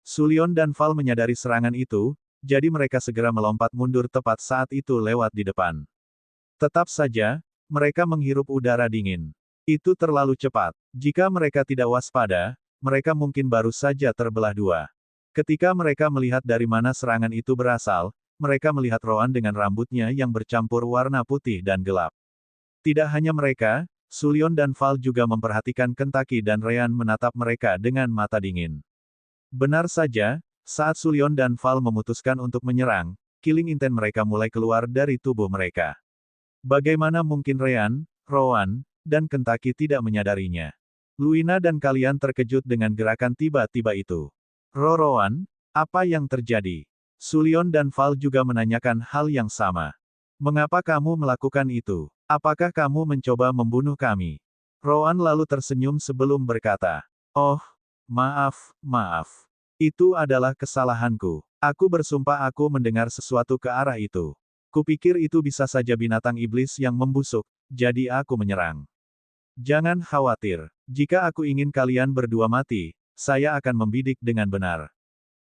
Sulion dan Val menyadari serangan itu, jadi mereka segera melompat mundur tepat saat itu lewat di depan. Tetap saja, mereka menghirup udara dingin. Itu terlalu cepat. Jika mereka tidak waspada, mereka mungkin baru saja terbelah dua. Ketika mereka melihat dari mana serangan itu berasal, mereka melihat Roan dengan rambutnya yang bercampur warna putih dan gelap. Tidak hanya mereka, Sulion dan Val juga memperhatikan Kentaki dan Rean menatap mereka dengan mata dingin. Benar saja, saat Sulion dan Val memutuskan untuk menyerang, killing intent mereka mulai keluar dari tubuh mereka. Bagaimana mungkin Rean, Roan, dan Kentaki tidak menyadarinya? Luina dan kalian terkejut dengan gerakan tiba-tiba itu. Roan, apa yang terjadi? Sulion dan Val juga menanyakan hal yang sama. Mengapa kamu melakukan itu? Apakah kamu mencoba membunuh kami? Roan lalu tersenyum sebelum berkata, "Oh, maaf. Itu adalah kesalahanku. Aku bersumpah aku mendengar sesuatu ke arah itu. Kupikir itu bisa saja binatang iblis yang membusuk, jadi aku menyerang. Jangan khawatir. Jika aku ingin kalian berdua mati, saya akan membidik dengan benar.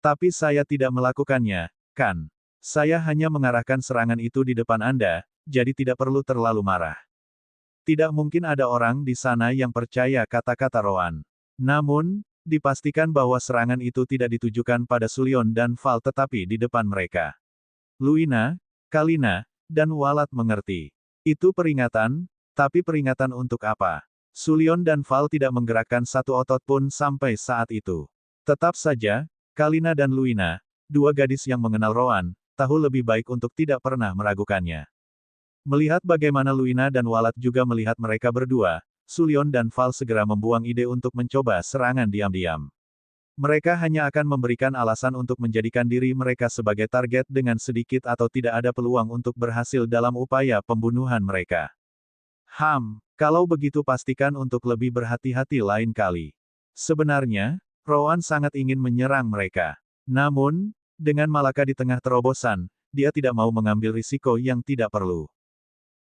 Tapi saya tidak melakukannya, kan? Saya hanya mengarahkan serangan itu di depan Anda, jadi tidak perlu terlalu marah." Tidak mungkin ada orang di sana yang percaya kata-kata Roan. Namun, dipastikan bahwa serangan itu tidak ditujukan pada Sulion dan Val tetapi di depan mereka. Luina, Kalina, dan Walat mengerti. Itu peringatan, tapi peringatan untuk apa? Sulion dan Val tidak menggerakkan satu otot pun sampai saat itu. Tetap saja, Kalina dan Luina, dua gadis yang mengenal Roan, tahu lebih baik untuk tidak pernah meragukannya. Melihat bagaimana Luina dan Walat juga melihat mereka berdua, Sulion dan Val segera membuang ide untuk mencoba serangan diam-diam. Mereka hanya akan memberikan alasan untuk menjadikan diri mereka sebagai target dengan sedikit atau tidak ada peluang untuk berhasil dalam upaya pembunuhan mereka. Kalau begitu pastikan untuk lebih berhati-hati lain kali. Sebenarnya, Rowan sangat ingin menyerang mereka. Namun, dengan Malaka di tengah terobosan, dia tidak mau mengambil risiko yang tidak perlu.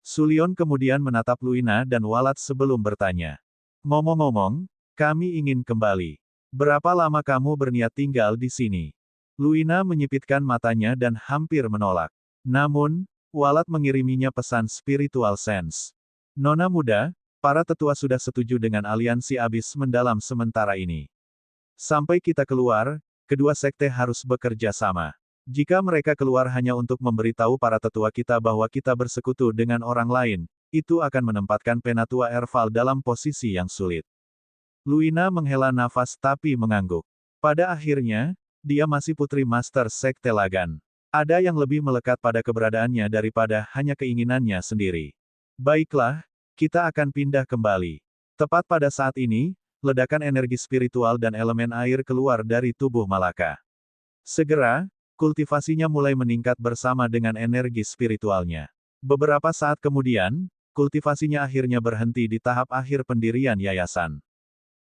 Sulion kemudian menatap Luina dan Walat sebelum bertanya. Ngomong-ngomong, kami ingin kembali. Berapa lama kamu berniat tinggal di sini? Luina menyipitkan matanya dan hampir menolak. Namun, Walat mengiriminya pesan spiritual sense. Nona muda, para tetua sudah setuju dengan aliansi abis mendalam sementara ini. Sampai kita keluar, kedua sekte harus bekerja sama. Jika mereka keluar hanya untuk memberitahu para tetua kita bahwa kita bersekutu dengan orang lain, itu akan menempatkan Penatua Erval dalam posisi yang sulit. Luina menghela nafas tapi mengangguk. Pada akhirnya, dia masih putri Master Sekte Lagan. Ada yang lebih melekat pada keberadaannya daripada hanya keinginannya sendiri. Baiklah, kita akan pindah kembali. Tepat pada saat ini, ledakan energi spiritual dan elemen air keluar dari tubuh Malaka. Segera, kultivasinya mulai meningkat bersama dengan energi spiritualnya. Beberapa saat kemudian, kultivasinya akhirnya berhenti di tahap akhir pendirian yayasan.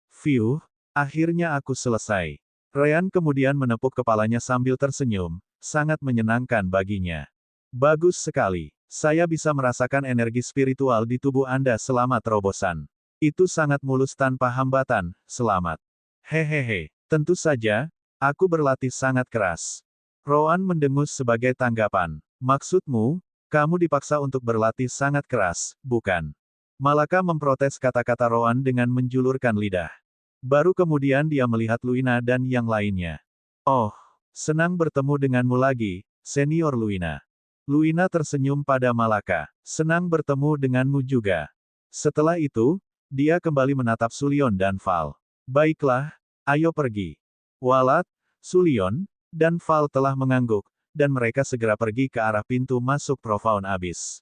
Fiuh, akhirnya aku selesai. Ryan kemudian menepuk kepalanya sambil tersenyum, sangat menyenangkan baginya. Bagus sekali. Saya bisa merasakan energi spiritual di tubuh Anda selama terobosan. Itu sangat mulus tanpa hambatan, selamat. Hehehe, tentu saja, aku berlatih sangat keras. Rowan mendengus sebagai tanggapan. Maksudmu, kamu dipaksa untuk berlatih sangat keras, bukan? Malaka memprotes kata-kata Rowan dengan menjulurkan lidah. Baru kemudian dia melihat Luina dan yang lainnya. Oh, senang bertemu denganmu lagi, Senior Luina. Luina tersenyum pada Malaka. Senang bertemu denganmu juga. Setelah itu, dia kembali menatap Sulion dan Val. Baiklah, ayo pergi. Walat, Sulion, dan Val telah mengangguk, dan mereka segera pergi ke arah pintu masuk Profound Abyss.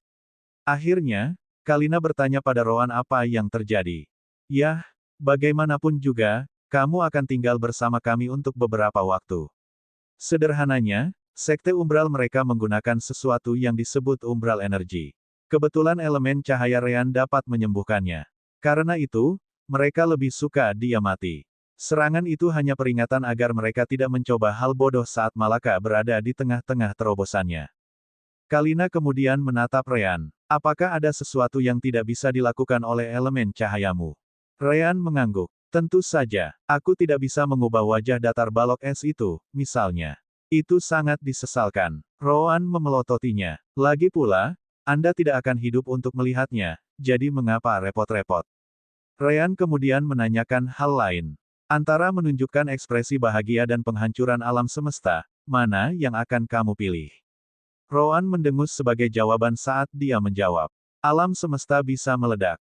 Akhirnya, Kalina bertanya pada Rowan apa yang terjadi. Yah, bagaimanapun juga, kamu akan tinggal bersama kami untuk beberapa waktu. Sederhananya, sekte umbral mereka menggunakan sesuatu yang disebut umbral energi. Kebetulan elemen cahaya Rean dapat menyembuhkannya. Karena itu, mereka lebih suka dia mati. Serangan itu hanya peringatan agar mereka tidak mencoba hal bodoh saat Malaka berada di tengah-tengah terobosannya. Kalina kemudian menatap Rean. Apakah ada sesuatu yang tidak bisa dilakukan oleh elemen cahayamu? Rean mengangguk. Tentu saja, aku tidak bisa mengubah wajah datar balok es itu, misalnya. Itu sangat disesalkan. Rowan memelototinya. Lagi pula, Anda tidak akan hidup untuk melihatnya, jadi mengapa repot-repot? Rean kemudian menanyakan hal lain. Antara menunjukkan ekspresi bahagia dan penghancuran alam semesta, mana yang akan kamu pilih? Rowan mendengus sebagai jawaban saat dia menjawab. Alam semesta bisa meledak.